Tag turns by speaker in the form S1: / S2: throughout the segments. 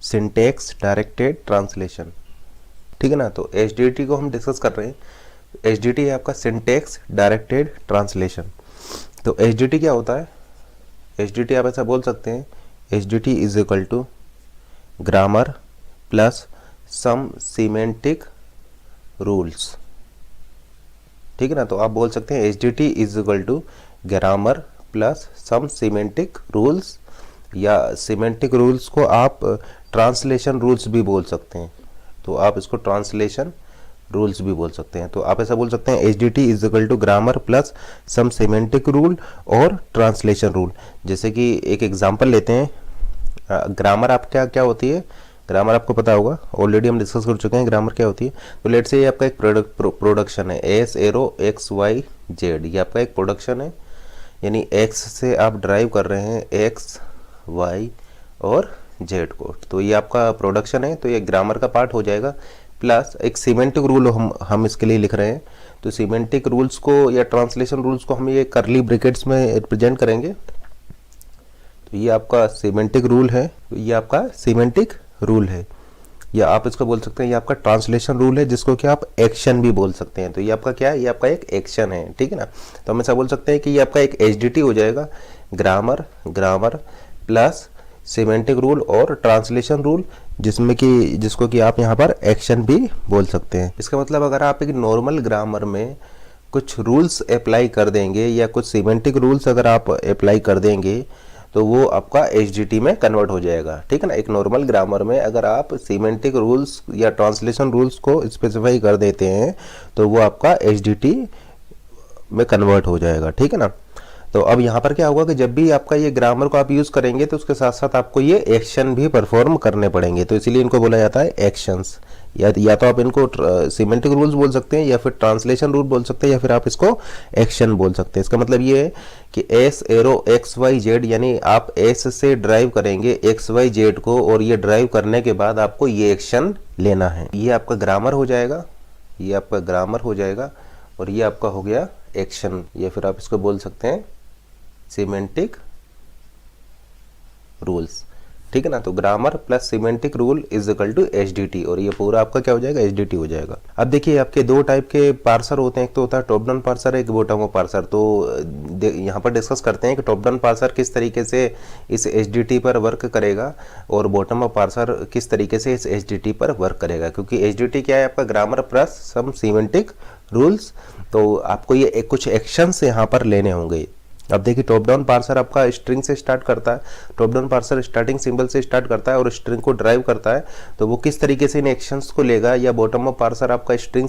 S1: Syntax directed translation. ठीक है ना, तो HDT को हम डिस्कस कर रहे हैं। HDT है आपका सिंटेक्स डायरेक्टेड ट्रांसलेशन। तो HDT क्या होता है? HDT आप ऐसा बोल सकते हैं, HDT is equal to grammar plus some semantic rules. ठीक है ना, तो आप बोल सकते हैं HDT is equal to grammar plus some semantic rules, या सीमेंटिक रूल्स को आप ट्रांसलेशन रूल्स भी बोल सकते हैं। तो आप इसको ट्रांसलेशन रूल्स भी बोल सकते हैं। तो आप ऐसा बोल सकते हैं HDT is equal to grammar plus some semantic rule और ट्रांसलेशन रूल। जैसे कि एक एग्जांपल लेते हैं, ग्रामर आप क्या क्या होती है, ग्रामर आपको पता होगा, ऑलरेडी हम डिस्कस कर चुके हैं ग्रामर क्या होती है। तो लेट्स से ये आपका एक प्रोडक्शन है S arrow X Y Z, ये आपका एक प्रोडक्शन है, यानी एक्स से आप ड्राइव कर रहे हैं एक्स वाई और जेड को, तो ये आपका प्रोडक्शन है, तो ये ग्रामर का पार्ट हो जाएगा। प्लस एक सीमेंटिक रूल हम इसके लिए लिख रहे हैं, तो सीमेंटिक रूल्स को या ट्रांसलेशन रूल्स को हम ये करली ब्रैकेट्स में रिप्रेजेंट करेंगे। तो ये आपका सीमेंटिक रूल है, तो ये आपका सीमेंटिक रूल है, या आप इसको बोल सकते हैं ये आपका ट्रांसलेशन रूल है, जिसको कि आप एक्शन भी बोल सकते हैं। तो ये आपका क्या है, ये आपका एक एक्शन है। ठीक है ना, तो हम ऐसा बोल सकते हैं कि ये आपका एक HDT हो जाएगा, ग्रामर प्लस सीमेंटिक रूल और ट्रांसलेशन रूल, जिसको कि आप यहाँ पर एक्शन भी बोल सकते हैं। इसका मतलब अगर आप एक नॉर्मल ग्रामर में कुछ रूल्स अप्लाई कर देंगे या कुछ सीमेंटिक रूल्स अगर आप अप्लाई कर देंगे तो वो आपका HDT में कन्वर्ट हो जाएगा। ठीक है ना, एक नॉर्मल ग्रामर में अगर आप सीमेंटिक रूल्स या ट्रांसलेशन रूल्स को स्पेसिफाई कर देते हैं तो वो आपका HDT में कन्वर्ट हो जाएगा। ठीक है ना, तो अब यहाँ पर क्या होगा कि जब भी आपका ये ग्रामर को आप यूज करेंगे तो उसके साथ साथ आपको ये एक्शन भी परफॉर्म करने पड़ेंगे, तो इसीलिए इनको बोला जाता है एक्शंस। या तो आप इनको सीमेंटिक रूल्स बोल सकते हैं, या फिर ट्रांसलेशन रूल बोल सकते हैं, या फिर आप इसको एक्शन बोल सकते हैं। इसका मतलब ये है कि S arrow X Y Z, यानी आप एस से ड्राइव करेंगे एक्स वाई जेड को, और ये ड्राइव करने के बाद आपको ये एक्शन लेना है। ये आपका ग्रामर हो जाएगा, ये आपका ग्रामर हो जाएगा, और ये आपका हो गया एक्शन, या फिर आप इसको बोल सकते हैं सीमेंटिक रूल्स। ठीक है ना, तो grammar plus semantic rule is equal to HDT, और ये पूरा आपका क्या हो जाएगा, HDT हो जाएगा। अब देखिए आपके दो टाइप के पार्सर होते हैं, एक तो होता है टॉप डाउन पार्सर, एक बॉटम अप पार्सर। तो यहाँ पर डिस्कस करते हैं कि टॉप डाउन पार्सर किस तरीके से इस HDT पर वर्क करेगा और बॉटम अप पार्सर किस तरीके से इस HDT पर वर्क करेगा। क्योंकि HDT क्या है आपका, grammar plus some semantic rules, तो आपको ये कुछ एक्शंस यहाँ पर लेने होंगे। अब देखिए टॉप डाउन पार्सर आपका स्ट्रिंग से स्टार्ट करता है, top down parser starting symbol से स्टार्ट करता है और स्ट्रिंग को ड्राइव करता है, तो वो किस तरीके से इन एक्शंस को लेगा। या बॉटम अप पार्सर आपका स्ट्रिंग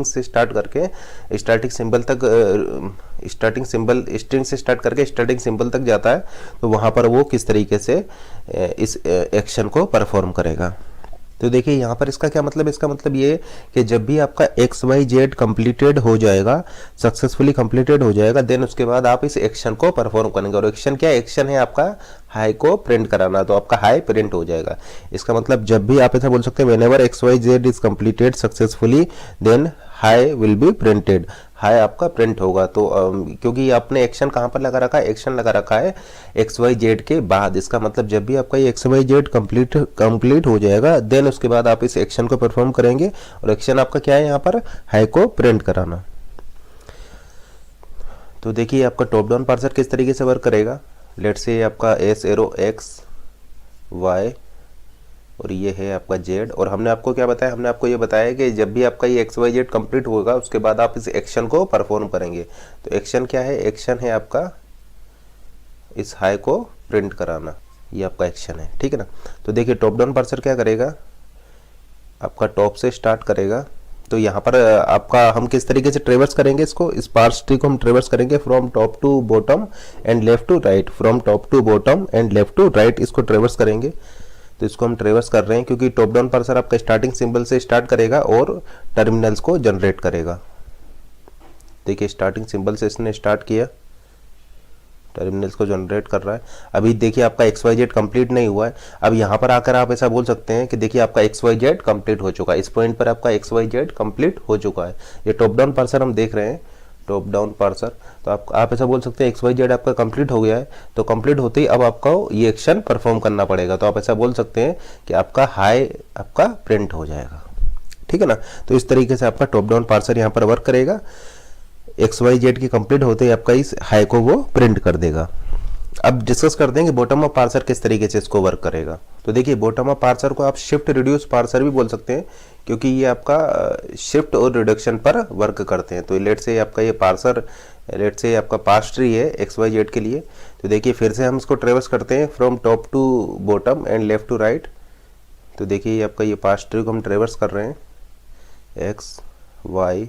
S1: से स्टार्ट करके स्टार्टिंग सिंबल तक जाता है, तो वहाँ पर वो किस तरीके से इस एक्शन को परफॉर्म करेगा। तो देखिए यहाँ पर इसका क्या मतलब है, इसका मतलब ये कि जब भी आपका XYZ कंप्लीटेड हो जाएगा, सक्सेसफुली कंप्लीटेड हो जाएगा, देन उसके बाद आप इस एक्शन को परफॉर्म करेंगे। और एक्शन क्या है, एक्शन है आपका हाई को प्रिंट कराना, तो आपका हाई प्रिंट हो जाएगा। इसका मतलब जब भी आप ऐसा बोल सकते हैं whenever XYZ is completed successfully then hi will be printed, hi आपका प्रिंट होगा। तो क्योंकि आपने एक्शन कहाँ पर लगा रखा है, एक्शन लगा रखा है XYZ के बाद। इसका मतलब जब भी आपका ये XYZ कंप्लीट हो जाएगा, देन उसके बाद आप इस एक्शन को परफॉर्म करेंगे, और एक्शन आपका क्या है यहाँ पर, हाई को प्रिंट कराना। तो देखिए आपका टॉप डाउन पार्सर किस तरीके से वर्क करेगा। लेट्स से आपका एस एरो एक्स वाई और ये है आपका जेड, और हमने आपको क्या बताया, हमने आपको ये बताया कि जब भी आपका ये XYZ कंप्लीट होगा उसके बाद आप इस एक्शन को परफॉर्म करेंगे। तो एक्शन क्या है, एक्शन है आपका इस हाई को प्रिंट कराना, ये आपका एक्शन है। ठीक है ना, तो देखिए टॉप डाउन पार्सर क्या करेगा, आपका टॉप से स्टार्ट करेगा। तो यहाँ पर आपका हम किस तरीके से ट्रेवर्स करेंगे इसको, इस पार्स ट्री को हम ट्रेवर्स करेंगे from top to bottom and left to right, from top to bottom and left to right, इसको ट्रेवर्स करेंगे। तो इसको हम ट्रेवर्स कर रहे हैं क्योंकि टॉप डाउन पार्सर आपका स्टार्टिंग सिंबल से स्टार्ट करेगा और टर्मिनल्स को जनरेट करेगा। देखिए स्टार्टिंग सिंबल से इसने स्टार्ट किया, टर्मिनल्स को जनरेट कर रहा है। अभी देखिए आपका XYZ कंप्लीट नहीं हुआ है। अब यहाँ पर आकर आप ऐसा बोल सकते हैं कि देखिए आपका XYZ कंप्लीट हो चुका है, इस पॉइंट पर आपका XYZ कंप्लीट हो चुका है। ये टॉप डाउन पार्सर हम देख रहे हैं, टॉप डाउन पार्सर। तो आप ऐसा बोल सकते हैं एक्स वाई जेड आपका कंप्लीट हो गया है, तो कंप्लीट होते ही अब आपको ये एक्शन परफॉर्म करना पड़ेगा। तो आप ऐसा बोल सकते हैं कि आपका हाई आपका प्रिंट हो जाएगा, ठीक है ना। तो इस तरीके से आपका टॉप डाउन पार्सर यहाँ पर वर्क करेगा। एक्स वाई जेड की कंप्लीट होते ही आपका इस हाई को वो प्रिंट कर देगा। अब डिस्कस करते हैं कि बॉटम अप पार्सर किस तरीके से इसको वर्क करेगा। तो देखिए बॉटम अप पार्सर को आप शिफ्ट रिड्यूस पार्सर भी बोल सकते हैं, क्योंकि ये आपका शिफ्ट और रिडक्शन पर वर्क करते हैं। तो लेट से आपका ये पार्सर, लेट से आपका पार्स ट्री है एक्स वाई जेड के लिए। तो देखिए फिर से हम इसको ट्रेवर्स करते हैं from top to bottom and left to right. तो देखिए ये आपका ये पार्स ट्री को हम ट्रेवर्स कर रहे हैं एक्स वाई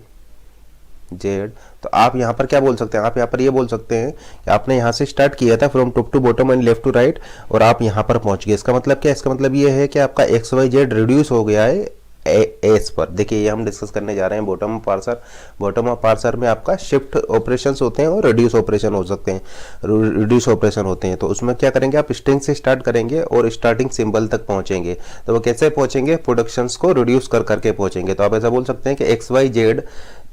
S1: जेड। तो आप यहाँ पर क्या बोल सकते हैं, आप यहाँ पर ये बोल सकते हैं कि आपने यहाँ से स्टार्ट किया था from top to bottom and left to right, और आप यहाँ पर पहुँच गए। इसका मतलब क्या है, इसका मतलब ये है कि आपका एक्स वाई जेड रिड्यूस हो गया है एस पर। देखिए ये हम डिस्कस करने जा रहे हैं bottom up parser. Bottom up parser में आपका शिफ्ट ऑपरेशंस होते हैं और रिड्यूस ऑपरेशन हो सकते हैं, रिड्यूस ऑपरेशन होते हैं। तो उसमें क्या करेंगे, आप स्ट्रिंग से स्टार्ट करेंगे और स्टार्टिंग सिंबल तक पहुंचेंगे। तो वो कैसे पहुंचेंगे, प्रोडक्शंस को रिड्यूस कर करके पहुंचेंगे। तो आप ऐसा बोल सकते हैं कि एक्स वाई जेड,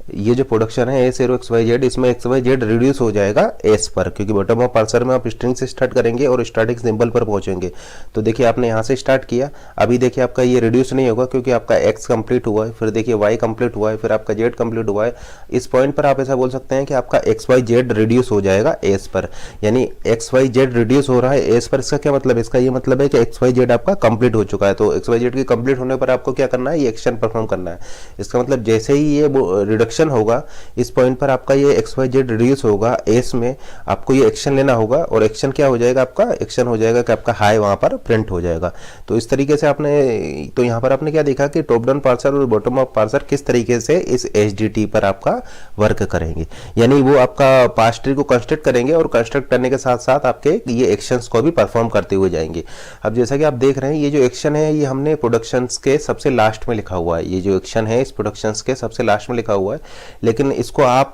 S1: ये जो प्रोडक्शन है S arrow X Y Z, इसमें एक्स वाई जेड रिड्यूस हो जाएगा एस पर, क्योंकि बॉटम अप पार्सर में आप स्ट्रिंग से स्टार्ट करेंगे और स्टार्टिंग सिंबल पर पहुंचेंगे। तो देखिए आपने यहाँ से स्टार्ट किया, अभी देखिए आपका ये रिड्यूस नहीं होगा क्योंकि आपका एक्स कंप्लीट हुआ है, फिर देखिए वाई कंप्लीट हुआ है, फिर आपका जेड कंप्लीट हुआ है। इस पॉइंट पर आप ऐसा बोल सकते हैं कि आपका एक्स वाई जेड रिड्यूस हो जाएगा एस पर, यानी एक्स वाई जेड रिड्यूस हो रहा है एस पर। इसका क्या मतलब है, इसका ये मतलब है कि एक्स वाई जेड आपका कंप्लीट हो चुका है। तो एक्स वाई जेड की कंप्लीट होने पर आपको क्या करना है, ये एक्शन परफॉर्म करना है। इसका मतलब जैसे ही ये रिडक्शन होगा, इस पॉइंट पर आपका ये एक्स वाई जेड रिड्यूस होगा एस में, आपको ये एक्शन लेना होगा, और एक्शन क्या हो जाएगा, आपका एक्शन हो जाएगा कि आपका हाई वहां पर प्रिंट हो जाएगा। तो इस तरीके से आपने, तो यहाँ पर आपने क्या देखा कि टॉप डाउन पार्सर और बॉटम अप पार्सर किस तरीके से इस एचडीटी पर आपका वर्क करेंगे, यानी वो आपका पार्स ट्री को कंस्ट्रक्ट करेंगे और कंस्ट्रक्ट करने के साथ साथ आपके ये एक्शंस को भी परफॉर्म करते हुए जाएंगे। अब जैसा कि आप देख रहे हैं, ये जो एक्शन है ये हमने प्रोडक्शंस के सबसे लास्ट में लिखा हुआ है। ये जो एक्शन है इस प्रोडक्शंस के सबसे लास्ट में लिखा हुआ है, लेकिन इसको आप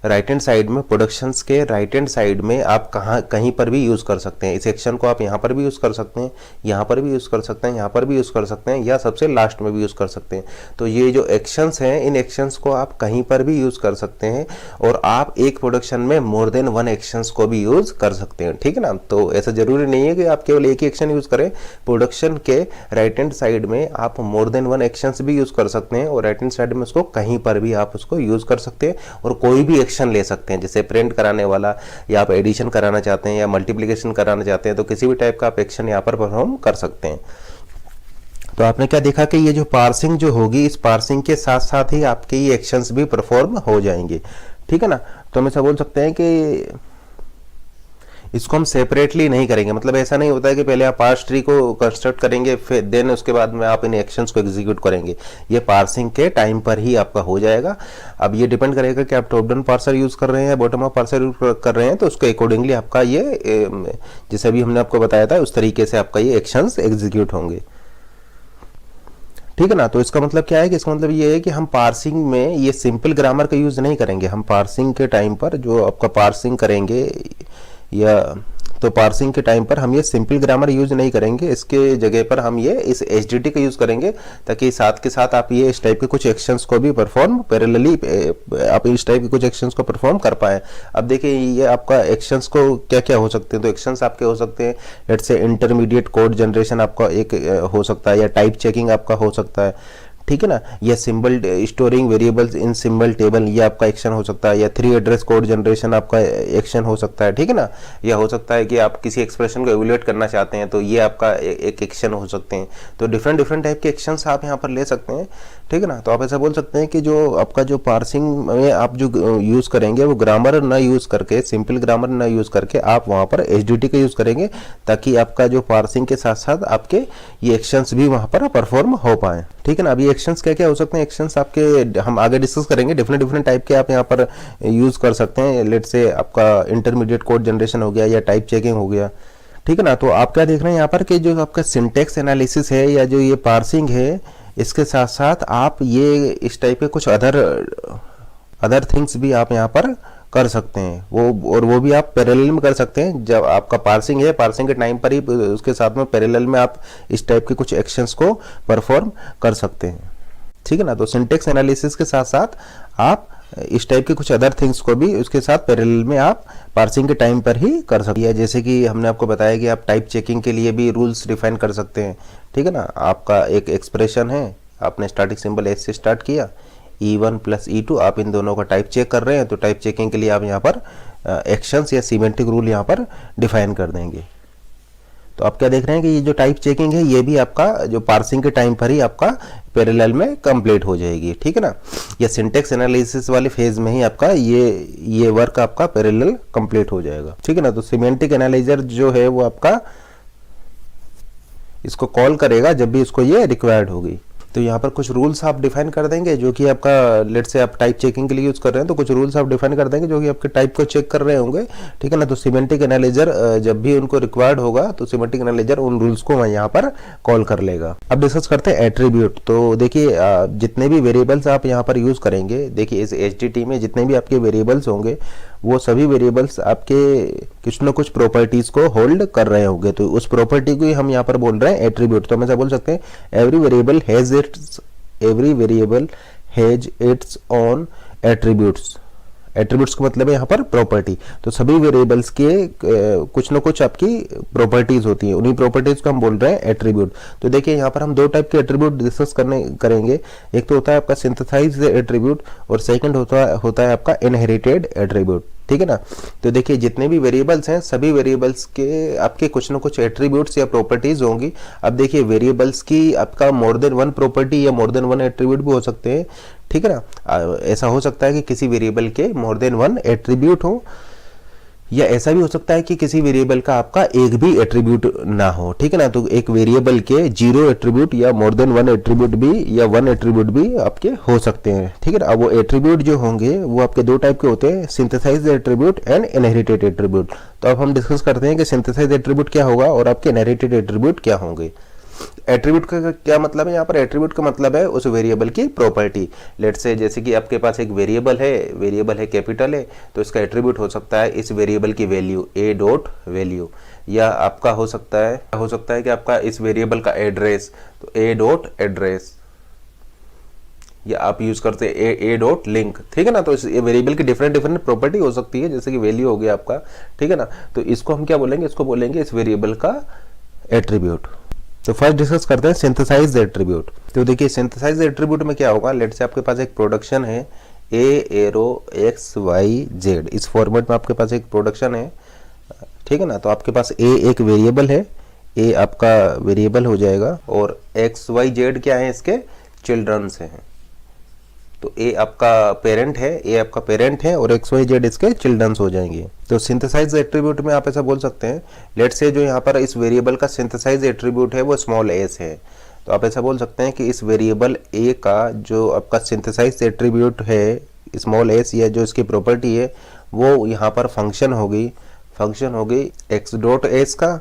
S1: राइट हैंड साइड में, प्रोडक्शंस के राइट हैंड साइड में आप कहीं पर भी यूज कर सकते हैं। इस एक्शन को आप यहाँ पर भी यूज कर सकते हैं, यहाँ पर भी यूज कर सकते हैं, यहाँ पर भी यूज कर सकते हैं, या सबसे लास्ट में भी यूज कर सकते हैं। तो ये जो एक्शंस हैं, इन एक्शंस को आप कहीं पर भी यूज कर सकते हैं, और आप एक प्रोडक्शन में मोर देन वन एक्शंस को भी यूज कर सकते हैं, ठीक है ना। तो ऐसा जरूरी नहीं है कि आप केवल एक ही एक्शन यूज करें। प्रोडक्शन के राइट हैंड साइड में आप मोर देन वन एक्शंस भी यूज कर सकते हैं, और राइट हैंड साइड में उसको कहीं पर भी आप उसको यूज कर सकते हैं और कोई भी एक्शन ले सकते हैं, जैसे प्रिंट कराने वाला, या आप एडिशन कराना चाहते हैं या मल्टीप्लिकेशन कराना चाहते हैं, तो किसी भी टाइप का आप एक्शन यहाँ पर परफॉर्म कर सकते हैं। तो आपने क्या देखा कि ये जो पार्सिंग जो होगी, इस पार्सिंग के साथ साथ ही आपके ये एक्शंस भी परफॉर्म हो जाएंगे, ठीक है ना। तो हम ऐसा बोल सकते हैं कि इसको हम सेपरेटली नहीं करेंगे, मतलब ऐसा नहीं होता है कि पहले आप पार्स ट्री को कंस्ट्रक्ट करेंगे फिर देन उसके बाद में आप इन एक्शंस को एग्जीक्यूट करेंगे। ये पार्सिंग के टाइम पर ही आपका हो जाएगा। अब ये डिपेंड करेगा कि आप टॉप डाउन पार्सर यूज कर रहे हैं या बॉटम अप पार्सर यूज कर रहे हैं, तो उसके अकॉर्डिंगली आपका ये, जैसे अभी हमने आपको बताया था, उस तरीके से आपका ये एक्शंस एग्जीक्यूट होंगे, ठीक है ना। तो इसका मतलब क्या है कि इसका मतलब ये है कि हम पार्सिंग में ये सिंपल ग्रामर का यूज नहीं करेंगे। हम पार्सिंग के टाइम पर जो आपका पार्सिंग करेंगे, या तो पार्सिंग के टाइम पर हम ये सिंपल ग्रामर यूज नहीं करेंगे, इसके जगह पर हम ये इस एचडीटी का यूज करेंगे, ताकि साथ के साथ आप ये इस टाइप के कुछ एक्शंस को भी परफॉर्म पैरेलली, आप इस टाइप के कुछ एक्शंस को परफॉर्म कर पाए। अब देखिए ये आपका एक्शंस को क्या क्या हो सकते हैं, तो एक्शंस आपके हो सकते हैं, let's say intermediate code generation आपका एक हो सकता है, या टाइप चेकिंग आपका हो सकता है, ठीक है ना, या symbol storing variables in symbol table, ये आपका एक्शन हो सकता है, या 3 एड्रेस कोड जनरेशन आपका एक्शन हो सकता है, ठीक है ना। या हो सकता है कि आप किसी एक्सप्रेशन को एवेल्युएट करना चाहते हैं, तो ये आपका एक एक्शन हो सकते हैं। तो डिफरेंट डिफरेंट टाइप के एक्शंस आप यहाँ पर ले सकते हैं, ठीक है ना। तो आप ऐसा बोल सकते हैं कि जो आपका जो पार्सिंग में आप जो यूज करेंगे वो ग्रामर ना यूज करके, सिंपल ग्रामर ना यूज करके आप वहाँ पर एचडीटी का यूज करेंगे, ताकि आपका जो पार्सिंग के साथ साथ आपके ये एक्शंस भी वहाँ पर परफॉर्म हो पाए, ठीक है ना। अभी एक्शंस क्या क्या हो सकते हैं, एक्शंस आपके हम आगे डिस्कस करेंगे, डिफरेंट डिफरेंट टाइप के आप यहाँ पर यूज कर सकते हैं। लेट से आपका इंटरमीडिएट कोड जनरेशन हो गया, या टाइप चेकिंग हो गया, ठीक है ना। तो आप क्या देख रहे हैं यहाँ पर कि जो आपका सिंटेक्स एनालिसिस है या जो ये पार्सिंग है, इसके साथ साथ आप ये इस टाइप के कुछ अदर थिंग्स भी आप यहाँ पर कर सकते हैं, वो भी आप पैरेलल में कर सकते हैं। जब आपका पार्सिंग है, पार्सिंग के टाइम पर ही उसके साथ में पैरेलल में आप इस टाइप के कुछ एक्शंस को परफॉर्म कर सकते हैं, ठीक है ना। तो सिंटेक्स एनालिसिस के साथ साथ आप इस टाइप के कुछ अदर थिंग्स को भी उसके साथ पैरेलल में आप पार्सिंग के टाइम पर ही कर सकते हैं। जैसे कि हमने आपको बताया कि आप टाइप चेकिंग के लिए भी रूल्स डिफाइन कर सकते हैं, ठीक है ना। आपका एक एक्सप्रेशन है, आपने स्टार्टिंग सिंबल एस से स्टार्ट किया, E1 प्लस E2, आप इन दोनों का टाइप चेक कर रहे हैं, तो टाइप चेकिंग के लिए आप यहाँ पर एक्शंस या सिमेंटिक रूल यहाँ पर डिफाइन कर देंगे। तो आप क्या देख रहे हैं कि ये जो टाइप चेकिंग है ये भी आपका जो पार्सिंग के टाइम पर ही आपका पैरेलल में कंप्लीट हो जाएगी, ठीक है ना। या सिंटेक्स एनालिसिस वाले फेज में ही आपका ये वर्क आपका पैरेलल कंप्लीट हो जाएगा, ठीक है ना। तो सिमेंटिक एनालाइजर जो है वो आपका इसको कॉल करेगा जब भी इसको ये रिक्वायर्ड होगी। तो यहाँ पर कुछ रूल्स आप डिफाइन कर देंगे जो कि आपका लेट से आप टाइप चेकिंग के लिए यूज कर रहे हैं, तो कुछ रूल्स आप डिफाइन कर देंगे जो कि आपके टाइप को चेक कर रहे होंगे, ठीक है ना। तो सिमेंटिक एनालाइजर जब भी उनको रिक्वायर्ड होगा तो सिमेंटिक एनालाइजर उन रूल्स को यहाँ पर कॉल कर लेगा। अब डिस्कस करते हैं एट्रीब्यूट। तो देखिए जितने भी वेरिएबल्स आप यहाँ पर यूज करेंगे, देखिए इस HDT में जितने भी आपके वेरिएबल्स होंगे वो सभी वेरिएबल्स आपके कुछ न कुछ प्रॉपर्टीज को होल्ड कर रहे होंगे, तो उस प्रॉपर्टी को ही हम यहाँ पर बोल रहे हैं एट्रीब्यूट। तो हम ऐसा बोल सकते हैं every variable has its own attributes. Attributes का मतलब है यहाँ पर प्रॉपर्टी। तो सभी वेरिएबल्स के कुछ न कुछ आपकी प्रॉपर्टीज होती हैं, उन्हीं प्रॉपर्टीज को हम बोल रहे हैं एट्रीब्यूट। तो देखिए यहाँ पर हम दो टाइप के एट्रीब्यूट डिस्कस करेंगे। एक तो होता है आपका सिंथेसाइज्ड एट्रीब्यूट और सेकंड होता है आपका इनहेरिटेड एट्रीब्यूट, ठीक है ना। तो देखिए जितने भी वेरिएबल्स हैं सभी वेरिएबल्स के आपके कुछ न कुछ एट्रीब्यूट्स या प्रॉपर्टीज होंगी। अब देखिए वेरिएबल्स की आपका मोर देन वन प्रॉपर्टी या मोर देन वन एट्रीब्यूट भी हो सकते हैं, ठीक है ना। ऐसा हो सकता है कि किसी वेरिएबल के मोर देन वन एट्रीब्यूट हो, या ऐसा भी हो सकता है कि किसी वेरिएबल का आपका एक भी एट्रीब्यूट ना हो, ठीक है ना। तो एक वेरिएबल के 0 एट्रीब्यूट या मोर देन वन एट्रीब्यूट भी या वन एट्रीब्यूट भी आपके हो सकते हैं, ठीक है ना। अब वो एट्रीब्यूट जो होंगे वो आपके दो टाइप के होते हैं, synthesized attribute and inherited attribute. तो अब हम डिस्कस करते हैं कि सिंथेसाइज्ड एट्रीब्यूट क्या होगा और आपके इनहेरिटेड एट्रीब्यूट क्या होंगे। एट्रीब्यूट का क्या मतलब है, यहाँ पर एट्रीब्यूट का मतलब है उस वेरिएबल की प्रॉपर्टी। लेट से जैसे कि आपके पास एक वेरिएबल है कैपिटल है, तो इसका एट्रीब्यूट हो सकता है इस वेरिएबल की वैल्यू ए डॉट वैल्यू, या आपका हो सकता है कि आपका इस वेरिएबल का एड्रेस, तो ए डॉट एड्रेस, या आप यूज करते हैं ए डॉट लिंक, ठीक है ना। तो इस वेरिएबल की डिफरेंट प्रॉपर्टी हो सकती है, जैसे कि वैल्यू हो गया आपका, ठीक है ना। तो इसको हम क्या बोलेंगे, इसको बोलेंगे इस वेरिएबल का एट्रीब्यूट। तो फर्स्ट डिस्कस करते हैं सिंथेसाइज्ड एट्रीब्यूट। तो देखिए सिंथेसाइज्ड एट्रीब्यूट में क्या होगा, लेट से आपके पास एक प्रोडक्शन है ए एरो एक्स वाई जेड, इस फॉर्मेट में आपके पास एक प्रोडक्शन है, ठीक है ना। तो आपके पास ए एक वेरिएबल है, ए आपका वेरिएबल हो जाएगा, और एक्स वाई जेड क्या है, इसके चिल्ड्रंस हैं। तो ए आपका पेरेंट है और एक्स वाई जेड इसके चिल्ड्रंस हो जाएंगे। तो सिंथेसाइज एट्रीब्यूट में आप ऐसा बोल सकते हैं, लेट से जो यहाँ पर इस वेरिएबल का सिंथेसाइज एट्रीब्यूट है वो स्मॉल एस है। तो आप ऐसा बोल सकते हैं कि इस वेरिएबल ए का जो आपका सिंथेसाइज एट्रीब्यूट है स्मॉल एस, या जो इसकी प्रॉपर्टी है वो यहाँ पर फंक्शन होगी एक्स डॉट एस का,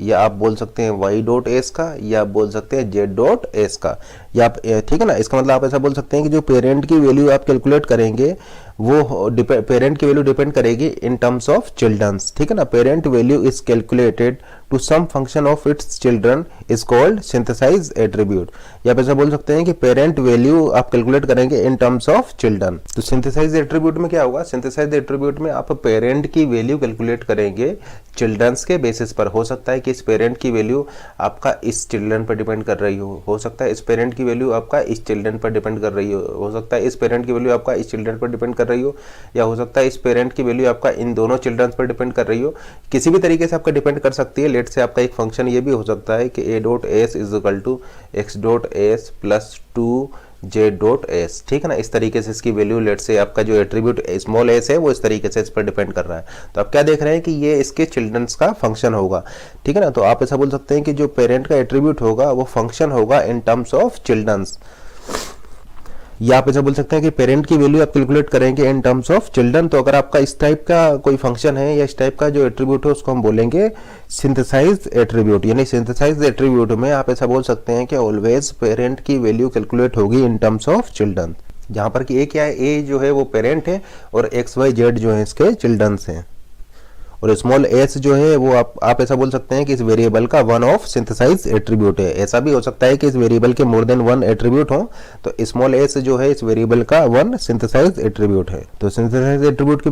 S1: या आप बोल सकते हैं वाई डॉट एस का, या आप बोल सकते हैं जेड डॉट एस का, या आप, ठीक है ना। इसका मतलब आप ऐसा बोल सकते हैं कि जो पेरेंट की वैल्यू आप कैलकुलेट करेंगे वो पेरेंट की वैल्यू डिपेंड करेगी इन टर्म्स ऑफ चिल्ड्रंस, ठीक है ना। Parent value is calculated to some function of its children is called synthesise attribute. या आप ऐसा बोल सकते हैं कि पेरेंट वैल्यू आप कैलकुलेट करेंगे इन टर्म्स ऑफ चिल्ड्रन। तो सिंथेसाइज एट्रीब्यूट में क्या होगा, सिंथेसाइज एट्रीब्यूट में आप पेरेंट की वैल्यू कैलकुलेट करेंगे चिल्ड्रंस के बेसिस पर। हो सकता है कि इस पेरेंट की वैल्यू आपका इस चिल्ड्रन पर डिपेंड कर रही हो सकता है इस पेरेंट की वैल्यू आपका इस चिल्ड्रन पर डिपेंड कर रही हो सकता है इस पेरेंट की वैल्यू आपका इस चिल्ड्रन पर डिपेंड कर रही हो, या हो सकता है इस पेरेंट की वैल्यू आपका इन दोनों चिल्ड्रन पर डिपेंड कर रही हो। किसी भी तरीके से आपका डिपेंड कर सकती है। लेट से आपका एक फंक्शन ये भी हो सकता है कि A dot S is equal to X dot S plus 2 Z dot S, ठीक है ना। इस तरीके से इसकी वैल्यू लेट से आपका जो एट्रीब्यूट स्मॉल एस है वो इस तरीके से इस पर डिपेंड कर रहा है। तो आप क्या देख रहे हैं कि ये इसके चिल्ड्रंस का फंक्शन होगा, ठीक है ना। तो आप ऐसा बोल सकते हैं कि जो पेरेंट का एट्रीब्यूट होगा वो फंक्शन होगा इन टर्म्स ऑफ चिल्ड्रंस, या आप ऐसा बोल सकते हैं कि पेरेंट की वैल्यू आप कैलकुलेट करेंगे इन टर्म्स ऑफ चिल्ड्रन। तो अगर आपका इस टाइप का कोई फंक्शन है या इस टाइप का जो एट्रीब्यूट है उसको हम बोलेंगे सिंथेसाइज्ड एट्रीब्यूट। यानी सिंथेसाइज्ड एट्रीब्यूट में आप ऐसा बोल सकते हैं कि ऑलवेज पेरेंट की वैल्यू कैलकुलेट होगी इन टर्म्स ऑफ चिल्ड्रन, जहां पर कि ए क्या है, ए जो है वो पेरेंट है और एक्स वाई जेड जो है इसके चिल्ड्रंस हैं। और स्मॉल एस जो है वो आप ऐसा बोल सकते हैं कि इस वेरिएबल का वन ऑफ सिंथेसाइज एट्रीब्यूट है। ऐसा भी हो सकता है कि इस वेरिएबल के मोर देन वन एट्रीब्यूट हो, तो स्मॉल एस जो है इस वेरिएबल का वन सिंथेसाइज एट्रीब्यूट है। तो सिंथेसाइज एट्रीब्यूट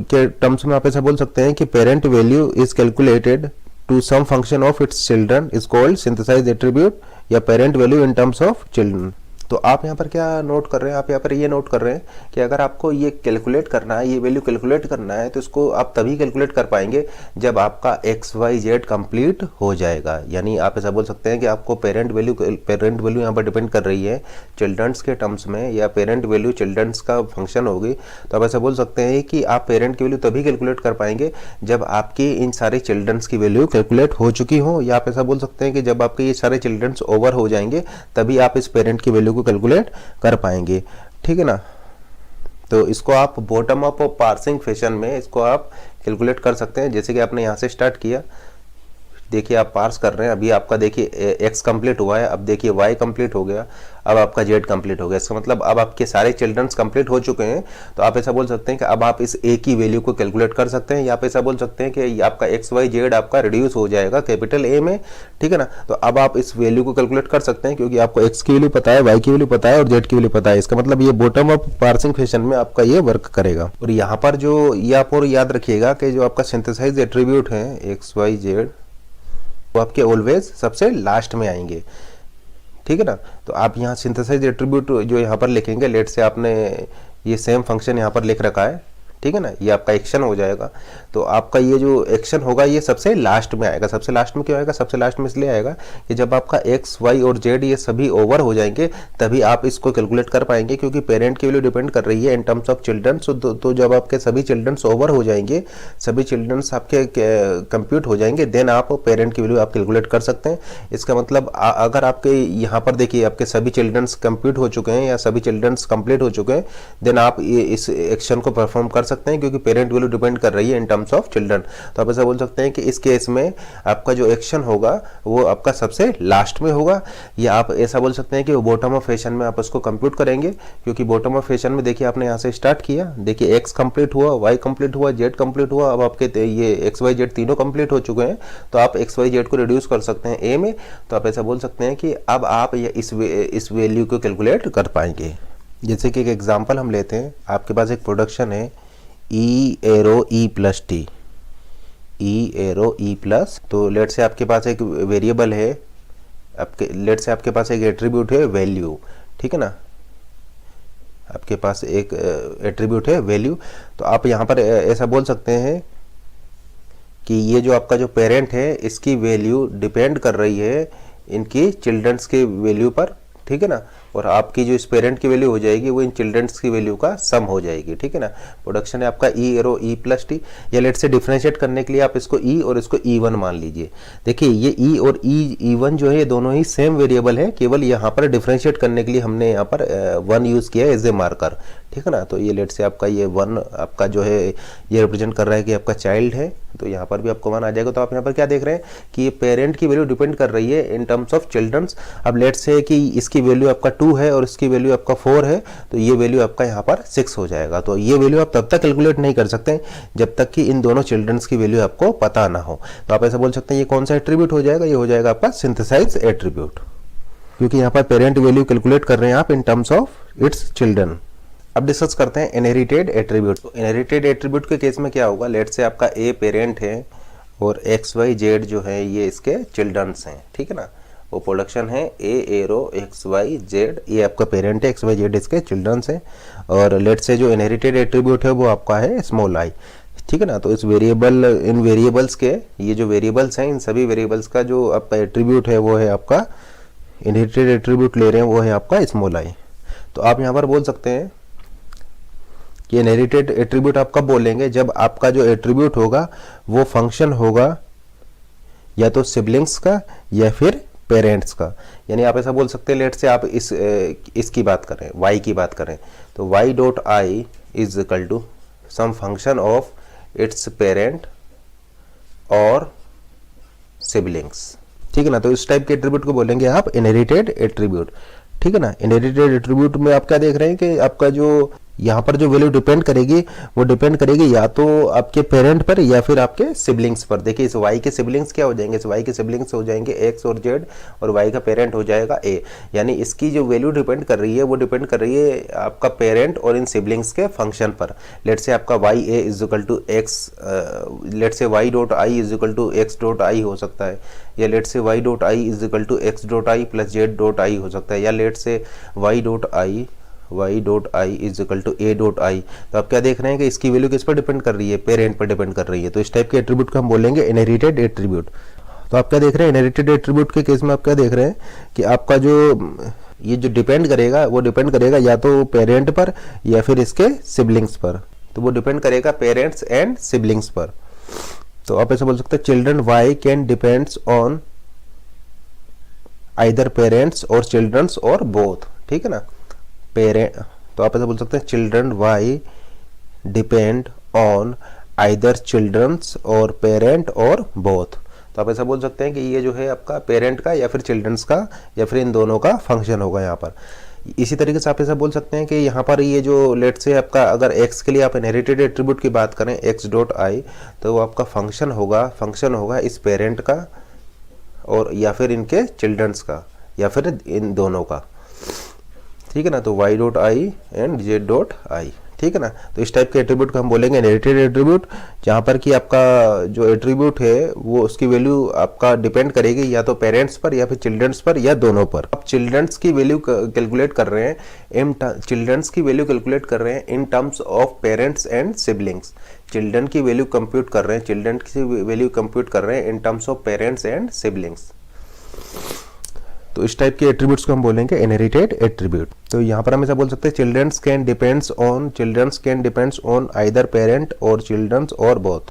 S1: के टर्म्स में आप ऐसा बोल सकते हैं कि parent value is calculated to some function of its children is called synthesise attribute, या parent value in terms of children. तो आप यहाँ पर क्या नोट कर रहे हैं, आप यहाँ पर ये नोट कर रहे हैं कि अगर आपको ये कैलकुलेट करना है, ये वैल्यू कैलकुलेट करना है, तो इसको आप तभी कैलकुलेट कर पाएंगे जब आपका एक्स वाई जेड कंप्लीट हो जाएगा। यानी आप ऐसा बोल सकते हैं कि आपको पेरेंट वैल्यू यहाँ पर डिपेंड कर रही है चिल्ड्रंस के टर्म्स में, या पेरेंट वैल्यू चिल्ड्रंस का फंक्शन होगी। तो आप ऐसा बोल सकते हैं कि आप पेरेंट की वैल्यू तभी कैलकुलेट कर पाएंगे जब आपकी इन सारे चिल्ड्रंस की वैल्यू कैलकुलेट हो चुकी हो, या आप ऐसा बोल सकते हैं कि जब आपके ये सारे चिल्ड्रंस ओवर हो जाएंगे तभी आप इस पेरेंट की वैल्यू को कैलकुलेट कर पाएंगे। ठीक है ना। तो इसको आप बॉटम अप और पार्सिंग फैशन में इसको आप कैलकुलेट कर सकते हैं। जैसे कि आपने यहाँ से स्टार्ट किया, देखिए आप पार्स कर रहे हैं, अभी आपका देखिए x कंप्लीट हुआ है, अब देखिए y कंप्लीट हो गया, अब आपका z कंप्लीट हो गया। इसका मतलब अब आपके सारे चिल्ड्रंस कंप्लीट हो चुके हैं। तो आप ऐसा बोल सकते हैं कि अब आप इस a की वैल्यू को कैलकुलेट कर सकते हैं, या आप ऐसा बोल सकते हैं कि आपका x y z आपका रिड्यूस हो जाएगा कैपिटल A में। ठीक है ना। तो अब आप इस वैल्यू को कैलकुलेट कर सकते हैं क्योंकि आपको x की वैल्यू पता है, y की वैल्यू पता है और z की वैल्यू पता है। इसका मतलब ये बॉटम अप पार्सिंग फैशन में आपका ये वर्क करेगा। और यहाँ पर जो ये आप और याद रखिएगा कि जो आपका सिंथेसाइज एट्रीब्यूट है x y z वो आपके ऑलवेज सबसे लास्ट में आएंगे। ठीक है ना। तो आप यहाँ सिंथेसाइज एट्रीब्यूट जो यहाँ पर लिखेंगे, लेट से आपने ये सेम फंक्शन यहाँ पर लिख रखा है, ठीक है ना, ये आपका एक्शन हो जाएगा। तो आपका ये जो एक्शन होगा ये सबसे लास्ट में आएगा। सबसे लास्ट में क्यों आएगा? सबसे लास्ट में इसलिए आएगा कि जब आपका एक्स वाई और जेड ये सभी ओवर हो जाएंगे तभी आप इसको कैलकुलेट कर पाएंगे, क्योंकि पेरेंट की वैल्यू डिपेंड कर रही है इन टर्म्स ऑफ चिल्ड्रंस। तो जब आपके सभी चिल्ड्रंस ओवर हो जाएंगे, सभी चिल्ड्रंस आपके कंप्यूट हो जाएंगे, देन आप पेरेंट की वैल्यू आप कैलकुलेट कर सकते हैं। इसका मतलब अगर आपके यहाँ पर देखिए आपके सभी चिल्ड्रंस कंप्यूट हो चुके हैं या सभी चिल्ड्रंस कंप्लीट हो चुके हैं, देन आप इस एक्शन को परफॉर्म कर सकते हैं, क्योंकि पेरेंट वैल्यू डिपेंड कर रही है इन टर्म्स ऑफ चिल्ड्रन। तो आप ऐसा बोल सकते हैं कि इस केस में आपका जो एक्शन होगा वो आपका सबसे लास्ट में होगा, या आप ऐसा बोल सकते हैं कि वो बॉटम ऑफ फैशन में आप उसको कंप्यूट करेंगे, क्योंकि बॉटम ऑफ फैशन में देखिए आपने यहाँ से स्टार्ट किया, देखिए एक्स कंप्लीट हुआ, वाई कंप्लीट हुआ, जेड कंप्लीट हुआ, अब आपके ये एक्स वाई जेड तीनों कंप्लीट हो चुके हैं। तो आप एक्स वाई जेड को रिड्यूस कर सकते हैं ए में। तो आप ऐसा बोल सकते हैं कि अब आप इस वैल्यू को कैलकुलेट कर पाएंगे। जैसे कि एक एग्जाम्पल हम लेते हैं, आपके पास एक प्रोडक्शन है ई एरो ई प्लस टी, ई एरो ई प्लस। तो लेट से आपके पास एक वेरिएबल है, लेट से आपके पास एक एट्रीब्यूट है वैल्यू, ठीक है ना, आपके पास एक एट्रीब्यूट है वैल्यू। तो आप यहाँ पर ऐसा बोल सकते हैं कि ये जो आपका जो पेरेंट है इसकी वैल्यू डिपेंड कर रही है इनकी चिल्ड्रंस के वैल्यू पर, ठीक है ना, और आपकी जो इस पेरेंट की वैल्यू हो जाएगी वो इन चिल्ड्रंस की वैल्यू का सम हो जाएगी, ठीक है ना। प्रोडक्शन है आपका e arrow e plus T, या लेट से डिफरेंशिएट करने के लिए आप इसको ई और इसको ई वन मान लीजिए। देखिए ये ई और ई वन जो है ये दोनों ही सेम वेरिएबल है, केवल यहाँ पर डिफरेंशिएट करने के लिए हमने यहाँ पर वन यूज किया एज ए मार्कर, ठीक है ना। तो ये लेट से आपका ये वन आपका जो है ये रिप्रेजेंट कर रहा है कि आपका चाइल्ड है, तो यहाँ पर भी आपको वन आ जाएगा। तो आप यहाँ पर क्या देख रहे हैं कि ये पेरेंट की वैल्यू डिपेंड कर रही है इन टर्म्स ऑफ चिल्ड्रंस। अब लेट से कि इसकी वैल्यू आपका 2 है और इसकी वैल्यू आपका 4 है, तो ये वैल्यू आपका यहाँ पर 6 हो जाएगा। तो ये वैल्यू आप तब तक कैलकुलेट नहीं कर सकते जब तक कि इन दोनों चिल्ड्रंस की वैल्यू आपको पता ना हो। तो आप ऐसा बोल सकते हैं ये कौन सा एट्रीब्यूट हो जाएगा? ये हो जाएगा आपका सिंथेसाइज एट्रीब्यूट, क्योंकि यहाँ पर पेरेंट वैल्यू कैलकुलेट कर रहे हैं आप इन टर्म्स ऑफ इट्स चिल्ड्रन। अब डिस्कस करते हैं इनहेरिटेड एट्रीब्यूट। तो इनहेरिटेड एट्रीब्यूट के केस में क्या होगा? लेट से आपका ए पेरेंट है और एक्स वाई जेड जो है ये इसके चिल्ड्रंस हैं, ठीक है ना। वो प्रोडक्शन है ए एरो एक्स वाई जेड, ये आपका पेरेंट है, एक्स वाई जेड इसके चिल्ड्रंस हैं। और लेट से जो इनहेरिटेड एट्रीब्यूट है वो आपका है स्मॉल आई, ठीक है ना। तो इस इन वेरिएबल्स के ये जो वेरिएबल्स हैं, इन सभी वेरिएबल्स का जो आपका एट्रीब्यूट है वो है आपका इनहेरिटेड एट्रीब्यूट ले रहे हैं वो है आपका स्मॉल आई। तो आप यहाँ पर बोल सकते हैं कि इनहेरिटेड एट्रीब्यूट आप कब बोलेंगे? जब आपका जो एट्रीब्यूट होगा वो फंक्शन होगा या तो सिबलिंग्स का या फिर पेरेंट्स का। यानी आप ऐसा बोल सकते हैं, लेट से आप इसकी बात करें, y की बात करें, तो y dot I is equal to some function of its parent और सिबलिंग्स, ठीक है ना। तो इस टाइप के एट्रीब्यूट को बोलेंगे आप इनहेरिटेड एट्रीब्यूट, ठीक है ना। इनहेरिटेड एट्रीब्यूट में आप क्या देख रहे हैं कि आपका जो यहाँ पर जो वैल्यू डिपेंड करेगी वो डिपेंड करेगी या तो आपके पेरेंट पर या फिर आपके सिबलिंग्स पर। देखिए इस y के सिबलिंग्स क्या हो जाएंगे, इस y के सिबलिंग्स हो जाएंगे x और z और y का पेरेंट हो जाएगा a। यानी इसकी जो वैल्यू डिपेंड कर रही है वो डिपेंड कर रही है आपका पेरेंट और इन सिबलिंग्स के फंक्शन पर। लेट से आपका y a is equal to X, let say y dot i is equal to X dot i हो सकता है, या let say y dot i is equal to X dot i plus z dot i हो सकता है, या let say y dot i is equal to a dot i। तो आप क्या देख रहे हैं कि इसकी वैल्यू किस पर डिपेंड कर रही है, पेरेंट पर डिपेंड कर रही है। तो इस टाइप के एट्रीब्यूट को हम बोलेंगे इनहेरिटेड एट्रीब्यूट। तो आप क्या देख रहे हैं, इनहेरिटेड एट्रीब्यूट के केस में आप क्या देख रहे हैं कि आपका जो ये जो डिपेंड करेगा वो डिपेंड करेगा या तो पेरेंट पर या फिर इसके सिबलिंग्स पर। तो वो डिपेंड करेगा पेरेंट्स एंड सिबलिंग्स पर। तो आप ऐसे बोल सकते हैं children y can depends on either parents और चिल्ड्रंस और बोथ, ठीक है ना। पेरेंट, तो आप ऐसा बोल सकते हैं children y depend on either childrens और पेरेंट और बोथ। तो आप ऐसा बोल सकते हैं कि ये जो है आपका पेरेंट का या फिर चिल्ड्रंस का या फिर इन दोनों का फंक्शन होगा यहाँ पर। इसी तरीके से आप ऐसा बोल सकते हैं कि यहाँ पर ये जो लेट से आपका अगर x के लिए आप इनहेरिटेड एट्रीब्यूट की बात करें x डॉट i, तो वो आपका फंक्शन होगा इस पेरेंट का और या फिर इनके चिल्ड्रंस का या फिर इन दोनों का, ठीक है ना। तो y dot i and z dot i, ठीक है ना। तो इस टाइप के एट्रीब्यूट को हम बोलेंगे इनहेरिटेड एट्रीब्यूट, जहाँ पर कि आपका जो एट्रीब्यूट है वो उसकी वैल्यू आपका डिपेंड करेगी या तो पेरेंट्स पर या फिर चिल्ड्रंस पर या दोनों पर। आप चिल्ड्रंस की वैल्यू कैलकुलेट कर रहे हैं इन terms of parents and siblings. Children की वैल्यू कंप्यूट कर रहे हैं इन terms of parents and siblings. तो इस टाइप के एट्रीब्यूट्स को हम बोलेंगे इनहेरिटेड एट्रीब्यूट। तो यहाँ पर हम ऐसा बोल सकते हैं childrens can depends on either parent और चिल्ड्रंस और बोथ।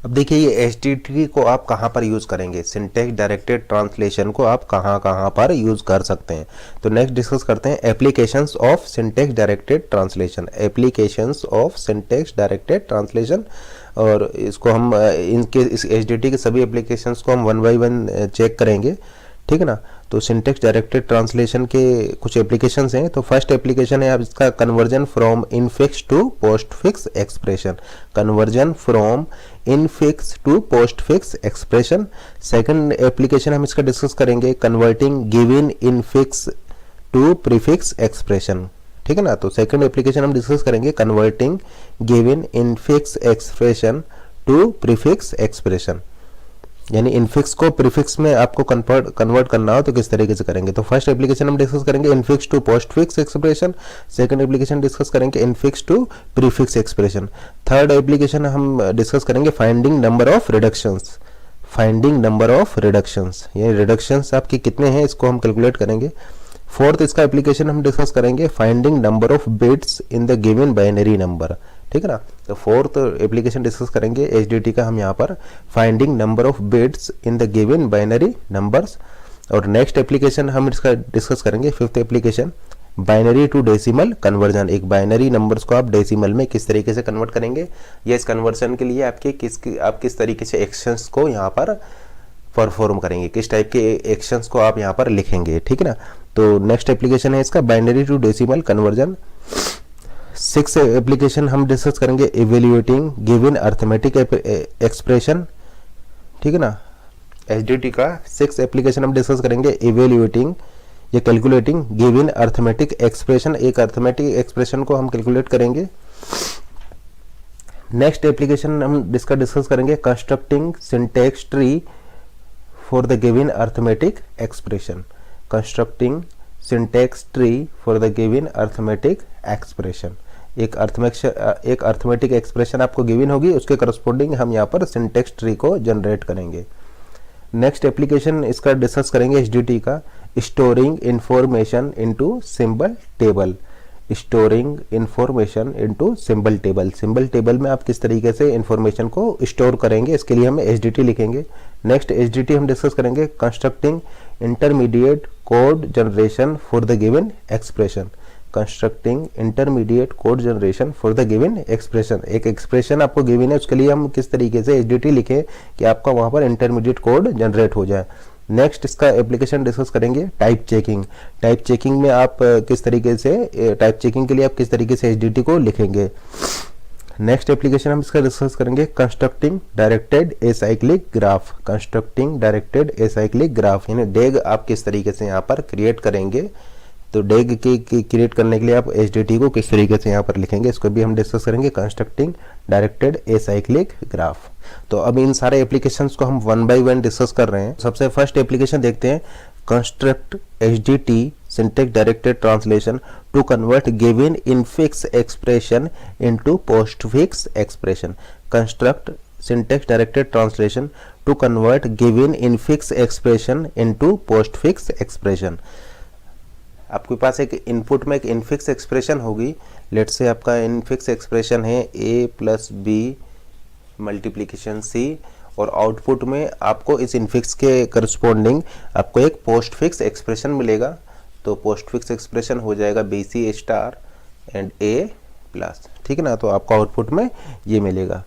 S1: अब देखिए ये HDT को आप कहाँ पर यूज़ करेंगे, सिंटैक्स डायरेक्टेड ट्रांसलेशन को आप कहाँ पर यूज़ कर सकते हैं। तो नेक्स्ट डिस्कस करते हैं applications of syntax directed translation. और इसको हम इनके इस HDT के सभी एप्लीकेशंस को हम वन बाय वन चेक करेंगे, ठीक है ना। तो सिंटैक्स डायरेक्टेड ट्रांसलेशन के कुछ एप्लीकेशंस हैं। तो फर्स्ट एप्लीकेशन है आप इसका conversion from infix to postfix expression. Second application हम इसका डिस्कस करेंगे converting given infix to prefix expression, ठीक है ना। तो सेकंड एप्लीकेशन हम डिस्कस करेंगे converting given infix expression to prefix expression, यानी इनफिक्स को प्रीफिक्स में आपको कन्वर्ट करना हो तो किस तरीके से करेंगे। तो फर्स्ट एप्लीकेशन हम डिस्कस करेंगे infix to postfix expression. Second application discuss करेंगे infix to prefix expression. Third application हम डिस्कस करेंगे फाइंडिंग नंबर ऑफ रिडक्शंस, यानी रिडक्शंस आपके कितने हैं इसको हम कैलकुलेट करेंगे। फोर्थ इसका एप्लीकेशन हम डिस्कस करेंगे finding number of bits in the given binary number, ठीक है ना। तो फोर्थ एप्लीकेशन डिस्कस करेंगे HDT का हम यहाँ पर finding number of bits in the given binary numbers. और नेक्स्ट एप्लीकेशन हम इसका डिस्कस करेंगे fifth application binary to decimal conversion. एक बाइनरी नंबर्स को आप डेसिमल में किस तरीके से कन्वर्ट करेंगे, या इस कन्वर्जन के लिए आप किस तरीके से एक्शंस को यहाँ पर परफॉर्म करेंगे, किस टाइप के एक्शंस को आप यहाँ पर लिखेंगे, ठीक है ना। तो नेक्स्ट एप्लीकेशन है इसका binary to decimal conversion. Six application हम डिस्कस करेंगे इवेल्युएटिंग गिवन अर्थमेटिक एक्सप्रेशन, ठीक है ना। HDT का सिक्स एप्लीकेशन हम डिस्कस करेंगे इवेल्युएटिंग या कैलकुलेटिंग गिवन अर्थमेटिक एक्सप्रेशन। एक अर्थमेटिक एक्सप्रेशन को हम कैलकुलेट करेंगे। नेक्स्ट एप्लीकेशन हम डिस्कस करेंगे constructing syntax tree for the given arithmetic expression. Constructing syntax tree for the given arithmetic expression. एक अर्थमेटिक एक्सप्रेशन आपको गिवन होगी, उसके करस्पॉन्डिंग हम यहाँ पर सिंटैक्स ट्री को जनरेट करेंगे। नेक्स्ट एप्लीकेशन इसका डिस्कस करेंगे एचडीटी का, storing information into symbol table. Storing information into symbol table. Symbol table में आप किस तरीके से इंफॉर्मेशन को स्टोर करेंगे, इसके लिए हम एचडीटी लिखेंगे। नेक्स्ट एचडीटी हम डिस्कस करेंगे constructing intermediate code generation for the given expression. Constructing intermediate code generation for the given expression. एक एक्सप्रेशन आपको गिवन है, उसके लिए हम किस तरीके से एचडीटी लिखें कि आपका वहां पर इंटरमीडिएट कोड जनरेट हो जाए। नेक्स्ट इसका एप्लीकेशन डिस्कस करेंगे टाइप चेकिंग। टाइप चेकिंग में आप किस तरीके से टाइप चेकिंग के लिए आप किस तरीके से एचडीटी को लिखेंगे। नेक्स्ट एप्लीकेशन हम इसका डिस्कस करेंगे constructing directed acyclic graph. Constructing directed acyclic graph यानी डेग आप किस तरीके से यहाँ पर क्रिएट करेंगे। तो डेग की क्रिएट करने के लिए आप एचडीटी को किस तरीके से यहाँ पर लिखेंगे, इसको भी हम डिस्कस करेंगे कंस्ट्रक्टिंग डायरेक्टेड एसाइक्लिक ग्राफ। तो अब इन सारे एप्लीकेशंस को हम वन बाय वन डिस्कस कर रहे हैं। सबसे फर्स्ट एप्लीकेशन देखते हैं, construct HDT syntax directed translation to convert given infix expression into postfix expression. Construct syntax directed translation to convert given infix expression into postfix expression. आपके पास एक input में एक इनफिक्स एक्सप्रेशन होगी। लेट से आपका infix expression है a plus B multiplication c, और output में आपको इस इनफिक्स के करस्पॉन्डिंग आपको एक पोस्टफिक्स एक्सप्रेशन मिलेगा। तो पोस्टफिक्स एक्सप्रेशन हो जाएगा B C star and a plus, ठीक है ना। तो आपको आउटपुट में ये मिलेगा।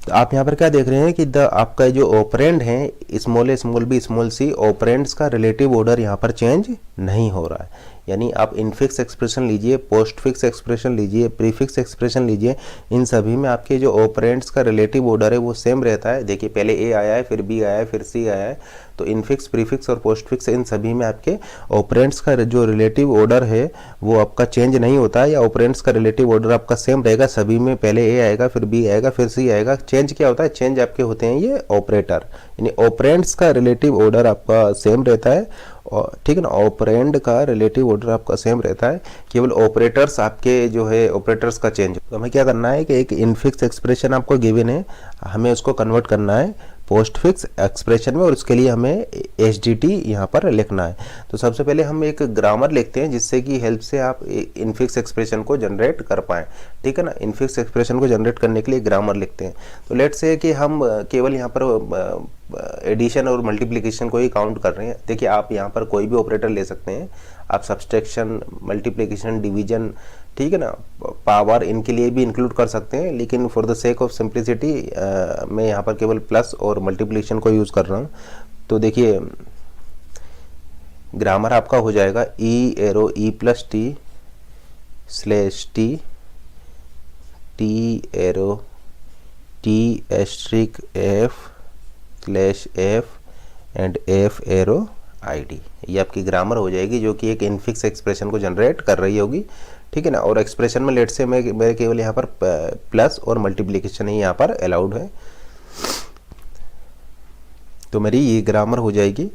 S1: तो आप यहाँ पर क्या देख रहे हैं कि आपका जो ऑपरेंड है small a small b small c, operands का रिलेटिव ऑर्डर यहाँ पर चेंज नहीं हो रहा है। यानी आप इनफिक्स एक्सप्रेशन लीजिए, पोस्टफिक्स एक्सप्रेशन लीजिए, प्रीफिक्स एक्सप्रेशन लीजिए, इन सभी में आपके जो ऑपरेंड्स का रिलेटिव ऑर्डर है वो सेम रहता है। देखिए पहले a आया है, फिर b आया है, फिर c आया है। तो इनफिक्स, प्रीफिक्स और पोस्टफिक्स इन सभी में आपके ऑपरेंड्स का जो रिलेटिव ऑर्डर है वो आपका चेंज नहीं होता है, या ऑपरेंड्स का रिलेटिव ऑर्डर आपका सेम रहेगा। सभी में पहले a आएगा, फिर b आएगा, फिर c आएगा। चेंज क्या होता है, चेंज आपके होते हैं ये ऑपरेटर, यानी ऑपरेंड्स का रिलेटिव ऑर्डर आपका सेम रहता है, ठीक है ना। ऑपरेंड का रिलेटिव ऑर्डर आपका सेम रहता है, केवल ऑपरेटर्स आपके जो है ऑपरेटर्स का चेंज। तो हमें क्या करना है कि एक इनफिक्स एक्सप्रेशन आपको गिवन है, हमें उसको कन्वर्ट करना है पोस्टफिक्स एक्सप्रेशन में, और उसके लिए हमें एचडीटी यहाँ पर लिखना है। तो सबसे पहले हम एक ग्रामर लिखते हैं जिससे कि हेल्प से आप इनफिक्स एक्सप्रेशन को जनरेट कर पाएँ, ठीक है ना। इनफिक्स एक्सप्रेशन को जनरेट करने के लिए ग्रामर लिखते हैं। तो लेट्स से कि हम केवल यहाँ पर एडिशन और मल्टीप्लिकेशन को ही काउंट कर रहे हैं। देखिए आप यहाँ पर कोई भी ऑपरेटर ले सकते हैं, आप सब्सट्रैक्शन, मल्टीप्लिकेशन, डिवीजन, ठीक है ना, पावर, इनके लिए भी इंक्लूड कर सकते हैं। लेकिन for the sake of simplicity मैं यहाँ पर केवल प्लस और मल्टीप्लिकेशन को यूज़ कर रहा हूँ। तो देखिए ग्रामर आपका हो जाएगा e arrow e plus t slash t, t arrow T asterisk f slash f and f arrow i d. ये आपकी ग्रामर हो जाएगी जो कि एक इनफिक्स एक्सप्रेशन को जनरेट कर रही होगी, ठीक है ना। और एक्सप्रेशन में लेट से मैं केवल यहाँ पर प्लस और मल्टीप्लिकेशन ही यहाँ पर अलाउड है। तो मेरी ये ग्रामर हो जाएगी।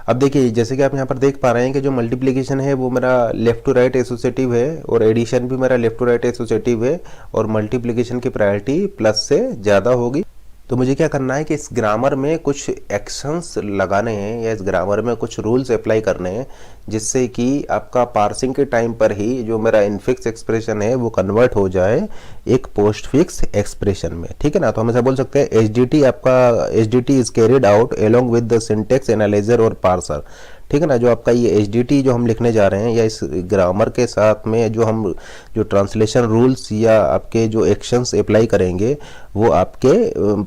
S1: अब देखिए जैसे कि आप यहाँ पर देख पा रहे हैं कि जो मल्टीप्लिकेशन है वो मेरा लेफ्ट टू राइट एसोसिएटिव है, और एडिशन भी मेरा लेफ्ट टू राइट एसोसिएटिव है, और मल्टीप्लिकेशन की प्रायोरिटी प्लस से ज़्यादा होगी। तो मुझे क्या करना है कि इस ग्रामर में कुछ एक्शंस लगाने हैं, या इस ग्रामर में कुछ रूल्स अप्लाई करने हैं, जिससे कि आपका पार्सिंग के टाइम पर ही जो मेरा इनफिक्स एक्सप्रेशन है वो कन्वर्ट हो जाए एक पोस्टफिक्स एक्सप्रेशन में, ठीक है ना। तो हम ऐसा बोल सकते हैं HDT is carried out along with the syntax analyser और पार्सर, ठीक है ना। जो आपका ये एचडीटी जो हम लिखने जा रहे हैं, या इस ग्रामर के साथ में जो ट्रांसलेशन रूल्स या आपके जो एक्शंस अप्लाई करेंगे वो आपके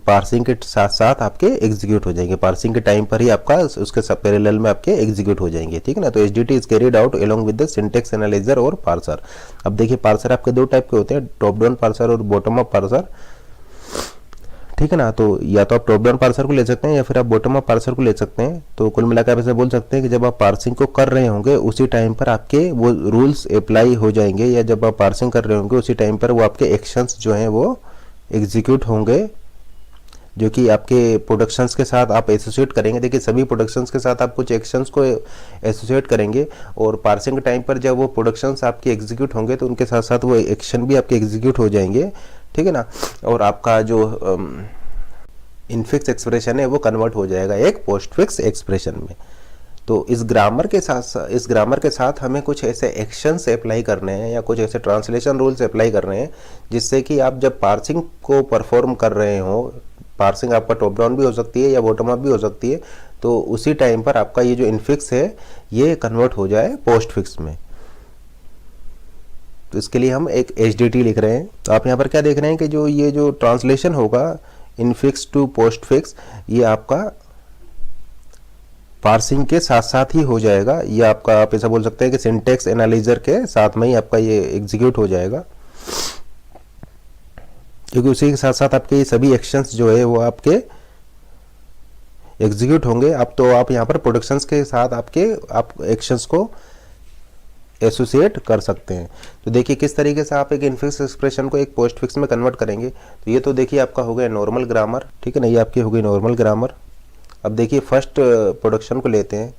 S1: पार्सिंग के साथ साथ आपके एग्जीक्यूट हो जाएंगे। पार्सिंग के टाइम पर ही आपका उसके सब पैरेलल में आपके एग्जीक्यूट हो जाएंगे, ठीक है ना। तो HDT is carried out along with the syntax analyser और पार्सर। अब देखिए पार्सर आपके दो टाइप के होते हैं, टॉप डाउन पार्सर और बॉटम अप पार्सर, ठीक है ना। तो या तो आप टॉप डाउन पार्सर को ले सकते हैं या फिर आप बॉटम अप पार्सर को ले सकते हैं। तो कुल मिलाकर आप ऐसे बोल सकते हैं कि जब आप पार्सिंग को कर रहे होंगे उसी टाइम पर आपके वो रूल्स अप्लाई हो जाएंगे, या जब आप पार्सिंग कर रहे होंगे उसी टाइम पर वो आपके एक्शंस जो हैं वो एग्जीक्यूट होंगे जो कि आपके प्रोडक्शंस के साथ आप एसोसिएट करेंगे। देखिए सभी प्रोडक्शंस के साथ आप कुछ एक्शंस को एसोसिएट करेंगे और पार्सिंग टाइम पर जब वो प्रोडक्शंस आपके एग्जीक्यूट होंगे तो उनके साथ साथ वो एक्शन भी आपके एग्जीक्यूट हो जाएंगे, ठीक है ना। और आपका जो इनफिक्स एक्सप्रेशन है वो कन्वर्ट हो जाएगा एक पोस्ट फिक्स एक्सप्रेशन में। तो इस ग्रामर के साथ हमें कुछ ऐसे एक्शंस अप्लाई करने हैं या कुछ ऐसे ट्रांसलेशन रूल्स अप्लाई करने हैं जिससे कि आप जब पार्सिंग को परफॉर्म कर रहे हो, पार्सिंग आपका टॉप डाउन भी हो सकती है या बॉटम अप भी हो सकती है, तो उसी टाइम पर आपका ये जो इनफिक्स है ये कन्वर्ट हो जाए पोस्ट फिक्स में। तो इसके लिए हम एक HDT लिख रहे हैं। तो आप यहाँ पर क्या देख रहे हैं कि जो ये जो ट्रांसलेशन होगा इनफिक्स टू पोस्ट फिक्स, ये आपका पार्सिंग के साथ साथ ही हो जाएगा। ये आपका आप ऐसा बोल सकते हैं कि सिंटेक्स एनालाइजर के साथ में ही आपका ये एग्जीक्यूट हो जाएगा, क्योंकि उसी के साथ साथ आपके ये सभी एक्शंस जो है वो आपके एग्जीक्यूट होंगे। अब तो आप यहाँ पर प्रोडक्शंस के साथ आप एक्शंस को एसोसिएट कर सकते हैं। तो देखिए किस तरीके से आप एक इनफिक्स एक्सप्रेशन को एक पोस्ट फिक्स में कन्वर्ट करेंगे। तो ये तो देखिए आपका हो गया नॉर्मल ग्रामर, ठीक है ना, ये आपकी हो गई नॉर्मल ग्रामर। अब देखिए फर्स्ट प्रोडक्शन को लेते हैं,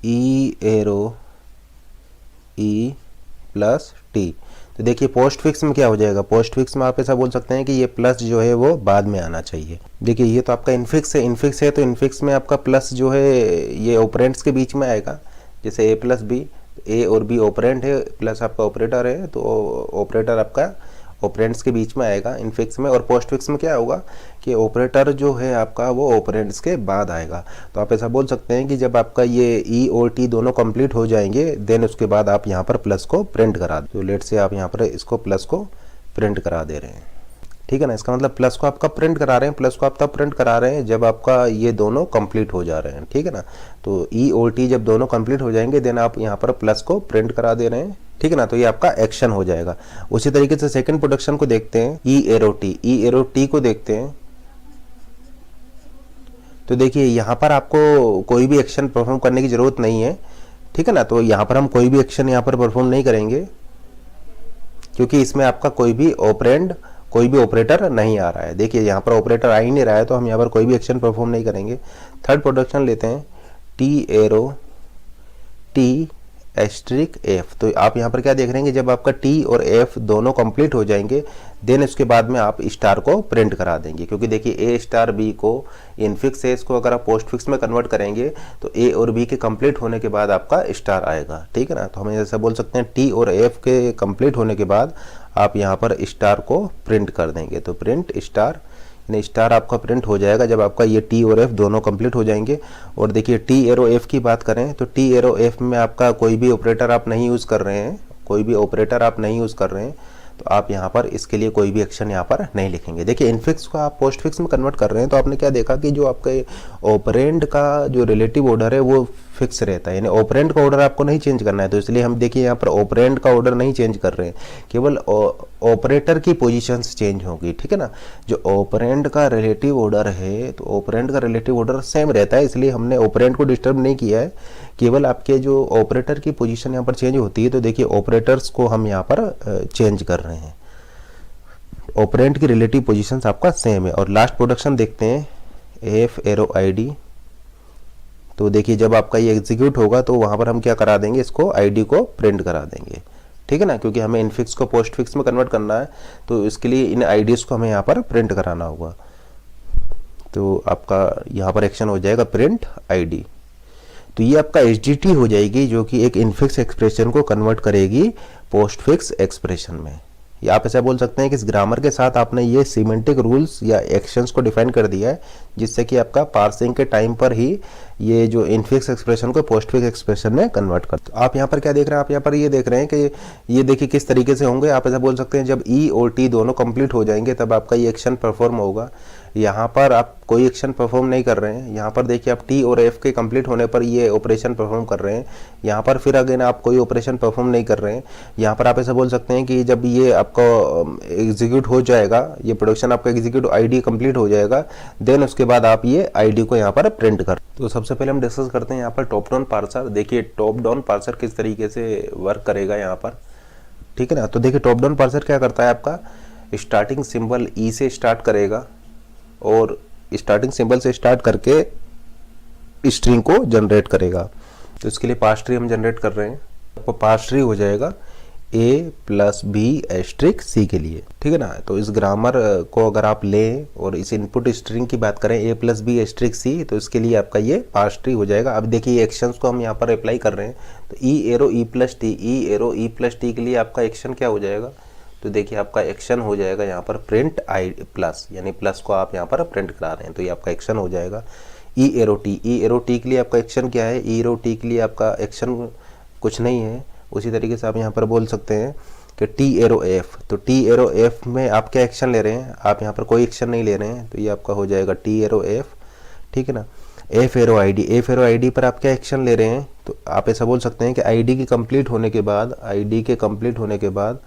S1: e arrow e plus T. तो देखिए पोस्ट फिक्स में क्या हो जाएगा, पोस्ट फिक्स में आप ऐसा बोल सकते हैं कि ये प्लस जो है वो बाद में आना चाहिए। देखिए ये तो आपका इनफिक्स है तो इनफिक्स में आपका प्लस जो है ये ऑपरेंड्स के बीच में आएगा, जैसे ए प्लस बी, ए और बी ऑपरेंड है, प्लस आपका ऑपरेटर है, तो ऑपरेटर आपका ऑपरेंड्स के बीच में आएगा इनफिक्स में। और पोस्ट फिक्स में क्या होगा कि ऑपरेटर जो है आपका वो ऑपरेंड्स के बाद आएगा। तो आप ऐसा बोल सकते हैं कि जब आपका ये ई और टी दोनों कंप्लीट हो जाएंगे देन उसके बाद आप यहाँ पर प्लस को प्रिंट करा दो। तो लेट से आप यहाँ पर इसको प्लस को प्रिंट करा दे रहे हैं, ठीक है ना। इसका मतलब प्लस को आपका प्रिंट करा रहे हैं, प्लस को आप तब प्रिंट करा रहे हैं जब आपका ये दोनों कंप्लीट हो जा रहे हैं, ठीक है ना। तो ई और टी जब दोनों कंप्लीट हो जाएंगे देन आप यहाँ पर प्लस को प्रिंट करा दे रहे हैं, ठीक है ना। तो ये आपका एक्शन हो जाएगा। उसी तरीके से सेकंड प्रोडक्शन को देखते हैं, ई एरो टी को देखते हैं। तो देखिए यहाँ पर आपको कोई भी एक्शन परफॉर्म करने की जरूरत नहीं है, ठीक है ना। तो यहाँ पर हम कोई भी एक्शन यहाँ पर परफॉर्म नहीं करेंगे क्योंकि इसमें आपका कोई भी ऑपरेटर नहीं आ रहा है। देखिए यहाँ पर ऑपरेटर आ ही नहीं रहा है तो हम यहाँ पर कोई भी एक्शन परफॉर्म नहीं करेंगे। थर्ड प्रोडक्शन लेते हैं, T arrow T asterisk F. तो आप यहाँ पर क्या देख रहे हैं कि जब आपका टी और एफ दोनों कंप्लीट हो जाएंगे देन उसके बाद में आप स्टार को प्रिंट करा देंगे, क्योंकि देखिए ए स्टार बी को इनफिक्स है, इसको अगर आप पोस्ट फिक्स में कन्वर्ट करेंगे तो ए और बी के कंप्लीट होने के बाद आपका स्टार आएगा, ठीक है ना। तो हम ऐसा बोल सकते हैं टी और एफ के कंप्लीट होने के बाद आप यहाँ पर स्टार को प्रिंट कर देंगे। तो प्रिंट स्टार, यानी स्टार आपका प्रिंट हो जाएगा जब आपका ये टी और एफ दोनों कंप्लीट हो जाएंगे। और देखिए टी एरो एफ की बात करें तो टी एरो एफ में आपका कोई भी ऑपरेटर आप नहीं यूज़ कर रहे हैं, तो आप यहाँ पर इसके लिए कोई भी एक्शन यहाँ पर नहीं लिखेंगे। देखिए इनफिक्स को आप पोस्ट फिक्स में कन्वर्ट कर रहे हैं तो आपने क्या देखा कि जो आपके ऑपरेंड का जो रिलेटिव ऑर्डर है वो फिक्स रहता है, यानी ऑपरेंड का ऑर्डर आपको नहीं चेंज करना है। तो इसलिए हम देखिए यहाँ पर ऑपरेंड का ऑर्डर नहीं चेंज कर रहे हैं, केवल ऑपरेटर की पोजीशंस चेंज होगी, ठीक है ना। जो ऑपरेंड का रिलेटिव ऑर्डर है तो ऑपरेंड का रिलेटिव ऑर्डर सेम रहता है, इसलिए हमने ऑपरेंड को डिस्टर्ब नहीं किया है, केवल आपके जो ऑपरेटर की पोजीशन यहाँ पर चेंज होती है। तो देखिए ऑपरेटर्स को हम यहाँ पर चेंज कर रहे हैं, ऑपरेंड की रिलेटिव पोजीशंस आपका सेम है। और लास्ट प्रोडक्शन देखते हैं, एफ एरो आईडी। तो देखिए जब आपका ये एग्जीक्यूट होगा तो वहां पर हम क्या करा देंगे, इसको आईडी को प्रिंट करा देंगे, ठीक है ना, क्योंकि हमें इनफिक्स को पोस्ट फिक्स में कन्वर्ट करना है तो इसके लिए इन आईडीज को हमें यहाँ पर प्रिंट कराना होगा। तो आपका यहाँ पर एक्शन हो जाएगा प्रिंट आईडी। तो ये आपका HDT हो जाएगी जो कि एक इनफिक्स एक्सप्रेशन को कन्वर्ट करेगी पोस्ट फिक्स एक्सप्रेशन में। या आप ऐसा बोल सकते हैं कि इस ग्रामर के साथ आपने ये सिमेंटिक रूल्स या एक्शंस को डिफाइन कर दिया है जिससे कि आपका पार्सिंग के टाइम पर ही ये जो इनफिक्स एक्सप्रेशन को पोस्ट फिक्स एक्सप्रेशन में कन्वर्ट कर। तो आप यहाँ पर क्या देख रहे हैं, आप यहाँ पर ये देख रहे हैं कि ये देखिए किस तरीके से होंगे। आप ऐसा बोल सकते हैं जब ई और टी दोनों कंप्लीट हो जाएंगे तब आपका ये एक्शन परफॉर्म होगा। यहाँ पर आप कोई एक्शन परफॉर्म नहीं कर रहे हैं, यहाँ पर देखिए आप टी और एफ के कंप्लीट होने पर ये ऑपरेशन परफॉर्म कर रहे हैं। यहाँ पर फिर अगेन आप कोई ऑपरेशन परफॉर्म नहीं कर रहे हैं। यहाँ पर आप ऐसा बोल सकते हैं कि जब ये आपका एग्जीक्यूट हो जाएगा, ये प्रोडक्शन आपका एग्जीक्यूट आईडी कंप्लीट हो जाएगा देन उसके बाद आप ये आईडी को यहाँ पर प्रिंट कर। तो सबसे पहले हम डिस्कस करते हैं यहाँ पर टॉप डाउन पार्सर। देखिए टॉप डाउन पार्सर किस तरीके से वर्क करेगा यहाँ पर, ठीक है ना। तो देखिए टॉप डाउन पार्सर क्या करता है, आपका स्टार्टिंग सिंबल ई से स्टार्ट करेगा और स्टार्टिंग सिंबल से स्टार्ट करके स्ट्रिंग को जनरेट करेगा। तो इसके लिए पार्स ट्री हम जनरेट कर रहे हैं। आपको पार्स ट्री हो जाएगा a प्लस बी एस्ट्रिक सी के लिए, ठीक है ना। तो इस ग्रामर को अगर आप लें और इस इनपुट स्ट्रिंग की बात करें a प्लस बी एस्ट्रिक सी, तो इसके लिए आपका ये पार्स ट्री हो जाएगा। अब देखिए एक्शंस को हम यहाँ पर अप्लाई कर रहे हैं। तो ई एरो ई प्लस टी, ई एरो ई प्लस टी के लिए आपका एक्शन क्या हो जाएगा, तो देखिए आपका एक्शन हो जाएगा यहाँ पर प्रिंट आई प्लस, यानी प्लस को आप यहाँ पर प्रिंट करा रहे हैं, तो ये आपका एक्शन हो जाएगा। ई एरो टी, ई एरो टी के लिए आपका एक्शन क्या है, ई एरो टी के लिए आपका एक्शन कुछ नहीं है। उसी तरीके से आप यहाँ पर बोल सकते हैं कि टी एरो एफ, तो टी एरो एफ में आप क्या एक्शन ले रहे हैं, आप यहाँ पर कोई एक्शन नहीं ले रहे हैं, तो ये आपका हो जाएगा टी एरो एफ, ठीक है ना। F arrow i D, F arrow i D पर आप क्या एक्शन ले रहे हैं, तो आप ऐसा बोल सकते हैं कि आई डी की कंप्लीट होने के बाद, आई डी के कंप्लीट होने के बाद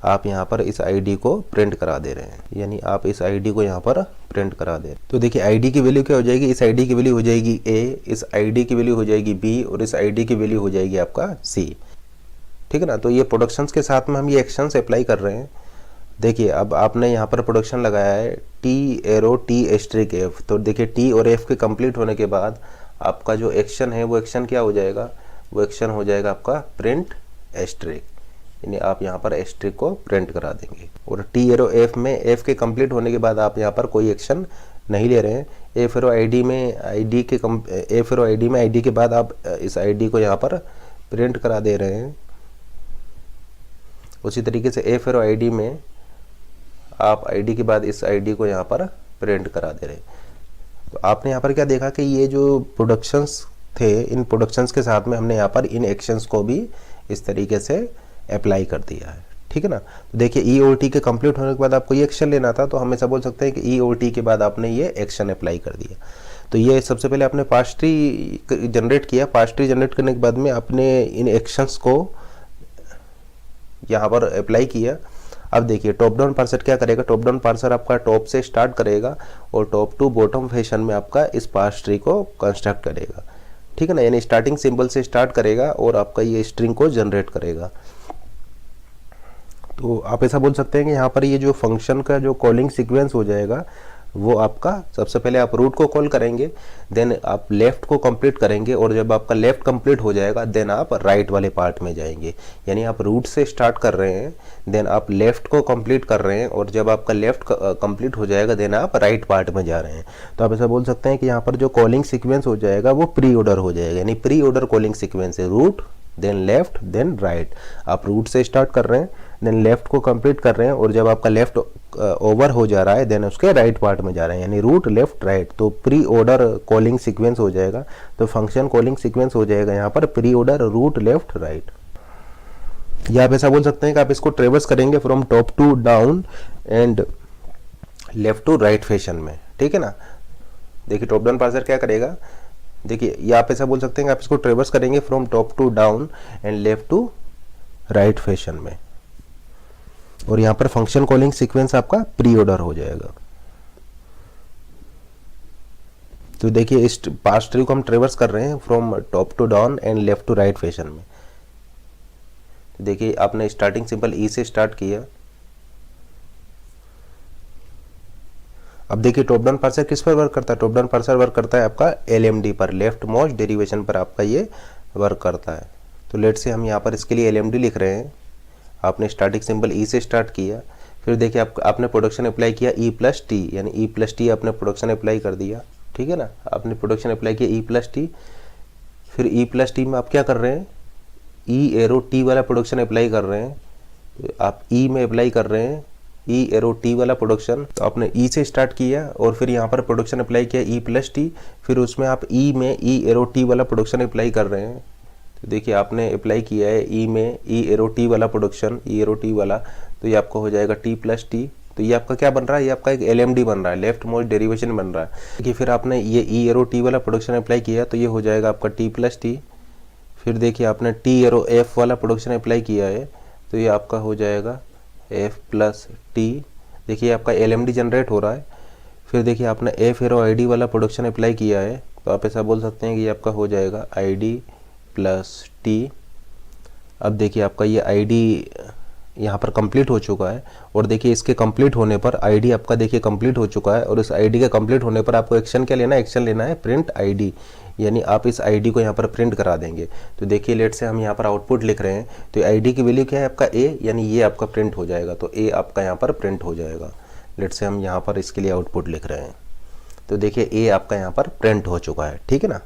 S1: आप यहाँ पर इस आईडी को प्रिंट करा दे रहे हैं, यानी आप इस आईडी को यहाँ पर प्रिंट करा दे रहे हैं। तो देखिए आईडी की वैल्यू क्या हो जाएगी, इस आईडी की वैल्यू हो जाएगी ए, इस आईडी की वैल्यू हो जाएगी बी और इस आईडी की वैल्यू हो जाएगी आपका सी, ठीक है ना। तो ये प्रोडक्शंस के साथ में हम ये एक्शंस अप्लाई कर रहे हैं। देखिए अब आपने यहाँ पर प्रोडक्शन लगाया है T arrow T asterisk F, तो देखिए टी और एफ के कंप्लीट होने के बाद आपका जो एक्शन है वो एक्शन क्या हो जाएगा, वो एक्शन हो जाएगा आपका प्रिंट एस्ट्रिक, यानी आप यहाँ पर एस्ट्रिक को प्रिंट करा देंगे। और टी एरो एफ में एफ के कंप्लीट होने के बाद आप यहाँ पर कोई एक्शन नहीं ले रहे हैं। एफ एरो आई डी में आईडी के एफ एरो आई डी में आईडी के बाद आप इस आईडी को यहाँ पर प्रिंट करा दे रहे हैं। उसी तरीके से एफ एरो आई डी में आप आईडी के बाद इस आईडी को यहाँ पर प्रिंट करा दे रहे हैं। तो आपने यहाँ पर क्या देखा कि ये जो प्रोडक्शंस थे, इन प्रोडक्शंस के साथ में हमने यहाँ पर इन एक्शंस को भी इस तरीके से अप्लाई कर दिया है, ठीक है ना। तो देखिए ई ओ टी के कंप्लीट होने के बाद आपको ये एक्शन लेना था, तो हम ऐसा बोल सकते हैं कि ई ओ टी के बाद आपने ये एक्शन अप्लाई कर दिया। तो ये सबसे पहले आपने पार्स ट्री जनरेट किया। पार्स ट्री जनरेट करने के बाद में आपने इन एक्शंस को यहाँ पर अप्लाई किया। अब देखिए टॉप डाउन पार्सर क्या करेगा, टॉप डाउन पार्सर आपका टॉप से स्टार्ट करेगा और टॉप टू बॉटम फैशन में आपका इस पार्स ट्री को कंस्ट्रक्ट करेगा, ठीक है ना। यानी स्टार्टिंग सिंबल से स्टार्ट करेगा और आपका ये स्ट्रिंग को जनरेट करेगा। तो आप ऐसा बोल सकते हैं कि यहाँ पर ये जो फंक्शन का जो कॉलिंग सीक्वेंस हो जाएगा वो आपका सबसे पहले आप रूट को कॉल करेंगे, देन आप लेफ्ट को कंप्लीट करेंगे और जब आपका लेफ्ट कंप्लीट हो जाएगा देन आप राइट वाले पार्ट में जाएंगे। यानी आप रूट से स्टार्ट कर रहे हैं, देन आप लेफ्ट को कंप्लीट कर रहे हैं और जब आपका लेफ्ट कंप्लीट हो जाएगा देन आप राइट पार्ट में जा रहे हैं। तो आप ऐसा बोल सकते हैं कि यहाँ पर जो कॉलिंग सीक्वेंस हो जाएगा वो प्री ऑर्डर हो जाएगा, यानी प्री ऑर्डर कॉलिंग सीक्वेंस है, root then left then right. आप रूट से स्टार्ट कर रहे हैं, देन लेफ्ट को कंप्लीट कर रहे हैं और जब आपका लेफ्ट ओवर हो जा रहा है देन उसके राइट पार्ट में जा रहे हैं, यानी रूट लेफ्ट राइट। तो प्री ऑर्डर कॉलिंग सीक्वेंस हो जाएगा। तो फंक्शन कॉलिंग सीक्वेंस हो जाएगा यहाँ पर pre order root left right. या आप ऐसा बोल सकते हैं कि आप इसको ट्रेवर्स करेंगे from top to down and left to right fashion में, ठीक है ना। देखिए टॉप डाउन पार्सर क्या करेगा, देखिए या आप ऐसा बोल सकते हैं कि आप इसको ट्रेवर्स करेंगे from top to down and left to right fashion में, और यहाँ पर फंक्शन कॉलिंग सीक्वेंस आपका प्री ऑर्डर हो जाएगा। तो देखिए इस पार्स ट्री को हम ट्रेवर्स कर रहे हैं from top to down and left to right fashion में। तो देखिए आपने स्टार्टिंग सिंपल ई से स्टार्ट किया। अब देखिए टॉप डाउन पार्सर किस पर वर्क करता है, टॉप डाउन पार्सर वर्क करता है आपका एलएमडी पर, लेफ्ट मोस्ट डेरिवेशन पर आपका ये वर्क करता है। तो लेट से हम यहाँ पर इसके लिए एलएमडी लिख रहे हैं। आपने स्टार्टिंग सिंबल ई से स्टार्ट किया, फिर देखिए आपने प्रोडक्शन अप्लाई किया ई प्लस टी, यानी ई प्लस टी आपने प्रोडक्शन अप्लाई कर दिया, ठीक है ना। आपने प्रोडक्शन अप्लाई किया ई प्लस टी, फिर ई प्लस टी में आप क्या कर रहे हैं, ई एरो टी वाला प्रोडक्शन अप्लाई कर रहे हैं। तो आप ई में अप्लाई कर रहे हैं ई एरो टी वाला प्रोडक्शन। तो आपने ई से स्टार्ट किया और फिर यहाँ पर प्रोडक्शन अप्लाई किया ई प्लस टी, फिर उसमें आप ई में ई एरो टी वाला प्रोडक्शन अप्लाई कर रहे हैं। तो देखिए आपने अप्लाई किया है ई में ई एरो टी वाला प्रोडक्शन, ई एरो टी वाला, तो ये आपका हो जाएगा टी प्लस टी। तो ये आपका क्या बन रहा है, ये आपका एक एलएमडी बन रहा है, लेफ्ट मोस्ट डेरिवेशन बन रहा है। देखिए फिर आपने ये ई एरो टी वाला प्रोडक्शन अप्लाई किया तो ये हो जाएगा आपका टी प्लस टी। फिर देखिए आपने टी एरो एफ वाला प्रोडक्शन अप्लाई किया है तो ये आपका हो जाएगा एफ प्लस टी। देखिए आपका एलएमडी जनरेट हो रहा है। फिर देखिए आपने एफ एरो आईडी वाला प्रोडक्शन अप्लाई किया है तो आप ऐसा बोल सकते हैं कि ये आपका हो जाएगा आईडी प्लस टी। अब देखिए आपका ये आईडी यहाँ पर कंप्लीट हो चुका है। और देखिए इसके कंप्लीट होने पर आईडी आपका देखिए कंप्लीट हो चुका है। और इस आईडी के कंप्लीट होने पर आपको एक्शन क्या लेना है, एक्शन लेना है प्रिंट आईडी, यानी आप इस आईडी को यहाँ पर प्रिंट करा देंगे। तो देखिए लेट से हम यहाँ पर आउटपुट लिख रहे हैं, तो आईडी की वैल्यू क्या है आपका ए, यानी ये आपका प्रिंट हो जाएगा। तो ए आपका यहाँ पर प्रिंट हो जाएगा। लेट से हम यहाँ पर इसके लिए आउटपुट लिख रहे हैं, तो देखिए ए आपका यहाँ पर प्रिंट हो चुका है, ठीक है ना।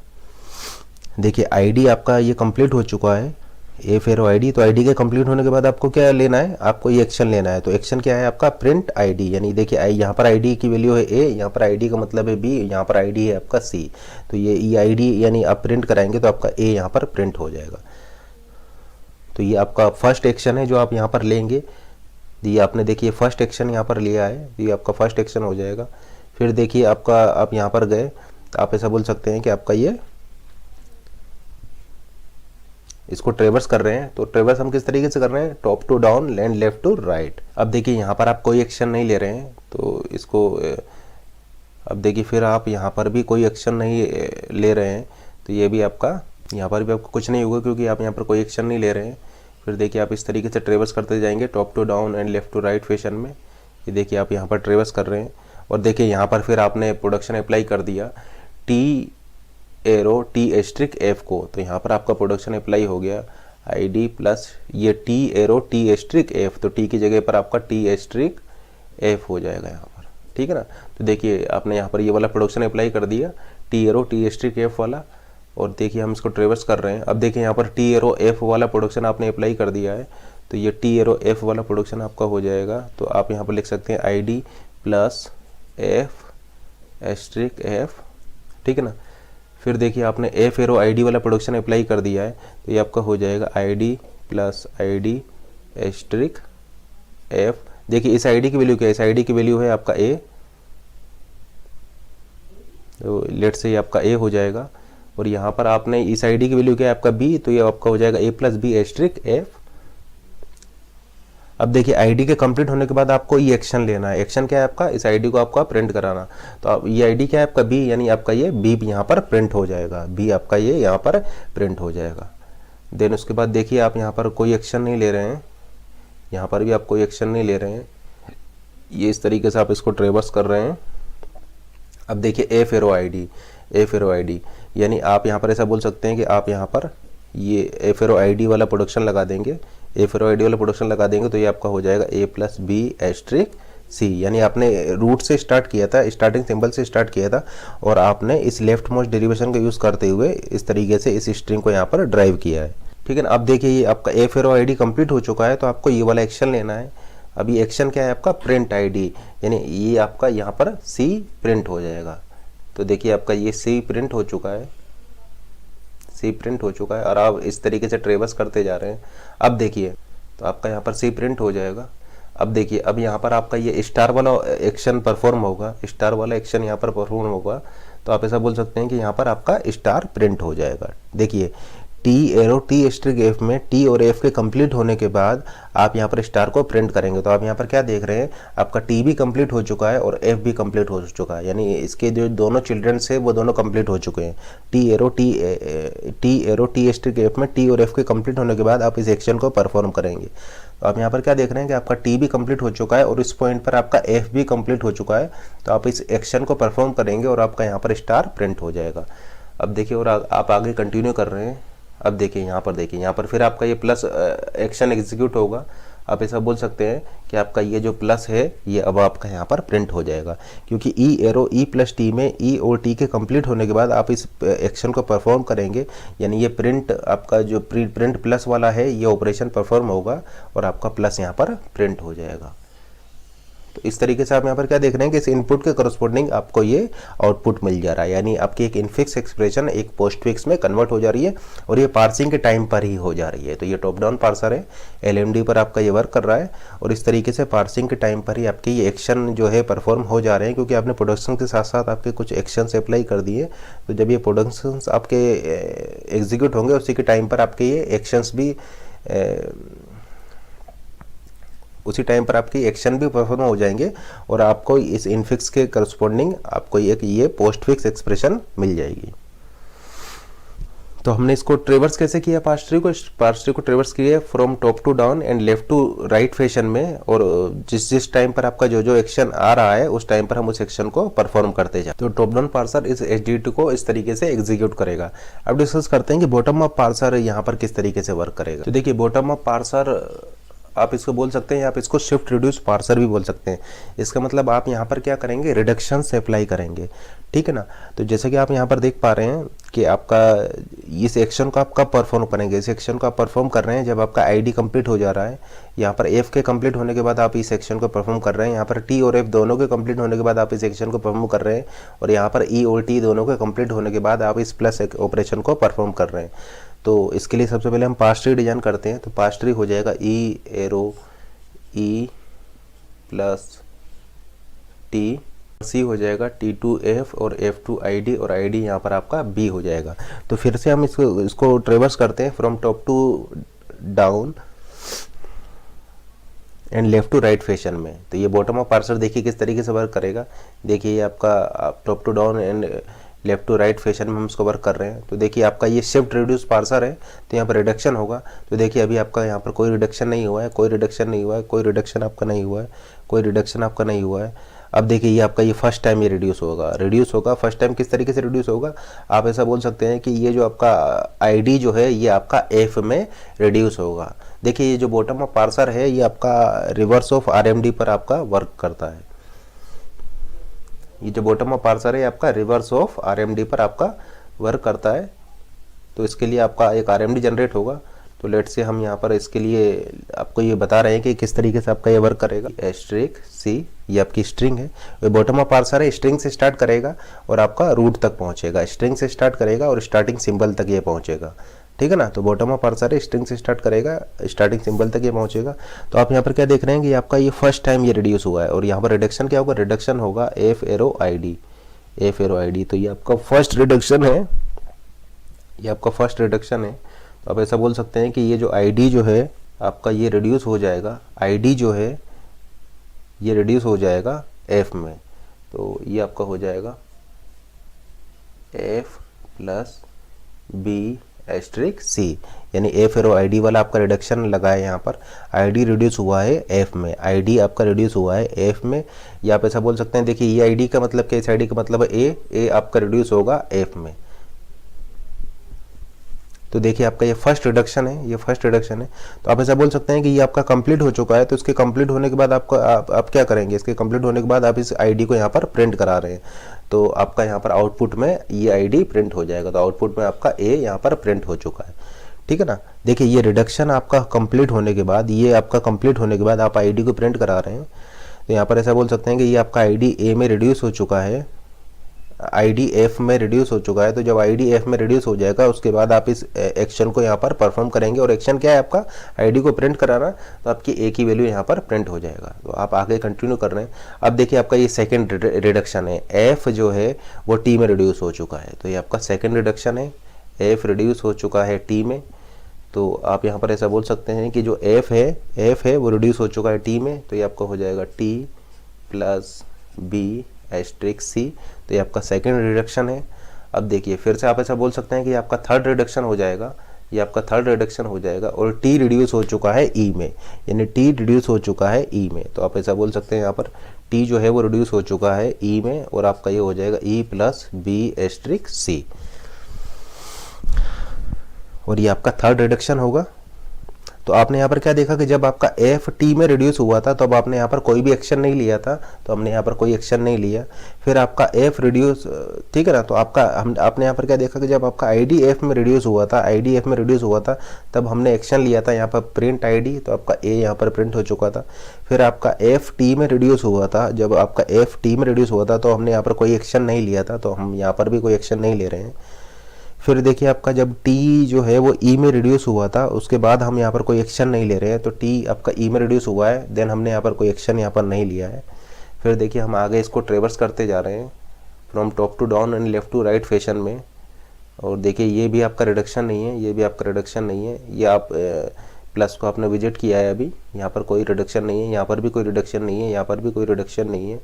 S1: देखिए आईडी आपका ये कंप्लीट हो चुका है, ए फेरो आईडी। तो आईडी के कंप्लीट होने के बाद आपको क्या लेना है, आपको ये एक्शन लेना है। तो एक्शन क्या है आपका, प्रिंट आईडी, यानी देखिए यहाँ पर आईडी की वैल्यू है ए, यहाँ पर आईडी का मतलब है बी, यहाँ पर आईडी है आपका सी। तो ये आईडी यानी आप प्रिंट कराएंगे तो आपका ए यहाँ पर प्रिंट हो जाएगा। तो ये आपका फर्स्ट एक्शन है जो आप यहाँ पर लेंगे। ये आपने देखिए फर्स्ट एक्शन यहाँ पर लिया है, ये आपका फर्स्ट एक्शन हो जाएगा। फिर देखिए आपका आप यहाँ पर गए तो आप ऐसा बोल सकते हैं कि आपका ये इसको ट्रेवर्स कर रहे हैं। तो ट्रेवर्स हम किस तरीके से कर रहे हैं, top to down, and left to right. अब देखिए यहाँ पर आप कोई एक्शन नहीं ले रहे हैं, तो इसको अब देखिए फिर आप यहाँ पर भी कोई एक्शन नहीं ले रहे हैं, तो ये भी आपका यहाँ पर भी आपको कुछ नहीं होगा क्योंकि आप यहाँ पर कोई एक्शन नहीं ले रहे हैं। फिर देखिए आप इस तरीके से ट्रेवर्स करते जाएंगे top to down and left to right fashion में। ये देखिए आप यहाँ पर ट्रेवर्स कर रहे हैं। और देखिए यहाँ पर फिर आपने प्रोडक्शन अप्लाई कर दिया T arrow T asterisk F को, तो यहाँ पर आपका प्रोडक्शन अप्लाई हो गया आईडी प्लस ये T arrow T asterisk F. तो टी की जगह पर आपका टी एस्ट्रिक एफ हो जाएगा यहाँ पर, ठीक है ना। तो देखिए आपने यहाँ पर ये वाला प्रोडक्शन अप्लाई कर दिया T arrow T asterisk F वाला। और देखिए हम इसको ट्रेवर्स कर रहे हैं। अब देखिए यहाँ पर टी एरो एफ वाला प्रोडक्शन आपने अप्लाई कर दिया है, तो ये टी एरो एफ वाला प्रोडक्शन आपका हो जाएगा। तो आप यहाँ पर लिख सकते हैं ID plus F asterisk F, ठीक है ना। फिर देखिए आपने एफ एरो आईडी वाला प्रोडक्शन अप्लाई कर दिया है, तो ये आपका हो जाएगा ID plus ID asterisk F. देखिए इस आईडी की वैल्यू क्या है, इस आईडी की वैल्यू है आपका ए, तो लेट से ये आपका ए हो जाएगा। और यहाँ पर आपने इस आईडी की वैल्यू क्या है आपका बी, तो ये आपका हो जाएगा A plus B asterisk F. अब देखिए आईडी के कंप्लीट होने के बाद आपको ये एक्शन लेना है। एक्शन क्या है आपका, इस आईडी को आपका प्रिंट कराना। तो अब ये आईडी क्या है आपका बी, यानी आपका ये बी यहाँ पर प्रिंट हो जाएगा, बी आपका ये यहाँ पर प्रिंट हो जाएगा। देन उसके बाद देखिए आप यहाँ पर कोई एक्शन नहीं ले रहे हैं, यहाँ पर भी आप कोई एक्शन नहीं ले रहे हैं। ये इस तरीके से आप इसको ट्रेवर्स कर रहे हैं। अब देखिए एफ एरो आईडी, यानी आप यहाँ पर ऐसा बोल सकते हैं कि आप यहाँ पर ये एफ एरो आईडी वाला प्रोडक्शन लगा देंगे, एफ एरो आईडी वाला प्रोडक्शन लगा देंगे, तो ये आपका हो जाएगा ए प्लस बी एस्ट्रिक सी। यानी आपने रूट से स्टार्ट किया था, स्टार्टिंग सिंबल से स्टार्ट किया था, और आपने इस लेफ्ट मोस्ट डेरिवेशन का यूज़ करते हुए इस तरीके से इस स्ट्रिंग को यहाँ पर ड्राइव किया है, ठीक है ना। अब देखिए ये आपका एफ एरो आईडी कंप्लीट हो चुका है, तो आपको ये वाला एक्शन लेना है। अब ये एक्शन क्या है आपका, प्रिंट आईडी, यानी ये आपका यहाँ पर सी प्रिंट हो जाएगा। तो देखिए आपका ये सी प्रिंट हो चुका है, सी प्रिंट हो चुका है, और आप इस तरीके से ट्रेवर्स करते जा रहे हैं। अब देखिए तो आपका यहाँ पर सी प्रिंट हो जाएगा। अब देखिए अब यहाँ पर आपका ये स्टार वाला एक्शन परफॉर्म होगा, स्टार वाला एक्शन यहाँ पर परफॉर्म होगा, तो आप ऐसा बोल सकते हैं कि यहाँ पर आपका स्टार प्रिंट हो जाएगा। देखिए T arrow T asterisk F में टी और एफ के कंप्लीट होने के बाद आप यहाँ पर स्टार को प्रिंट करेंगे। तो आप यहाँ पर क्या देख रहे हैं, आपका टी भी कंप्लीट हो चुका है और एफ भी कंप्लीट हो चुका है, यानी इसके जो दोनों चिल्ड्रंस है वो दोनों कंप्लीट हो चुके हैं। T arrow T asterisk F में टी और एफ के कंप्लीट होने के बाद आप इस एक्शन को परफॉर्म करेंगे। तो आप यहाँ पर क्या देख रहे हैं कि आपका टी भी कंप्लीट हो चुका है और इस पॉइंट पर आपका एफ भी कंप्लीट हो चुका है। तो आप इस एक्शन को परफॉर्म करेंगे और आपका यहाँ पर स्टार प्रिंट हो जाएगा। अब देखिए और आप आगे कंटिन्यू कर रहे हैं। अब देखिए यहाँ पर फिर आपका ये प्लस एक्शन एग्जीक्यूट होगा। आप ऐसा बोल सकते हैं कि आपका ये जो प्लस है ये अब आपका यहाँ पर प्रिंट हो जाएगा, क्योंकि ई एरो ई प्लस टी में ई और टी के कंप्लीट होने के बाद आप इस एक्शन को परफॉर्म करेंगे, यानी ये प्रिंट आपका जो प्रिंट प्लस वाला है ये ऑपरेशन परफॉर्म होगा और आपका प्लस यहाँ पर प्रिंट हो जाएगा। तो इस तरीके से आप यहाँ पर क्या देख रहे हैं कि इस इनपुट के करस्पॉन्डिंग आपको ये आउटपुट मिल जा रहा है, यानी आपकी एक इनफिक्स एक्सप्रेशन एक पोस्टफिक्स में कन्वर्ट हो जा रही है और ये पार्सिंग के टाइम पर ही हो जा रही है। तो ये टॉप डाउन पार्सर है, LMD पर आपका ये वर्क कर रहा है और इस तरीके से पार्सिंग के टाइम पर ही आपके ये एक्शन जो है परफॉर्म हो जा रहे हैं, क्योंकि आपने प्रोडक्शन के साथ साथ आपके कुछ एक्शंस अप्लाई कर दिए। तो जब ये प्रोडक्शंस आपके एग्जीक्यूट होंगे उसी के टाइम पर आपके ये एक्शंस भी उसी टाइम पर आपकी एक्शन भी परफॉर्म हो जाएंगे और आपको इस इनफिक्स के करस्पॉन्डिंग आपको एक ये पोस्ट फिक्स एक्सप्रेशन मिल जाएगी। तो हमने इसको ट्रेवर्स कैसे किया, पास्ट ट्री को ट्रेवर्स किया from top to down and left to right fashion में, और जिस टाइम पर आपका जो एक्शन आ रहा है उस टाइम पर हम उस एक्शन को परफॉर्म करते जाए। तो टॉप डाउन पार्सर इस एचडीटी को इस तरीके से एग्जीक्यूट करेगा। अब डिस्कस करते हैं कि बॉटम अप पार्सर यहाँ पर किस तरीके से वर्क करेगा। तो देखिए बॉटम अप पार्सर आप इसको बोल सकते हैं, आप इसको शिफ्ट रिड्यूस पार्सर भी बोल सकते हैं। इसका मतलब आप यहाँ पर क्या करेंगे, रिडक्शन से अप्लाई करेंगे, ठीक है ना। तो जैसे कि आप यहाँ पर देख पा रहे हैं कि आपका इस एक्शन को आप कब परफॉर्म करेंगे, इस एक्शन को आप परफॉर्म कर रहे हैं जब आपका आईडी कंप्लीट हो जा रहा है। यहाँ पर एफ के कंप्लीट होने के बाद आप इस एक्शन को परफॉर्म कर रहे हैं, यहाँ पर टी और एफ दोनों के कंप्लीट होने के बाद आप इस एक्शन को परफॉर्म कर रहे हैं, और यहाँ पर ई और टी दोनों के कंप्लीट होने के बाद आप इस प्लस ऑपरेशन को परफॉर्म कर रहे हैं। तो इसके लिए सबसे पहले हम पास्ट ट्री डिजाइन करते हैं। तो पास्ट ट्री हो जाएगा e arrow e plus T, सी हो जाएगा टी टू एफ और एफ टू आई डी, और आई डी यहाँ पर आपका बी हो जाएगा। तो फिर से हम इसको ट्रेवर्स करते हैं from top to down and left to right fashion में। तो ये बॉटम अप पार्सर देखिए किस तरीके से वर्क करेगा। देखिए ये आपका top to down and left to right fashion में हम इसको वर्क कर रहे हैं। तो देखिए आपका ये शिफ्ट रिड्यूस पार्सर है, तो यहाँ पर रिडक्शन होगा। तो देखिए अभी आपका यहाँ पर कोई रिडक्शन नहीं हुआ है, कोई रिडक्शन नहीं हुआ है, कोई रिडक्शन आपका नहीं हुआ है, कोई रिडक्शन आपका नहीं हुआ है। अब देखिए ये आपका ये फर्स्ट टाइम ये रिड्यूस होगा। फर्स्ट टाइम किस तरीके से रिड्यूस होगा, आप ऐसा बोल सकते हैं कि ये जो आपका आईडी जो है ये आपका एफ में रिड्यूस होगा। देखिए ये जो बॉटम अप पार्सर है ये आपका रिवर्स ऑफ आरएमडी पर आपका वर्क करता है। ये जो बॉटम अप पार्सर है आपका रिवर्स ऑफ आरएमडी पर आपका वर्क करता है। तो इसके लिए आपका एक आरएमडी जनरेट होगा। तो लेट से हम यहाँ पर इसके लिए आपको ये बता रहे हैं कि किस तरीके से आपका ये वर्क करेगा। एस्ट्रिक सी ये आपकी स्ट्रिंग है, ये बॉटम अप पार्सर है, स्ट्रिंग से स्टार्ट करेगा और आपका रूट तक पहुँचेगा। स्ट्रिंग से स्टार्ट करेगा और स्टार्टिंग सिंबल तक ये पहुँचेगा, ठीक है ना। तो बॉटम अप पार्सर है, स्ट्रिंग से स्टार्ट करेगा, स्टार्टिंग सिंबल तक ये पहुँचेगा। तो आप यहाँ पर क्या देख रहे हैं कि आपका ये फर्स्ट टाइम ये रिड्यूस हुआ है, और यहाँ पर रिडक्शन क्या होगा, रिडक्शन होगा F arrow i D, F arrow i D. तो ये आपका फर्स्ट रिडक्शन है, ये आपका फर्स्ट रिडक्शन है। तो आप ऐसा बोल सकते हैं कि ये जो आईडी जो है आपका ये रिड्यूस हो जाएगा, आईडी जो है ये रिड्यूस हो जाएगा एफ में। तो ये आपका हो जाएगा एफ प्लस बी एस्ट्रिक सी, यानी एफ एरो आईडी वाला आपका रिडक्शन लगा है। यहाँ पर आईडी रिड्यूस हुआ है एफ में, आईडी आपका रिड्यूस हुआ है एफ में। या आप ऐसा बोल सकते हैं, देखिए ये आईडी का मतलब क्या, इस आईडी का मतलब ए आपका रिड्यूस होगा एफ में। तो देखिए आपका ये फर्स्ट रिडक्शन है, ये फर्स्ट रिडक्शन है। तो आप ऐसा बोल सकते हैं कि ये आपका कंप्लीट हो चुका है। तो इसके कंप्लीट होने के बाद आपको आप क्या करेंगे, इसके कंप्लीट होने के बाद आप इस आईडी को यहाँ पर प्रिंट करा रहे हैं। तो आपका यहाँ पर आउटपुट में ये आईडी प्रिंट हो जाएगा। तो आउटपुट में आपका ए यहाँ पर प्रिंट हो चुका है, ठीक है ना। देखिए ये रिडक्शन आपका कंप्लीट होने के बाद, ये आपका कंप्लीट होने के बाद आप आईडी को प्रिंट करा रहे हैं। तो यहाँ पर ऐसा बोल सकते हैं कि ये आपका आईडी ए में रिड्यूस हो चुका है, आईडी एफ में रिड्यूस हो चुका है। तो जब आईडी एफ में रिड्यूस हो जाएगा उसके बाद आप इस एक्शन को यहाँ पर परफॉर्म करेंगे, और एक्शन क्या है आपका आईडी को प्रिंट कराना। तो आपकी ए की वैल्यू यहाँ पर प्रिंट हो जाएगा। तो आप आगे कंटिन्यू कर रहे हैं। अब देखिए आपका ये सेकंड रिडक्शन है, एफ जो है वो टी में रिड्यूस हो चुका है। तो ये आपका सेकंड रिडक्शन है, एफ रिड्यूस हो चुका है टी में। तो आप यहाँ पर ऐसा बोल सकते हैं कि जो एफ है वो रिड्यूस हो चुका है टी में। तो ये आपका हो जाएगा टी प्लस बी एस्ट्रिक सी। तो ये आपका सेकंड रिडक्शन है। अब देखिए फिर से आप ऐसा बोल सकते हैं कि आपका थर्ड रिडक्शन हो जाएगा, ये आपका थर्ड रिडक्शन हो जाएगा, और टी रिड्यूस हो चुका है ई में, यानी टी रिड्यूस हो चुका है ई में। तो आप ऐसा बोल सकते हैं यहाँ पर टी जो है वो रिड्यूस हो चुका है ई में, और आपका ये हो जाएगा ई प्लस बी एस्ट्रिक सी, और ये आपका थर्ड रिडक्शन होगा। तो आपने यहाँ पर क्या देखा कि जब आपका एफ टी में रिड्यूस हुआ था तब आपने यहाँ पर कोई भी एक्शन नहीं लिया था। तो हमने यहाँ पर कोई एक्शन नहीं लिया। फिर आपका एफ रिड्यूस, ठीक है ना। तो आपने यहाँ पर क्या देखा कि जब आपका आईडी एफ में रिड्यूस हुआ था, आईडी एफ में रिड्यूस हुआ था, तब हमने एक्शन लिया था यहाँ पर प्रिंट आईडी। तो आपका ए यहाँ पर प्रिंट हो चुका था। फिर आपका एफ टी में रिड्यूस हुआ था, जब आपका एफ टी में रिड्यूस हुआ था तो हमने यहाँ पर कोई एक्शन नहीं लिया था। तो हम यहाँ पर भी कोई एक्शन नहीं ले रहे हैं। फिर देखिए आपका जब t जो है वो e में रिड्यूस हुआ था, उसके बाद हम यहाँ पर कोई एक्शन नहीं ले रहे हैं। तो t आपका e में रिड्यूस हुआ है, देन हमने यहाँ पर कोई एक्शन यहाँ पर नहीं लिया है। फिर देखिए हम आगे इसको ट्रेवर्स करते जा रहे हैं from top to down and left to right fashion में। और देखिए ये भी आपका रिडक्शन नहीं है, ये भी आपका रिडक्शन नहीं है। ये आप प्लस को आपने विजिट किया है अभी, यहाँ पर कोई रिडक्शन नहीं है, यहाँ पर भी कोई रिडक्शन नहीं है, यहाँ पर भी कोई रिडक्शन नहीं है।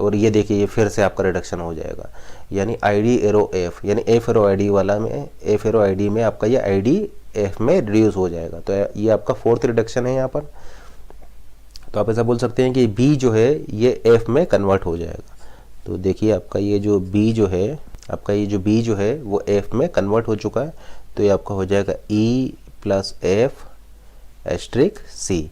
S1: और ये देखिए ये फिर से आपका रिडक्शन हो जाएगा, यानी ID एरो F, यानी F एरो ID वाला में, F एरो ID में आपका ये ID F में रिड्यूस हो जाएगा। तो ये आपका फोर्थ रिडक्शन है यहाँ पर। तो आप ऐसा बोल सकते हैं कि B जो है ये F में कन्वर्ट हो जाएगा। तो देखिए आपका ये जो B जो है, आपका ये जो B जो है वो F में कन्वर्ट हो चुका है। तो ये आपका हो जाएगा E plus F asterisk C,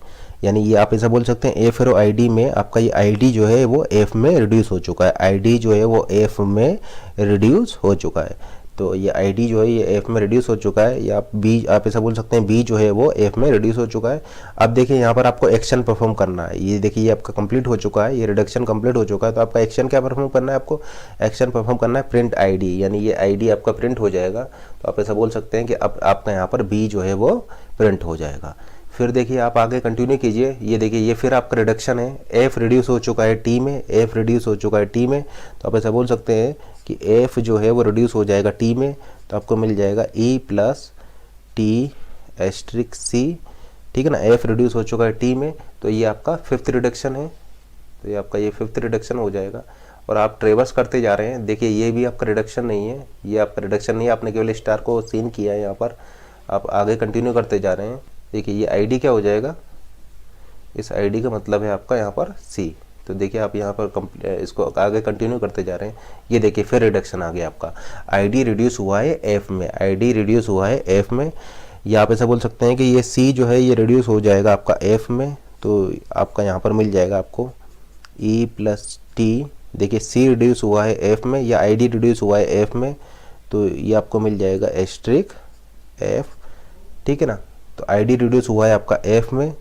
S1: यानी ये आप ऐसा बोल सकते हैं F एरो ID में आपका ये ID जो है वो F में रिड्यूस हो चुका है, ID जो है वो F में रिड्यूस हो चुका है। तो ये ID जो है ये F में रिड्यूस हो चुका है, या आप ऐसा बोल सकते हैं B जो है वो F में रिड्यूस हो चुका है। अब देखिए यहाँ पर आपको एक्शन परफॉर्म करना है। ये देखिए ये आपका कंप्लीट हो चुका है, ये रिडक्शन कंप्लीट हो चुका है। तो आपका एक्शन क्या परफॉर्म करना है, आपको एक्शन परफॉर्म करना है प्रिंट ID, यानी ये ID आपका प्रिंट हो जाएगा। तो आप ऐसा बोल सकते हैं कि अब आपका यहाँ पर B जो है वो प्रिंट हो जाएगा। फिर देखिए आप आगे कंटिन्यू कीजिए, ये देखिए ये फिर आपका रिडक्शन है, F रिड्यूस हो चुका है T में, F रिड्यूस हो चुका है T में। तो आप ऐसा बोल सकते हैं कि F जो है वो रिड्यूस हो जाएगा T में, तो आपको मिल जाएगा E plus T asterisk C, ठीक है ना। F रिड्यूस हो चुका है T में, तो ये आपका फिफ्थ रिडक्शन है। तो ये आपका ये फिफ्थ रिडक्शन हो जाएगा। और आप ट्रेवर्स करते जा रहे हैं, देखिए ये भी आपका रिडक्शन नहीं है, ये आपका रिडक्शन नहीं है, आपने केवल स्टार को सीन किया है यहाँ पर। आप आगे कंटिन्यू करते जा रहे हैं, देखिए ये ID क्या हो जाएगा, इस ID का मतलब है आपका यहाँ पर C। तो देखिए आप यहाँ पर इसको आगे कंटिन्यू करते जा रहे हैं, ये देखिए फिर रिडक्शन आ गया आपका, ID रिड्यूस हुआ है F में, ID रिड्यूस हुआ है F में। या आप ऐसा बोल सकते हैं कि ये C जो है ये रिड्यूस हो जाएगा आपका F में। तो आपका यहाँ पर मिल जाएगा आपको E प्लस T, देखिए C रिड्यूस हुआ है F में, या ID रिड्यूस हुआ है F में, तो ये आपको मिल जाएगा एस्ट्रिक F, ठीक है ना। तो ID रिड्यूस हुआ है आपका F में,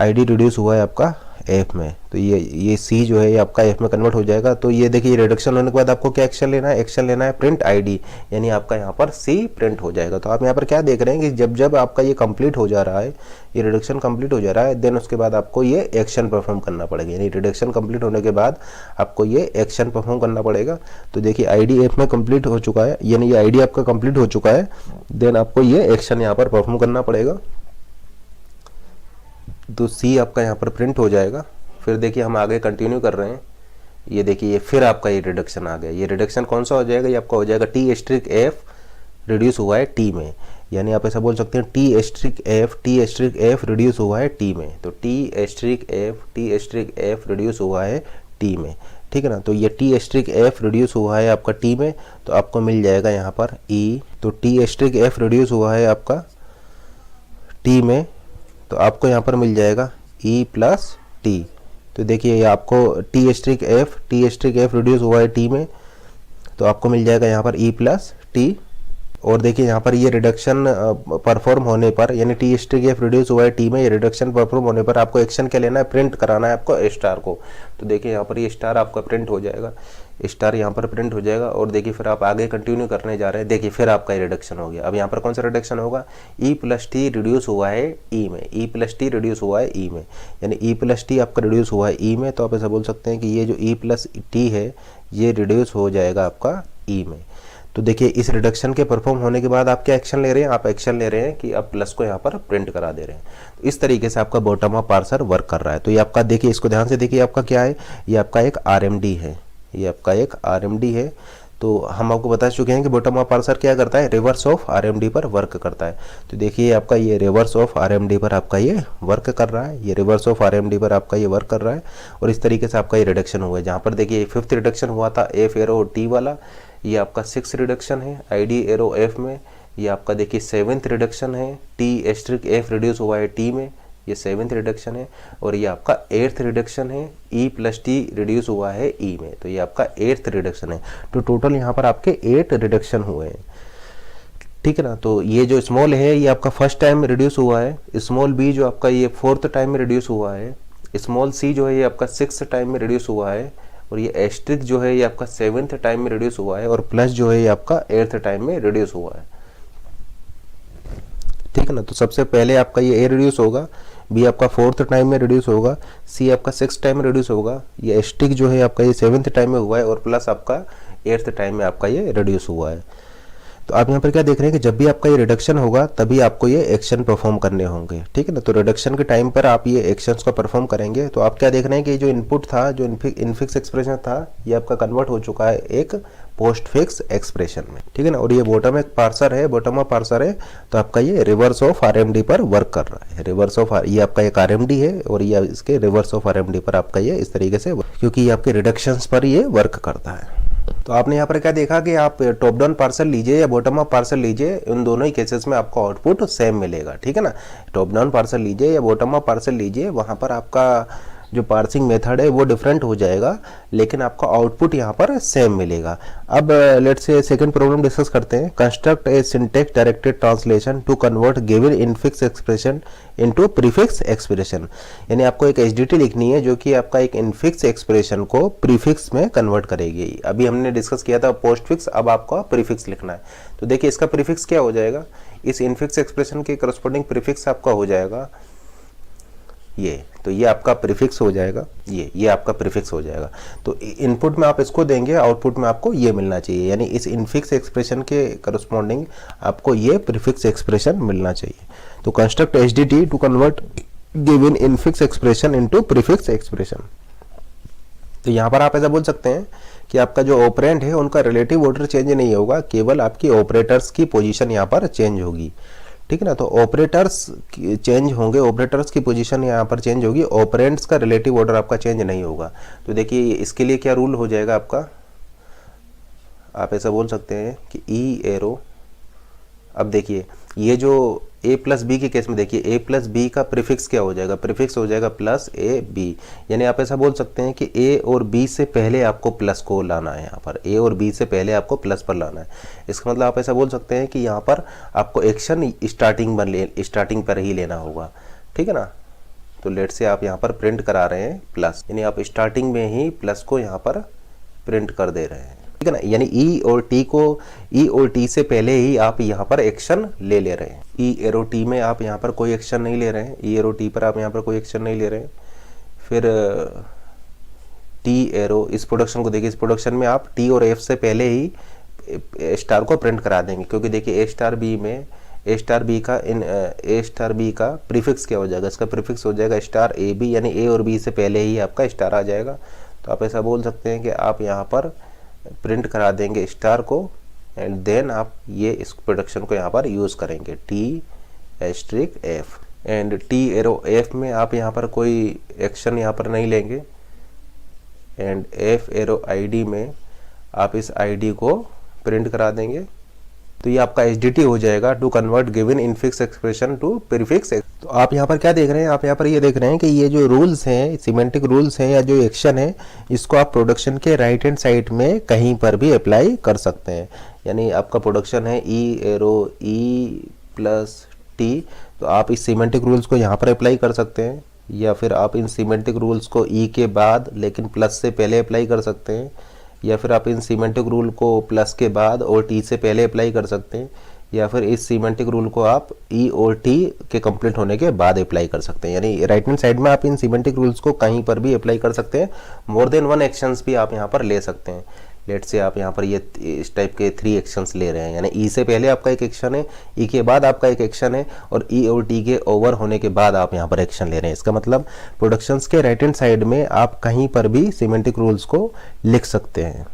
S1: ID रिड्यूस हुआ है आपका F में, तो ये C जो है ये आपका F में कन्वर्ट हो जाएगा। तो ये देखिए रिडक्शन होने के बाद आपको क्या एक्शन लेना है, एक्शन लेना है प्रिंट ID, यानी आपका यहाँ पर C प्रिंट हो जाएगा। तो आप यहाँ पर क्या देख रहे हैं कि जब जब आपका ये कंप्लीट हो जा रहा है, ये रिडक्शन कंप्लीट हो जा रहा है, देन उसके बाद आपको ये एक्शन परफॉर्म करना पड़ेगा, यानी रिडक्शन कंप्लीट होने के बाद आपको ये एक्शन परफॉर्म करना पड़ेगा। तो देखिए ID F में कंप्लीट हो चुका है, यानी ये ID आपका कंप्लीट हो चुका है, देन आपको ये एक्शन यहाँ पर परफॉर्म करना पड़ेगा। तो C आपका यहाँ पर प्रिंट हो जाएगा। फिर देखिए हम आगे कंटिन्यू कर रहे हैं, ये देखिए ये फिर आपका ये रिडक्शन आ गया। ये रिडक्शन कौन सा हो जाएगा, ये आपका हो जाएगा T एस्ट्रिक F रिड्यूस हुआ है T में, यानी आप ऐसा बोल सकते हैं T एस्ट्रिक F रिड्यूस हुआ है T में। तो T एस्ट्रिक F रिड्यूस हुआ है T में, ठीक है ना। तो ये T एस्ट्रिक F रिड्यूस हुआ है आपका T में, तो आपको मिल जाएगा यहाँ पर E। तो T एस्ट्रिक F रिड्यूस हुआ है आपका T में, तो आपको यहाँ पर मिल जाएगा E प्लस T। तो देखिए ये आपको T एस्ट्रिक F रिड्यूस हुआ है T में, तो आपको मिल जाएगा यहाँ पर E प्लस T। और देखिए यहाँ पर ये रिडक्शन परफॉर्म होने पर, यानी T एस्ट्रिक F रिड्यूस हुआ है T में, ये रिडक्शन परफॉर्म होने पर आपको एक्शन क्या लेना है, प्रिंट कराना है आपको स्टार को। तो देखिए यहाँ पर ये स्टार आपका प्रिंट हो जाएगा, स्टार यहाँ पर प्रिंट हो जाएगा। और देखिए फिर आप आगे कंटिन्यू करने जा रहे हैं, देखिए फिर आपका ये रिडक्शन हो गया। अब यहाँ पर कौन सा रिडक्शन होगा, E प्लस T रिड्यूस हुआ है E में, E प्लस T रिड्यूस हुआ है E में, यानी E प्लस T आपका रिड्यूस हुआ है E में। तो आप ऐसा बोल सकते हैं कि ये जो E प्लस T है ये रिड्यूस हो जाएगा आपका E में। तो देखिए इस रिडक्शन के परफॉर्म होने के बाद आप क्या एक्शन ले रहे हैं, आप एक्शन ले रहे हैं कि अब प्लस को यहाँ पर प्रिंट करा दे रहे हैं। तो इस तरीके से आपका बॉटम अप पार्सर वर्क कर रहा है। तो ये आपका देखिए, इसको ध्यान से देखिए, आपका क्या है, ये आपका एक RMD है, ये आपका एक RMD है। तो हम आपको बता चुके हैं कि बॉटम अप पार्सर क्या करता है, रिवर्स ऑफ RMD पर वर्क करता है। तो देखिए आपका ये रिवर्स ऑफ RMD पर आपका ये वर्क कर रहा है, ये रिवर्स ऑफ RMD पर आपका ये वर्क कर रहा है। और इस तरीके से आपका ये रिडक्शन हुआ है, जहाँ पर देखिए फिफ्थ रिडक्शन हुआ था F एरो T वाला, ये आपका सिक्स रिडक्शन है ID एरो F में। ये आपका देखिए सेवेंथ रिडक्शन है, T एस्ट्रिक F रिड्यूस हुआ है T में, ये सेवेंथ रिडक्शन है। और ये आपका एट्थ रिडक्शन है, E प्लस T रिड्यूस हुआ है E में, तो ये आपका एट्थ रिडक्शन है। तो टोटल यहाँ पर आपके 8 रिडक्शन हुए हैं, ठीक है ना। तो ये जो स्मॉल है ये आपका फर्स्ट टाइम में रिड्यूस हुआ है, स्मॉल B जो आपका ये फोर्थ टाइम में रिड्यूस हुआ है, स्मॉल C जो है ये आपका सिक्स टाइम में रिड्यूस हुआ है, और ये एस्ट्रिक जो है ये आपका सेवेंथ टाइम में रिड्यूस हुआ है, और प्लस जो है ये आपका एट्थ टाइम में रिड्यूस हुआ है, ठीक है ना। तो सबसे पहले आपका ये A रिड्यूस होगा, B आपका फोर्थ टाइम में रिड्यूस होगा, C आपका सिक्स टाइम में रिड्यूस होगा, ये एस्ट्रिक जो है आपका ये सेवेंथ टाइम में हुआ है, और प्लस आपका एट्थ टाइम में आपका ये रिड्यूस हुआ है। तो आप यहाँ पर क्या देख रहे हैं कि जब भी आपका ये रिडक्शन होगा तभी आपको ये एक्शन परफॉर्म करने होंगे, ठीक है ना। तो रिडक्शन के टाइम पर आप ये एक्शंस को परफॉर्म करेंगे। तो आप क्या देख रहे हैं कि जो इनपुट था, जो इनफिक्स एक्सप्रेशन था, ये आपका कन्वर्ट हो चुका है एक पोस्ट फिक्स एक्सप्रेशन में, ठीक है ना। और ये बॉटम एक पार्सर है, बॉटम अप पार्सर है, तो आपका ये रिवर्स ऑफ आरएमडी पर वर्क कर रहा है। रिवर्स ऑफ ये आपका एक आरएमडी है और ये इसके रिवर्स ऑफ आरएमडी पर आपका ये इस तरीके से, क्योंकि ये आपके रिडक्शंस पर ये वर्क करता है। तो आपने यहाँ पर क्या देखा कि आप टॉप डाउन पार्सल लीजिए या बॉटम अप पार्सल लीजिए, उन दोनों ही केसेस में आपको आउटपुट सेम मिलेगा, ठीक है ना। टॉप डाउन पार्सल लीजिए या बॉटम अप पार्सल लीजिए, वहाँ पर आपका जो पार्सिंग मेथड है वो डिफरेंट हो जाएगा, लेकिन आपका आउटपुट यहाँ पर सेम मिलेगा। अब let's say second problem discuss करते हैं। Construct a syntax directed translation to convert given infix expression into prefix expression. यानी आपको एक एचडीटी लिखनी है जो कि आपका एक इनफिक्स एक्सप्रेशन को प्रीफिक्स में कन्वर्ट करेगी। अभी हमने डिस्कस किया था पोस्ट फिक्स, अब आपको प्रीफिक्स लिखना है। तो देखिए इसका प्रीफिक्स क्या हो जाएगा, इस इनफिक्स एक्सप्रेशन के करस्पॉन्डिंग प्रीफिक्स आपका हो जाएगा ये। तो ये आपका प्रीफिक्स हो जाएगा, ये आपका प्रीफिक्स हो जाएगा। तो इनपुट में आप इसको देंगे, आउटपुट में आपको ये मिलना चाहिए, यानी इस इनफिक्स एक्सप्रेशन के करस्पॉन्डिंग आपको ये प्रीफिक्स एक्सप्रेशन मिलना चाहिए। तो construct HDT to convert given infix expression into prefix expression. तो यहाँ पर आप ऐसा बोल सकते हैं कि आपका जो ऑपरेंड है उनका रिलेटिव ऑर्डर चेंज नहीं होगा, केवल आपकी ऑपरेटर्स की पोजीशन यहाँ पर चेंज होगी, ठीक है ना। तो ऑपरेटर्स चेंज होंगे, ऑपरेटर्स की पोजीशन यहाँ पर चेंज होगी, ऑपरेंड्स का रिलेटिव ऑर्डर आपका चेंज नहीं होगा। तो देखिए इसके लिए क्या रूल हो जाएगा आपका, आप ऐसा बोल सकते हैं कि ई एरो। अब देखिए ये जो ए प्लस बी के केस में देखिए ए प्लस बी का प्रीफिक्स क्या हो जाएगा, प्रीफिक्स हो जाएगा प्लस ए बी। यानी आप ऐसा बोल सकते हैं कि ए और बी से पहले आपको प्लस को लाना है, यहाँ पर ए और बी से पहले आपको प्लस पर लाना है। इसका मतलब आप ऐसा बोल सकते हैं कि यहाँ पर आपको एक्शन स्टार्टिंग पर ही लेना होगा, ठीक है ना। तो लेट से आप यहाँ पर प्रिंट करा रहे हैं प्लस, यानी आप स्टार्टिंग में ही प्लस को यहाँ पर प्रिंट कर दे रहे हैं, ठीक है ना। यानी ई और टी से पहले ही आप यहाँ पर एक्शन ले रहे हैं। ई एरो टी में आप यहाँ पर कोई एक्शन नहीं ले रहे हैं, ई एरो टी पर आप यहाँ पर कोई एक्शन नहीं ले रहे हैं। फिर टी एरो, इस प्रोडक्शन को देखिए, इस प्रोडक्शन में आप टी और एफ से पहले ही स्टार को प्रिंट करा देंगे, क्योंकि देखिए ए स्टार बी का प्रीफिक्स क्या हो जाएगा, इसका प्रीफिक्स हो जाएगा स्टार ए बी, यानी ए और बी से पहले ही आपका स्टार आ जाएगा। तो आप ऐसा बोल सकते हैं कि आप यहाँ पर प्रिंट करा देंगे स्टार को एंड देन आप ये इस प्रोडक्शन को यहाँ पर यूज करेंगे T asterisk F and T arrow F में आप यहाँ पर कोई एक्शन यहाँ पर नहीं लेंगे एंड एफ एरो आईडी में आप इस आईडी को प्रिंट करा देंगे। तो ये आपका एचडीटी हो जाएगा to convert given infix expression to prefix. तो आप यहाँ पर क्या देख रहे हैं, आप यहाँ पर ये देख रहे हैं कि ये जो रूल्स हैं, सिमेंटिक रूल्स हैं या जो एक्शन है, इसको आप प्रोडक्शन के राइट हैंड साइड में कहीं पर भी अप्लाई कर सकते हैं। यानी आपका प्रोडक्शन है ई एरो ई प्लस टी, तो आप इस सिमेंटिक रूल्स को यहाँ पर अप्लाई कर सकते हैं, या फिर आप इन सिमेंटिक रूल्स को ई के बाद लेकिन प्लस से पहले अप्लाई कर सकते हैं, या फिर आप इन सीमेंटिक रूल को प्लस के बाद और टी से पहले अप्लाई कर सकते हैं, या फिर इस सीमेंटिक रूल को आप ई और टी के कंप्लीट होने के बाद अप्लाई कर सकते हैं। यानी राइट हैंड साइड में आप इन सीमेंटिक रूल्स को कहीं पर भी अप्लाई कर सकते हैं। मोर देन वन एक्शंस भी आप यहाँ पर ले सकते हैं। लेट से आप यहाँ पर ये इस टाइप के 3 एक्शंस ले रहे हैं, यानी ई से पहले आपका एक एक्शन है, ई के बाद आपका एक एक्शन है, और ई और टी के ओवर होने के बाद आप यहाँ पर एक्शन ले रहे हैं। इसका मतलब प्रोडक्शंस के राइट हैंड साइड में आप कहीं पर भी सिमेंटिक रूल्स को लिख सकते हैं,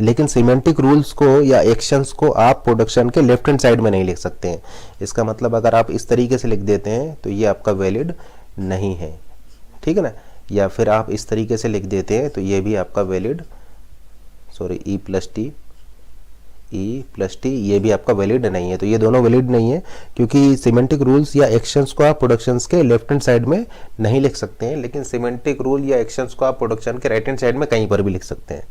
S1: लेकिन सिमेंटिक रूल्स को या एक्शंस को आप प्रोडक्शन के लेफ्ट हैंड साइड में नहीं लिख सकते हैं। इसका मतलब अगर आप इस तरीके से लिख देते हैं तो ये आपका वैलिड नहीं है, ठीक है ना। या फिर आप इस तरीके से लिख देते हैं तो ये भी आपका वैलिड, सॉरी ई प्लस टी ये भी आपका वैलिड नहीं है। तो ये दोनों वैलिड नहीं है, क्योंकि सिमेंटिक रूल्स या एक्शंस को आप प्रोडक्शंस के लेफ्ट हैंड साइड में नहीं लिख सकते हैं, लेकिन सिमेंटिक रूल या एक्शंस को आप प्रोडक्शन के राइट हैंड साइड में कहीं पर भी लिख सकते हैं।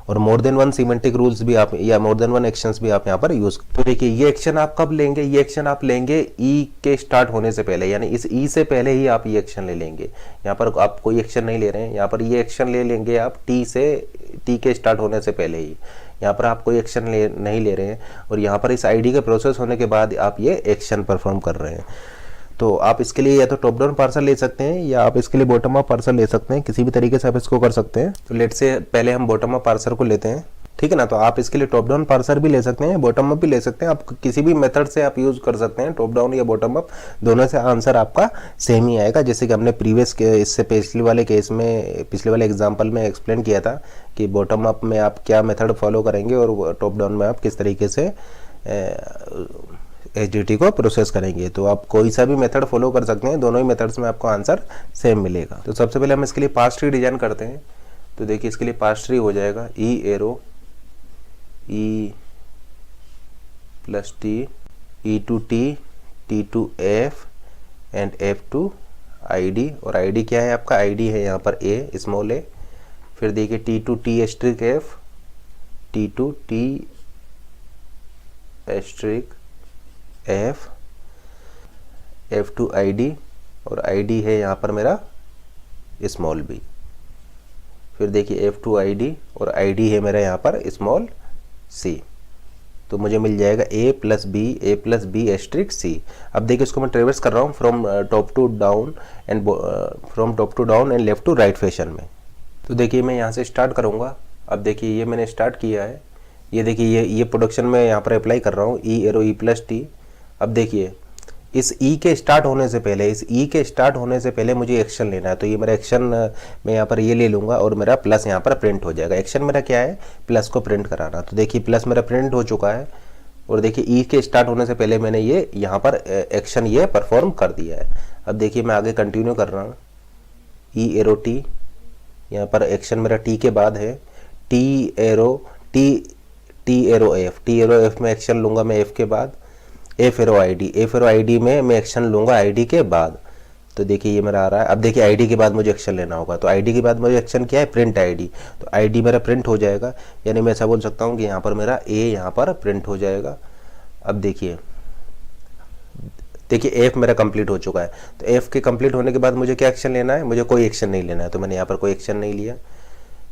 S1: और more than one semantic rules भी आप या मोर देन वन एक्शंस भी आप यहाँ पर यूज। तो देखिए ये एक्शन आप कब लेंगे, ये एक्शन आप लेंगे ई के स्टार्ट होने से पहले, यानी इस ई से पहले ही आप ये एक्शन ले लेंगे। यहाँ पर आप कोई एक्शन नहीं ले रहे हैं, यहाँ पर ये एक्शन ले लेंगे आप टी के स्टार्ट होने से पहले ही। यहाँ पर आप कोई एक्शन नहीं ले रहे हैं, और यहाँ पर इस आईडी के प्रोसेस होने के बाद आप ये एक्शन परफॉर्म कर रहे हैं। तो आप इसके लिए या तो टॉप डाउन पार्सल ले सकते हैं या आप इसके लिए बॉटम अप पार्सल ले सकते हैं, किसी भी तरीके से आप इसको कर सकते हैं। तो लेट से पहले हम बॉटम अप पार्सल को लेते हैं। ठीक है ना। तो आप इसके लिए टॉप डाउन पार्सर भी ले सकते हैं, बॉटम अप भी ले सकते हैं, आप किसी भी मेथड से आप यूज़ कर सकते हैं, टॉप डाउन या बॉटम अप, दोनों से आंसर आपका सेम ही आएगा। जैसे कि हमने प्रीवियस के इससे पिछले वाले केस में, पिछले वाले एग्जांपल में एक्सप्लेन किया था कि बॉटम अप में आप क्या मेथड फॉलो करेंगे और टॉप डाउन में आप किस तरीके से एचडीटी को प्रोसेस करेंगे। तो आप कोई सा भी मेथड फॉलो कर सकते हैं, दोनों ही मेथड्स में आपको आंसर सेम मिलेगा। तो सबसे पहले हम इसके लिए पार्स ट्री डिजाइन करते हैं। तो देखिए इसके लिए पार्स ट्री हो जाएगा e arrow, e plus T, E to T, T to f and F to I D. और आई डी क्या है आपका, आई डी है यहाँ पर ए, स्मॉल ए। फिर देखिए T to T asterisk F, T to T asterisk F, F to I D, और आई डी है यहाँ पर मेरा स्मॉल बी। फिर देखिए एफ टू आई डी और आई डी है मेरा यहाँ पर स्मॉल सी। तो मुझे मिल जाएगा A plus B asterisk C. अब देखिए इसको मैं ट्रेवर्स कर रहा हूँ from top to down and left to right fashion में। तो देखिए मैं यहाँ से स्टार्ट करूँगा। अब देखिए ये मैंने स्टार्ट किया है, ये देखिए ये प्रोडक्शन में यहाँ पर अप्लाई कर रहा हूँ, ई एरो ई प्लस टी। अब देखिए इस ई के स्टार्ट होने से पहले मुझे एक्शन लेना है। तो ये मेरा एक्शन मैं यहाँ पर ये ले लूँगा और मेरा प्लस यहाँ पर प्रिंट हो जाएगा। एक्शन मेरा क्या है, प्लस को प्रिंट कराना। तो देखिए प्लस मेरा प्रिंट हो चुका है और देखिए ई के स्टार्ट होने से पहले मैंने ये यहाँ पर एक्शन ये परफॉर्म कर दिया है। अब देखिए मैं आगे कंटिन्यू कर रहा हूँ, ई एरो टी, यहाँ पर एक्शन मेरा टी के बाद है, टी एरो एफ में एक्शन लूँगा मैं एफ के बाद, एफ एरो आई डी में मैं एक्शन लूँगा आई डी के बाद। तो देखिए ये मेरा आ रहा है। अब देखिए आईडी के बाद मुझे एक्शन लेना होगा, तो आईडी के बाद मुझे एक्शन क्या है, प्रिंट आईडी। तो आईडी मेरा प्रिंट हो जाएगा, यानी मैं ऐसा बोल सकता हूँ कि यहाँ पर मेरा ए यहाँ पर प्रिंट हो जाएगा। अब देखिए एफ मेरा कंप्लीट हो चुका है। तो एफ के कंप्लीट होने के बाद मुझे क्या एक्शन लेना है, मुझे कोई एक्शन नहीं लेना है, तो मैंने यहाँ पर कोई एक्शन नहीं लिया।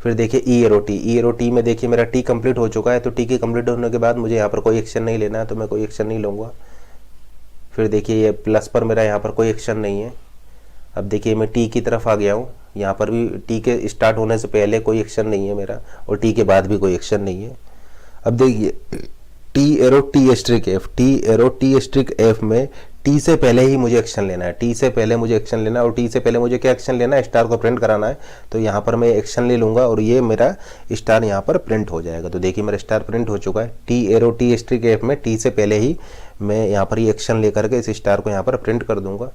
S1: फिर देखिए ई एरो टी में देखिए मेरा टी कंप्लीट हो चुका है। तो टी के कंप्लीट होने के बाद मुझे यहाँ पर कोई एक्शन नहीं लेना है, तो मैं कोई एक्शन नहीं लूँगा। फिर देखिए ये प्लस पर मेरा यहाँ पर कोई एक्शन नहीं है। अब देखिए मैं टी की तरफ आ गया हूँ, यहाँ पर भी टी के स्टार्ट होने से पहले कोई एक्शन नहीं है मेरा और टी के बाद भी कोई एक्शन नहीं है। अब देखिए T arrow T asterisk F में टी से पहले ही मुझे एक्शन लेना है, टी से पहले मुझे एक्शन लेना है। और टी से पहले मुझे क्या एक्शन लेना है, स्टार को प्रिंट कराना है। तो यहाँ पर मैं एक्शन ले लूँगा और ये मेरा स्टार यहाँ पर प्रिंट हो जाएगा। तो देखिए मेरा स्टार प्रिंट हो चुका है। T arrow T asterisk F में टी से पहले ही मैं यहाँ पर ये एक्शन लेकर के इस स्टार को यहाँ पर प्रिंट कर दूँगा।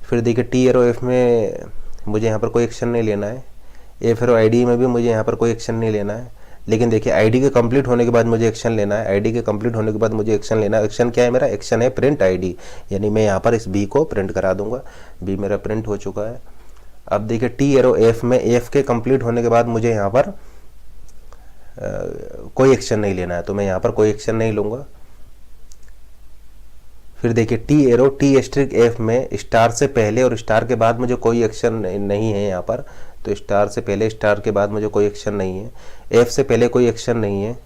S1: फिर देखिए टी एरो एफ में मुझे यहाँ पर कोई एक्शन नहीं लेना है, एफ एरो आई डी में भी मुझे यहाँ पर कोई एक्शन नहीं लेना है। लेकिन देखिए आईडी के कंप्लीट होने के बाद मुझे एक्शन लेना है, एक्शन क्या है मेरा, एक्शन है प्रिंट आईडी, यानी मैं यहाँ पर इस बी को प्रिंट करा दूंगा। बी मेरा प्रिंट हो चुका है। अब देखिए टी एरो एफ में एफ के कंप्लीट होने के बाद मुझे यहाँ पर कोई एक्शन नहीं लेना है, तो मैं यहाँ पर कोई एक्शन नहीं लूँगा। फिर देखिए T arrow T asterisk F में स्टार से पहले और स्टार के बाद मुझे कोई एक्शन नहीं है यहाँ पर। तो स्टार से पहले स्टार के बाद मुझे कोई एक्शन नहीं है, एफ से पहले कोई एक्शन नहीं है,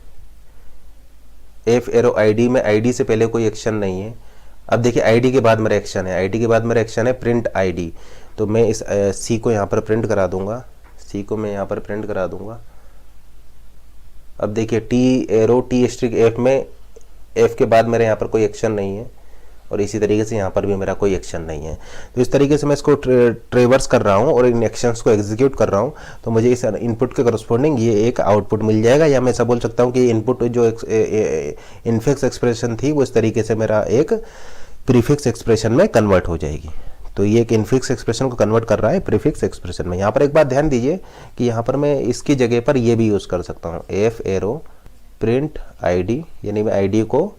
S1: एफ एरो आईडी में आईडी से पहले कोई एक्शन नहीं है। अब देखिए आईडी के बाद मेरा एक्शन है, प्रिंट आईडी। तो मैं इस सी को यहाँ पर प्रिंट करा दूंगा, अब देखिए T arrow T asterisk F में एफ के बाद मेरे यहाँ पर कोई एक्शन नहीं है और इसी तरीके से यहाँ पर भी मेरा कोई एक्शन नहीं है। तो इस तरीके से मैं इसको ट्रेवर्स कर रहा हूँ और इन एक्शंस को एग्जीक्यूट कर रहा हूँ। तो मुझे इस इनपुट के करस्पॉन्डिंग ये एक आउटपुट मिल जाएगा, या मैं ऐसा बोल सकता हूँ कि इनपुट जो इनफिक्स एक्सप्रेशन थी वो इस तरीके से मेरा एक प्रीफिक्स एक्सप्रेशन में कन्वर्ट हो जाएगी। तो ये एक इनफिक्स एक्सप्रेशन को कन्वर्ट कर रहा है प्रीफिक्स एक्सप्रेशन में। यहाँ पर एक बात ध्यान दीजिए कि यहाँ पर मैं इसकी जगह पर ये भी यूज़ कर सकता हूँ, एफ एरो प्रिंट आईडी, यानी मैं आईडी को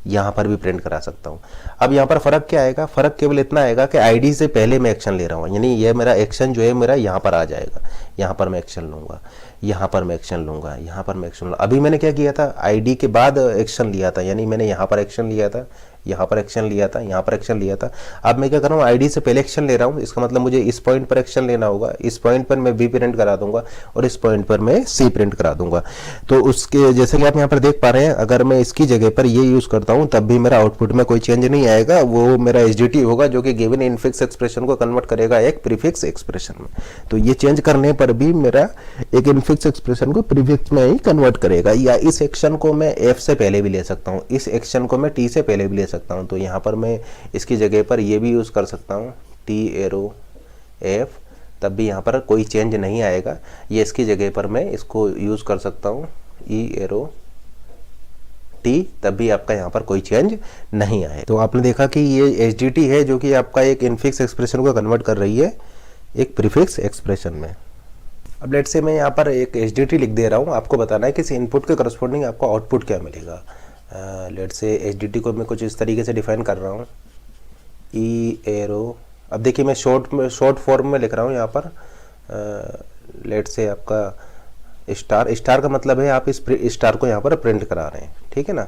S1: यहाँ पर भी प्रिंट करा सकता हूँ। अब यहाँ पर फ़र्क क्या आएगा, फ़र्क केवल इतना आएगा कि आईडी से पहले मैं एक्शन ले रहा हूँ, यानी ये मेरा एक्शन जो है मेरा यहाँ पर आ जाएगा, यहाँ पर मैं एक्शन लूँगा, यहाँ पर मैं एक्शन लूँगा, यहाँ पर मैं एक्शन लूँगा। अभी मैंने क्या किया था, आईडी के बाद एक्शन लिया था, यानी मैंने यहाँ पर एक्शन लिया था, यहाँ पर एक्शन लिया था, यहाँ पर एक्शन लिया था। अब मैं क्या कर रहा हूँ, आईडी से पहले एक्शन ले रहा हूँ, इसका मतलब मुझे इस पॉइंट पर एक्शन लेना होगा, इस पॉइंट पर मैं बी प्रिंट करा दूंगा और इस पॉइंट पर मैं सी प्रिंट करा दूंगा। तो उसके जैसे कि आप यहाँ पर देख पा रहे हैं, अगर मैं इसकी जगह पर ये यूज करता हूँ तब भी मेरा आउटपुट में कोई चेंज नहीं आएगा, वो मेरा एसडीटी होगा जो कि गिवन इनफिक्स एक्सप्रेशन को कन्वर्ट करेगा एक प्रीफिक्स एक्सप्रेशन में। तो ये चेंज करने पर भी मेरा एक इनफिक्स एक्सप्रेशन को प्रीफिक्स में ही कन्वर्ट करेगा। या इस एक्शन को मैं एफ से पहले भी ले सकता हूँ, इस एक्शन को मैं टी से पहले भी ले सकता हूँ। तो यहाँ पर मैं इसकी जगह पर ये भी यूज कर सकता हूँ टी एरो एफ, तब भी यहाँ पर कोई चेंज नहीं आएगा। ये इसकी जगह पर मैं इसको यूज कर सकता हूँ ई एरो टी, तब भी आपका यहाँ पर कोई चेंज नहीं आए। तो आपने देखा कि ये एचडीटी है जो कि आपका एक इनफिक्स एक्सप्रेशन को कन्वर्ट कर रही है एक प्रीफिक्स एक्सप्रेशन में। अब लेट से मैं यहाँ पर एक एचडीटी लिख दे रहा हूँ, आपको बताना है कि इस इनपुट के करस्पॉन्डिंग आपको आउटपुट क्या मिलेगा। लेट से एचडीटी को मैं कुछ इस तरीके से डिफाइन कर रहा हूँ ई एरो। अब देखिए मैं शॉर्ट फॉर्म में लिख रहा हूँ यहाँ पर। लेट से आपका स्टार का मतलब है आप इस स्टार को यहाँ पर प्रिंट करा रहे हैं, ठीक है ना।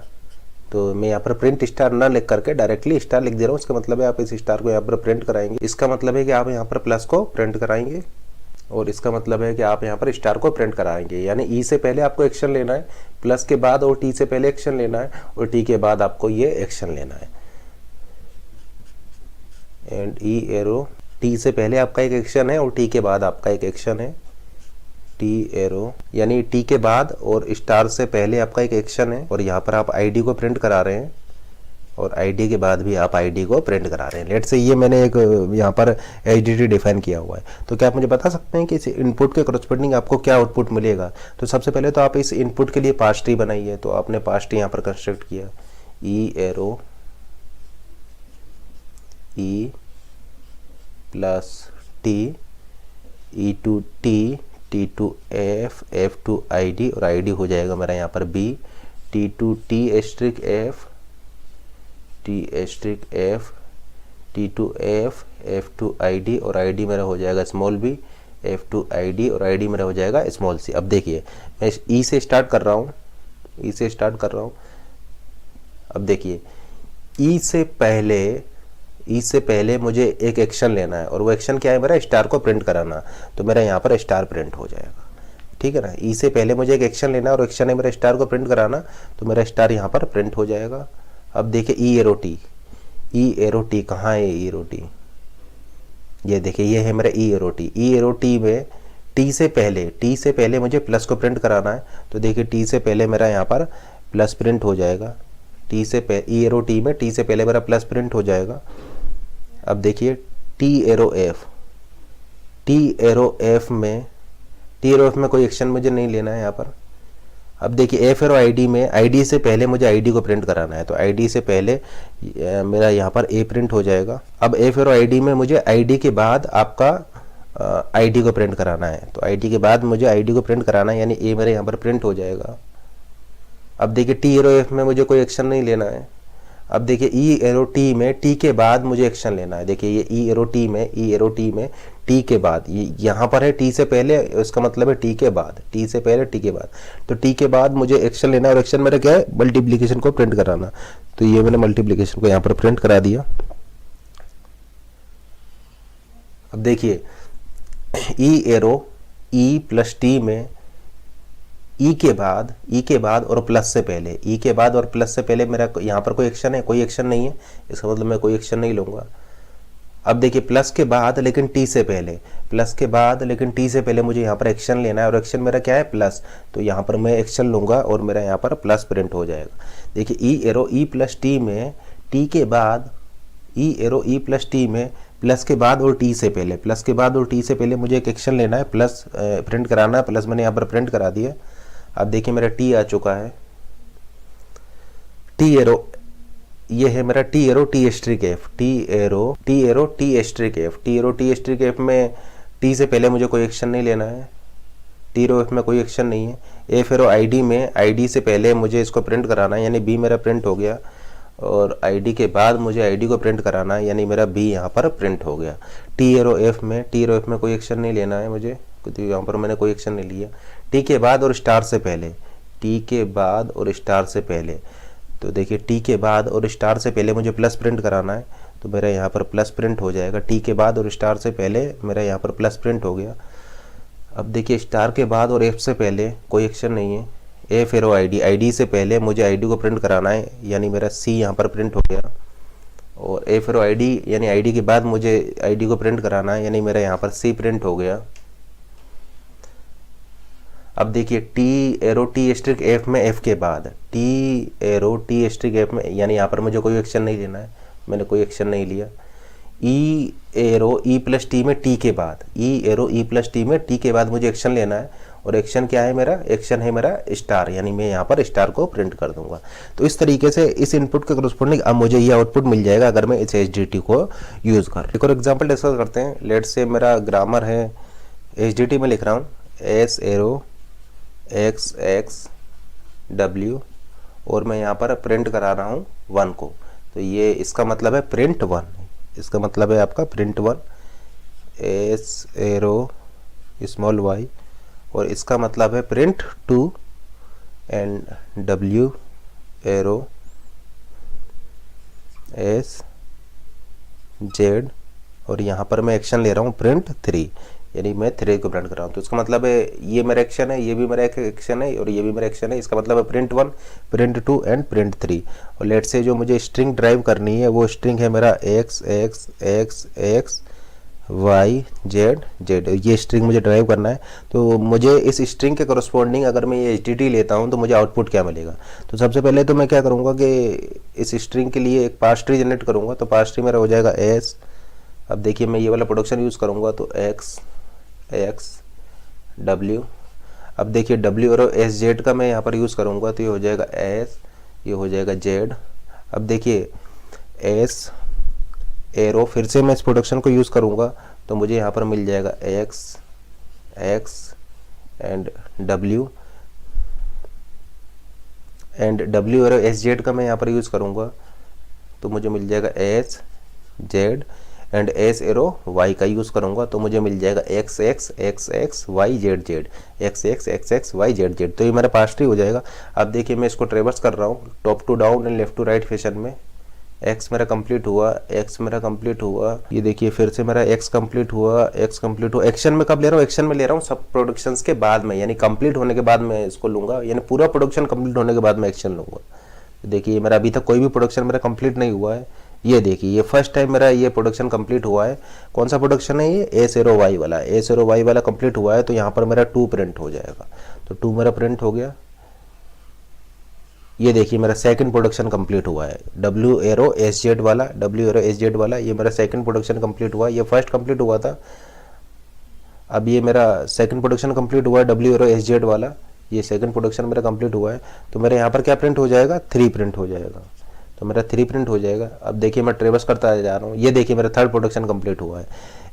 S1: तो मैं यहाँ पर प्रिंट स्टार ना लिख करके डायरेक्टली स्टार लिख दे रहा हूँ। इसका मतलब है आप इस स्टार को यहाँ पर प्रिंट कराएंगे, इसका मतलब है कि आप यहाँ पर प्लस को प्रिंट कराएंगे, और इसका मतलब है कि आप यहाँ पर स्टार को प्रिंट कराएंगे। यानी ई से पहले आपको एक्शन लेना है, प्लस के बाद, और टी से पहले एक्शन लेना है, और टी के बाद आपको ये एक्शन लेना है। एंड ई एरो टी से पहले आपका एक एक्शन है और टी के बाद आपका एक एक्शन है टी एरो, यानी टी के बाद और स्टार से पहले आपका एक एक्शन है, और यहाँ पर आप आईडी को प्रिंट करा रहे हैं, और आईडी के बाद भी आप आईडी को प्रिंट करा रहे हैं। लेट से ये मैंने एक यहाँ पर एचडीटी डिफाइन किया हुआ है। तो क्या आप मुझे बता सकते हैं कि इस इनपुट के करस्पॉन्डिंग आपको क्या आउटपुट मिलेगा। तो सबसे पहले तो आप इस इनपुट के लिए पास ट्री बनाइए। तो आपने पास ट्री यहाँ पर कंस्ट्रक्ट किया e arrow e plus T, E to T, T to F, F to I D, और आई डी हो जाएगा मेरा यहाँ पर b, t to T asterisk F, t asterisk F, T to F, F to I D, और आई d मेरा हो जाएगा small b, f to I D, और आई डी मेरा हो जाएगा स्मॉल सी। अब देखिए मैं ई से स्टार्ट कर रहा हूँ, ई से स्टार्ट कर रहा हूँ। अब देखिए ई से पहले मुझे एक एक्शन लेना है, और वो एक्शन क्या है मेरा, स्टार को प्रिंट कराना। तो मेरा यहाँ पर स्टार प्रिंट हो जाएगा, ठीक है ना। ई से पहले मुझे एक एक्शन लेना है और एक्शन है मेरा स्टार को प्रिंट कराना, तो मेरा स्टार यहाँ पर प्रिंट हो जाएगा। अब देखिए ई एरो टी, ई एरो टी कहाँ है, ई एरो टी ये देखिए ये है मेरा ई एरो टी। ई एरो टी में टी से पहले मुझे प्लस को प्रिंट कराना है। तो देखिए टी से पहले मेरा यहाँ पर प्लस प्रिंट हो जाएगा, टी से ई एरो टी में टी से पहले मेरा प्लस प्रिंट हो जाएगा। अब देखिए टी एरो एफ में कोई एक्शन मुझे नहीं लेना है यहाँ पर। अब देखिए एफ एरो आईडी में आईडी से पहले मुझे आईडी को प्रिंट कराना है, तो आईडी से पहले मेरा यहाँ पर ए प्रिंट हो जाएगा। अब एफ एरो आईडी में मुझे आईडी के बाद आपका आईडी को प्रिंट कराना है, तो आईडी के बाद मुझे आईडी को प्रिंट कराना है, यानी ए मेरे यहाँ पर प्रिंट हो जाएगा। अब देखिए टी एरो एफ में मुझे कोई एक्शन नहीं लेना है। अब देखिए ई एरो टी में टी के बाद मुझे एक्शन लेना है। देखिए ये ई एरो टी में टी के बाद, ये यहाँ पर है टी से पहले, इसका मतलब है टी के बाद, टी से पहले टी के बाद। तो टी के बाद मुझे एक्शन लेना है, और एक्शन मेरा क्या है, मल्टीप्लिकेशन को प्रिंट कराना। तो ये मैंने मल्टीप्लिकेशन को यहाँ पर प्रिंट करा दिया। अब देखिए ई एरो ई प्लस टी में ई के बाद और प्लस से पहले, मेरा यहाँ पर कोई एक्शन है, कोई एक्शन नहीं है, इसका मतलब मैं कोई एक्शन नहीं लूंगा। अब देखिए प्लस के बाद लेकिन टी से पहले मुझे यहाँ पर एक्शन लेना है, और एक्शन मेरा क्या है, प्लस। तो यहाँ पर मैं एक्शन लूंगा और मेरा यहाँ पर प्लस प्रिंट हो जाएगा। देखिए ई एरो ई प्लस टी में टी के बाद, ई एरो ई प्लस टी में प्लस के बाद और टी से पहले मुझे एक एक्शन लेना है, प्लस प्रिंट कराना है, प्लस मैंने यहाँ पर प्रिंट करा दिया। अब देखिए मेरा टी आ चुका है, टी एरो, ये है मेरा T arrow T asterisk F, T arrow T asterisk F में टी से पहले मुझे कोई एक्शन नहीं लेना है, टी एरो एफ में कोई एक्शन नहीं है। एफ एरो आईडी में आईडी से पहले मुझे इसको प्रिंट कराना है, यानी बी मेरा प्रिंट हो गया, और आईडी के बाद मुझे आईडी को प्रिंट कराना है, यानी मेरा बी यहाँ पर प्रिंट हो गया। टी एरो एफ में कोई एक्शन नहीं लेना है मुझे, तो यहाँ पर मैंने कोई एक्शन नहीं लिया। टी के बाद और स्टार से पहले, तो देखिए टी के बाद और स्टार से पहले मुझे प्लस प्रिंट कराना है, तो मेरा यहाँ पर प्लस प्रिंट हो जाएगा। टी के बाद और स्टार से पहले मेरा यहाँ पर प्लस प्रिंट हो गया। अब देखिए स्टार के बाद और एफ से पहले कोई एक्शन नहीं है। एफ एरो आईडी, आईडी से पहले मुझे आईडी को प्रिंट कराना है, यानी मेरा सी यहाँ पर प्रिंट हो गया। और एफ एरो आईडी यानी आईडी के बाद मुझे आईडी को प्रिंट कराना है, यानी मेरा यहाँ पर सी प्रिंट हो गया। अब देखिए T arrow T asterisk F में एफ के बाद, T arrow T asterisk F में, यानी यहाँ पर मुझे कोई एक्शन नहीं लेना है, मैंने कोई एक्शन नहीं लिया। ई एरो ई प्लस टी में टी के बाद, ई एरो ई प्लस टी में टी के बाद मुझे एक्शन लेना है, और एक्शन क्या है मेरा, एक्शन है मेरा स्टार, यानी मैं यहाँ पर स्टार को प्रिंट कर दूंगा। तो इस तरीके से इस इनपुट के करस्पॉन्डिंग अब मुझे ये आउटपुट मिल जाएगा अगर मैं इस एचडीटी को यूज कर। एक और एग्जांपल डिस्कस करते हैं। लेट्स से मेरा ग्रामर है, एचडीटी में लिख रहा हूँ S arrow x x W, और मैं यहाँ पर प्रिंट करा रहा हूँ 1 को। तो ये इसका मतलब है प्रिंट 1, इसका मतलब है आपका print 1 S arrow small y, और इसका मतलब है print 2 and W arrow S Z, और यहाँ पर मैं एक्शन ले रहा हूँ प्रिंट 3, यानी मैं 3 को प्रिंट कर रहा हूँ। तो इसका मतलब है ये मेरा एक्शन है, ये भी मेरा एक्शन है, और ये भी मेरा एक्शन है। इसका मतलब है प्रिंट 1, प्रिंट 2 एंड प्रिंट 3। और लेट से जो मुझे स्ट्रिंग ड्राइव करनी है वो स्ट्रिंग है मेरा X X X X Y Z Z, ये स्ट्रिंग मुझे ड्राइव करना है। तो मुझे इस स्ट्रिंग के करस्पॉन्डिंग अगर मैं ये एचडीटी लेता हूँ तो मुझे आउटपुट क्या मिलेगा। तो सबसे पहले तो मैं क्या करूँगा कि इस स्ट्रिंग के लिए एक पार्स ट्री जनरेट करूँगा। तो पार्स ट्री मेरा हो जाएगा एस, अब देखिए मैं ये वाला प्रोडक्शन यूज़ करूँगा, तो एक्स एक्स डब्ल्यू, अब देखिए डब्ल्यू और एस जेड का मैं यहाँ पर यूज़ करूँगा, तो ये हो जाएगा एस, ये हो जाएगा जेड। अब देखिए एस एरो, फिर से मैं इस प्रोडक्शन को यूज़ करूँगा, तो मुझे यहाँ पर मिल जाएगा X x and W, and W arrow S Z का मैं यहाँ पर यूज़ करूँगा, तो मुझे मिल जाएगा S Z, and S arrow Y का यूज़ करूँगा, तो मुझे मिल जाएगा X X X X Y Z Z, X X X X Y Z Z. तो ये मेरा पार्स ट्री हो जाएगा। अब देखिए मैं इसको ट्रेवर्स कर रहा हूँ top to down and left to right fashion में। एक्स मेरा कंप्लीट हुआ, एक्स मेरा कंप्लीट हुआ, ये देखिए फिर से मेरा एक्स कंप्लीट हुआ, एक्स कंप्लीट हुआ। एक्शन में कब ले रहा हूँ, एक्शन में ले रहा हूँ सब प्रोडक्शंस के बाद में, यानी कंप्लीट होने के बाद मैं इसको लूँगा, यानी पूरा प्रोडक्शन कंप्लीट होने के बाद मैं एक्शन लूँगा। देखिए मेरा अभी तक कोई भी प्रोडक्शन मेरा कंप्लीट नहीं हुआ है। ये देखिए ये फर्स्ट टाइम मेरा ये प्रोडक्शन कंप्लीट हुआ है। कौन सा प्रोडक्शन है ये, एस एरो वाई वाला, एस एरो वाई वाला कंप्लीट हुआ है। तो यहाँ पर मेरा 2 प्रिंट हो जाएगा, तो 2 मेरा प्रिंट हो गया। ये देखिए मेरा सेकंड प्रोडक्शन कंप्लीट हुआ है, डब्ल्यू एरो एस जेड वाला, डब्ल्यू एरो एस जेड वाला, ये मेरा सेकंड प्रोडक्शन कंप्लीट हुआ। ये फर्स्ट कंप्लीट हुआ था, अब ये मेरा सेकंड प्रोडक्शन कंप्लीट हुआ है डब्ल्यू एरो एस जेड वाला, ये सेकंड प्रोडक्शन मेरा कंप्लीट हुआ है। तो मेरे यहाँ पर क्या प्रिंट हो जाएगा, 3 प्रिंट हो जाएगा, तो मेरा 3 प्रिंट हो जाएगा। अब देखिए मैं ट्रेवर्स करता जा रहा हूँ, ये देखिए मेरा थर्ड प्रोडक्शन कंप्लीट हुआ है,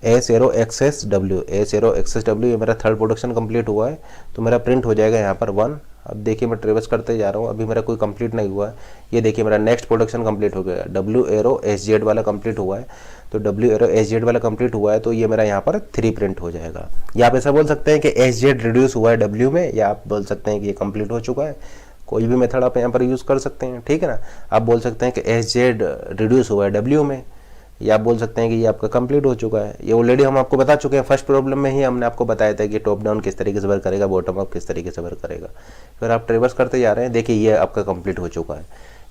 S1: S arrow X S W, S arrow X S W, ये मेरा थर्ड प्रोडक्शन कंप्लीट हुआ है। तो मेरा प्रिंट हो जाएगा यहाँ पर 1। अब देखिए मैं ट्रेवर्स करते जा रहा हूँ, अभी मेरा कोई कंप्लीट नहीं हुआ है। ये देखिए मेरा नेक्स्ट प्रोडक्शन कंप्लीट हो गया, डब्ल्यू एरो एस जेड वाला कंप्लीट हुआ है। तो डब्ल्यू एरो एस जेड वाला कंप्लीट हुआ है, तो ये मेरा यहाँ पर 3 प्रिंट हो जाएगा। या आप ऐसा बोल सकते हैं कि एस जेड रिड्यूस हुआ है डब्ल्यू में, या आप बोल सकते हैं कि ये कंप्लीट हो चुका है। कोई भी मेथड आप यहाँ पर यूज़ कर सकते हैं, ठीक है ना। आप बोल सकते हैं कि एस जेड रिड्यूस हुआ है डब्ल्यू में, या आप बोल सकते हैं कि ये आपका कंप्लीट हो चुका है। ये ऑलरेडी हम आपको बता चुके हैं, फर्स्ट प्रॉब्लम में ही हमने आपको बताया था कि टॉप डाउन किस तरीके से वर्क करेगा, बॉटम अप किस तरीके से वर्क करेगा। फिर आप ट्रेवर्स करते जा रहे हैं, देखिए ये आपका कंप्लीट हो चुका है,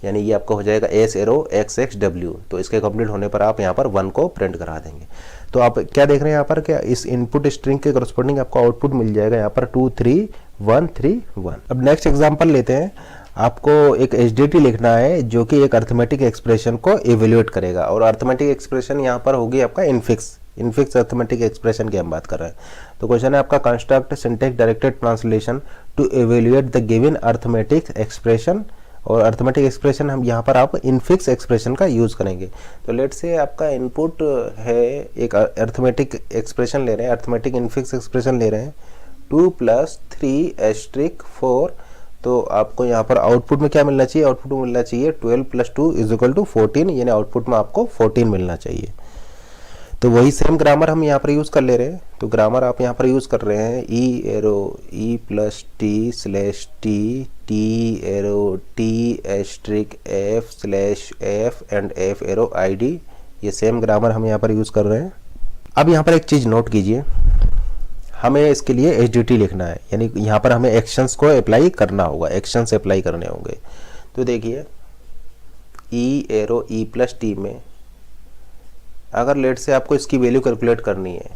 S1: यानी ये आपका हो जाएगा S arrow x x W. तो इसके कंप्लीट होने पर आप यहाँ पर 1 को प्रिंट करा देंगे। तो आप क्या देख रहे हैं यहाँ पर, क्या इस इनपुट स्ट्रिंग के करस्पॉन्डिंग आपको आउटपुट मिल जाएगा यहाँ पर 2 3 1 3 1। अब नेक्स्ट एग्जाम्पल लेते हैं। आपको एक एचडीटी लिखना है जो कि एक अर्थमेटिक एक्सप्रेशन को इवेल्युएट करेगा, और अर्थमेटिक एक्सप्रेशन यहाँ पर होगी आपका इनफिक्स अर्थमेटिक एक्सप्रेशन की हम बात कर रहे हैं। तो क्वेश्चन है आपका, construct syntax directed translation to evaluate the given arithmetic expression. और अर्थमेटिक एक्सप्रेशन हम यहाँ पर आप इनफिक्स एक्सप्रेशन का यूज करेंगे। तो लेट से आपका इनपुट है एक अर्थमेटिक एक्सप्रेशन ले रहे हैं, अर्थमेटिक इनफिक्स एक्सप्रेशन ले रहे हैं 2 + 3 * 4। तो आपको यहाँ पर आउटपुट में क्या मिलना चाहिए, आउटपुट में मिलना चाहिए 12 + 2 = 14, यानी आउटपुट में आपको 14 मिलना चाहिए। तो वही सेम ग्रामर हम यहाँ पर यूज़ कर ले रहे हैं। तो ग्रामर आप यहाँ पर यूज़ कर रहे हैं e arrow e plus t slash t t arrow T asterisk f slash f and f arrow i d, ये सेम ग्रामर हम यहाँ पर यूज़ कर रहे हैं। अब यहाँ पर एक चीज़ नोट कीजिए, हमें इसके लिए एच लिखना है, यानी यहाँ पर हमें एक्शंस को अप्लाई करना होगा, एक्शंस अप्लाई करने होंगे। तो देखिए ई एरो ई प्लस टी में अगर लेट से आपको इसकी वैल्यू कैलकुलेट करनी है,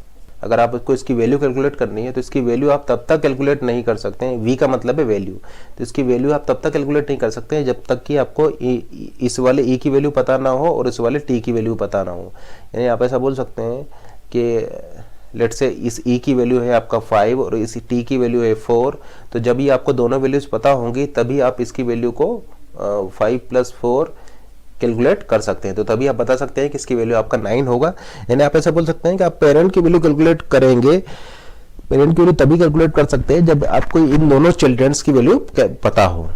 S1: अगर आपको इसकी वैल्यू कैलकुलेट करनी है तो इसकी वैल्यू आप तब तक कैलकुलेट नहीं कर सकते हैं, वी का मतलब है वैल्यू, तो इसकी वैल्यू आप तब तक कैलकुलेट नहीं कर सकते हैं जब तक कि आपको इस वाले ई की वैल्यू पता ना हो और इस वाले टी की वैल्यू पता ना हो। यानी आप ऐसा बोल सकते हैं कि लेट से इस ई की वैल्यू है आपका 5 और इस टी की वैल्यू है 4, तो जब ये आपको दोनों वैल्यूज पता होंगी तभी आप इसकी वैल्यू को 5 + 4 कैलकुलेट कर सकते हैं, तो तभी आप बता सकते हैं कि इसकी वैल्यू आपका 9 होगा। यानी आप ऐसा बोल सकते हैं कि आप पेरेंट की वैल्यू कैलकुलेट करेंगे, पेरेंट की वैल्यू तभी कैलकुलेट कर सकते हैं जब आपको इन दोनों चिल्ड्रंस की वैल्यू पता हो,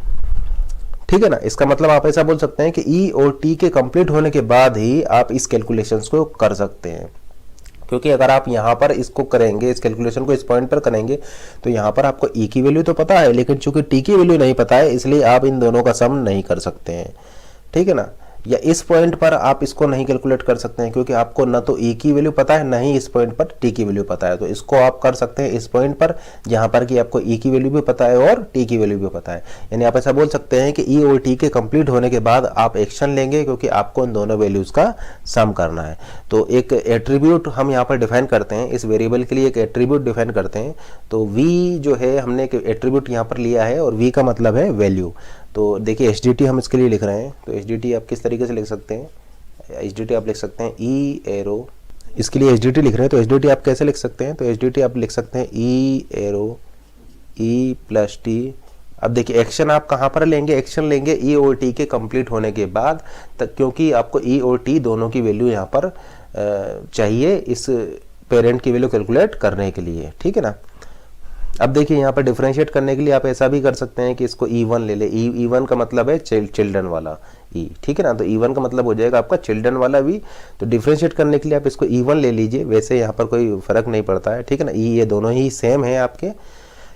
S1: ठीक है ना। इसका मतलब आप ऐसा बोल सकते हैं कि ई और टी के कंप्लीट होने के बाद ही आप इस कैलकुलेशंस को कर सकते हैं, क्योंकि अगर आप यहाँ पर इसको करेंगे, इस कैलकुलेशन को इस पॉइंट पर करेंगे तो यहाँ पर आपको ई की वैल्यू तो पता है, लेकिन चूंकि टी की वैल्यू नहीं पता है इसलिए आप इन दोनों का सम नहीं कर सकते हैं, ठीक है ना। या इस पॉइंट पर आप इसको नहीं कैलकुलेट कर सकते हैं क्योंकि आपको ना तो ई की वैल्यू पता है ना ही इस पॉइंट पर टी की वैल्यू पता है, तो इसको आप कर सकते हैं इस पॉइंट पर जहां पर कि आपको ई की वैल्यू भी पता है और टी की वैल्यू भी पता है। यानी आप ऐसा बोल सकते हैं कि ई और टी के कंप्लीट होने के बाद आप एक्शन लेंगे क्योंकि आपको इन दोनों वैल्यूज का सम करना है। तो एक एट्रीब्यूट हम यहाँ पर डिफाइन करते हैं, इस वेरिएबल के लिए एक एट्रीब्यूट डिफाइन करते हैं। तो वी जो है हमने एक एट्रीब्यूट यहाँ पर लिया है और वी का मतलब है वैल्यू। तो देखिए एच हम इसके लिए लिख रहे हैं, तो एच आप किस तरीके से लिख सकते हैं, एच आप लिख सकते हैं ई एरो, इसके लिए एच लिख रहे हैं तो एच आप कैसे लिख सकते हैं, तो एच आप लिख सकते हैं e arrow e plus T. अब देखिए एक्शन आप कहाँ पर लेंगे, एक्शन लेंगे ई और टी के कंप्लीट होने के बाद तक, क्योंकि आपको ई और टी दोनों की वैल्यू यहाँ पर चाहिए इस पेरेंट की वैल्यू कैलकुलेट करने के लिए, ठीक है ना। अब देखिए यहाँ पर डिफरेंशिएट करने के लिए आप ऐसा भी कर सकते हैं कि इसको E1 ले ले, E1 का मतलब है चिल्ड्रन वाला E, ठीक है ना। तो E1 का मतलब हो जाएगा आपका चिल्ड्रन वाला V। तो डिफरेंशिएट करने के लिए आप इसको E1 ले लीजिए, वैसे यहाँ पर कोई फर्क नहीं पड़ता है, ठीक है ना। ये दोनों ही सेम है आपके,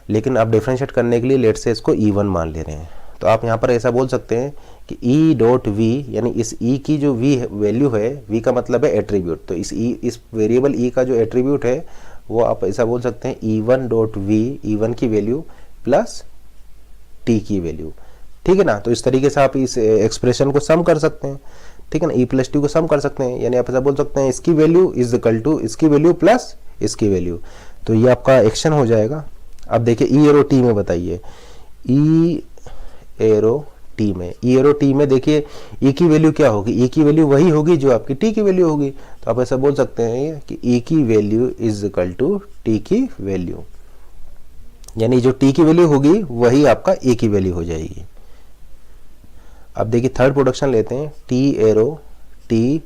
S1: लेकिन आप डिफरेंशिएट करने के लिए लेट से इसको E1 मान ले रहे हैं। तो आप यहाँ पर ऐसा बोल सकते हैं कि E.V, यानी इस E की जो V वैल्यू है, V का मतलब है एट्रीब्यूट, तो इस वेरिएबल E का जो एट्रीब्यूट है वो आप ऐसा बोल सकते हैं E1.V, E1 की वैल्यू प्लस T की वैल्यू, ठीक है ना। तो इस तरीके से आप इस एक्सप्रेशन को सम कर सकते हैं, ठीक है ना, E प्लस T को सम कर सकते हैं। यानी आप ऐसा बोल सकते हैं इसकी वैल्यू इज इक्वल टू इसकी वैल्यू प्लस इसकी वैल्यू, तो ये आपका एक्शन हो जाएगा। अब देखिए ई एरो टी में बताइए, ई एरो टी में, ई एरो टी में देखिए ई की वैल्यू क्या होगी, ई की वैल्यू वही होगी जो आपकी टी की वैल्यू होगी। तो आप ऐसा बोल सकते हैं कि ई की value is equal to T की वैल्यू, यानी जो टी की वैल्यू होगी वही आपका ई की वैल्यू हो जाएगी। अब देखिए थर्ड प्रोडक्शन लेते हैं, T arrow T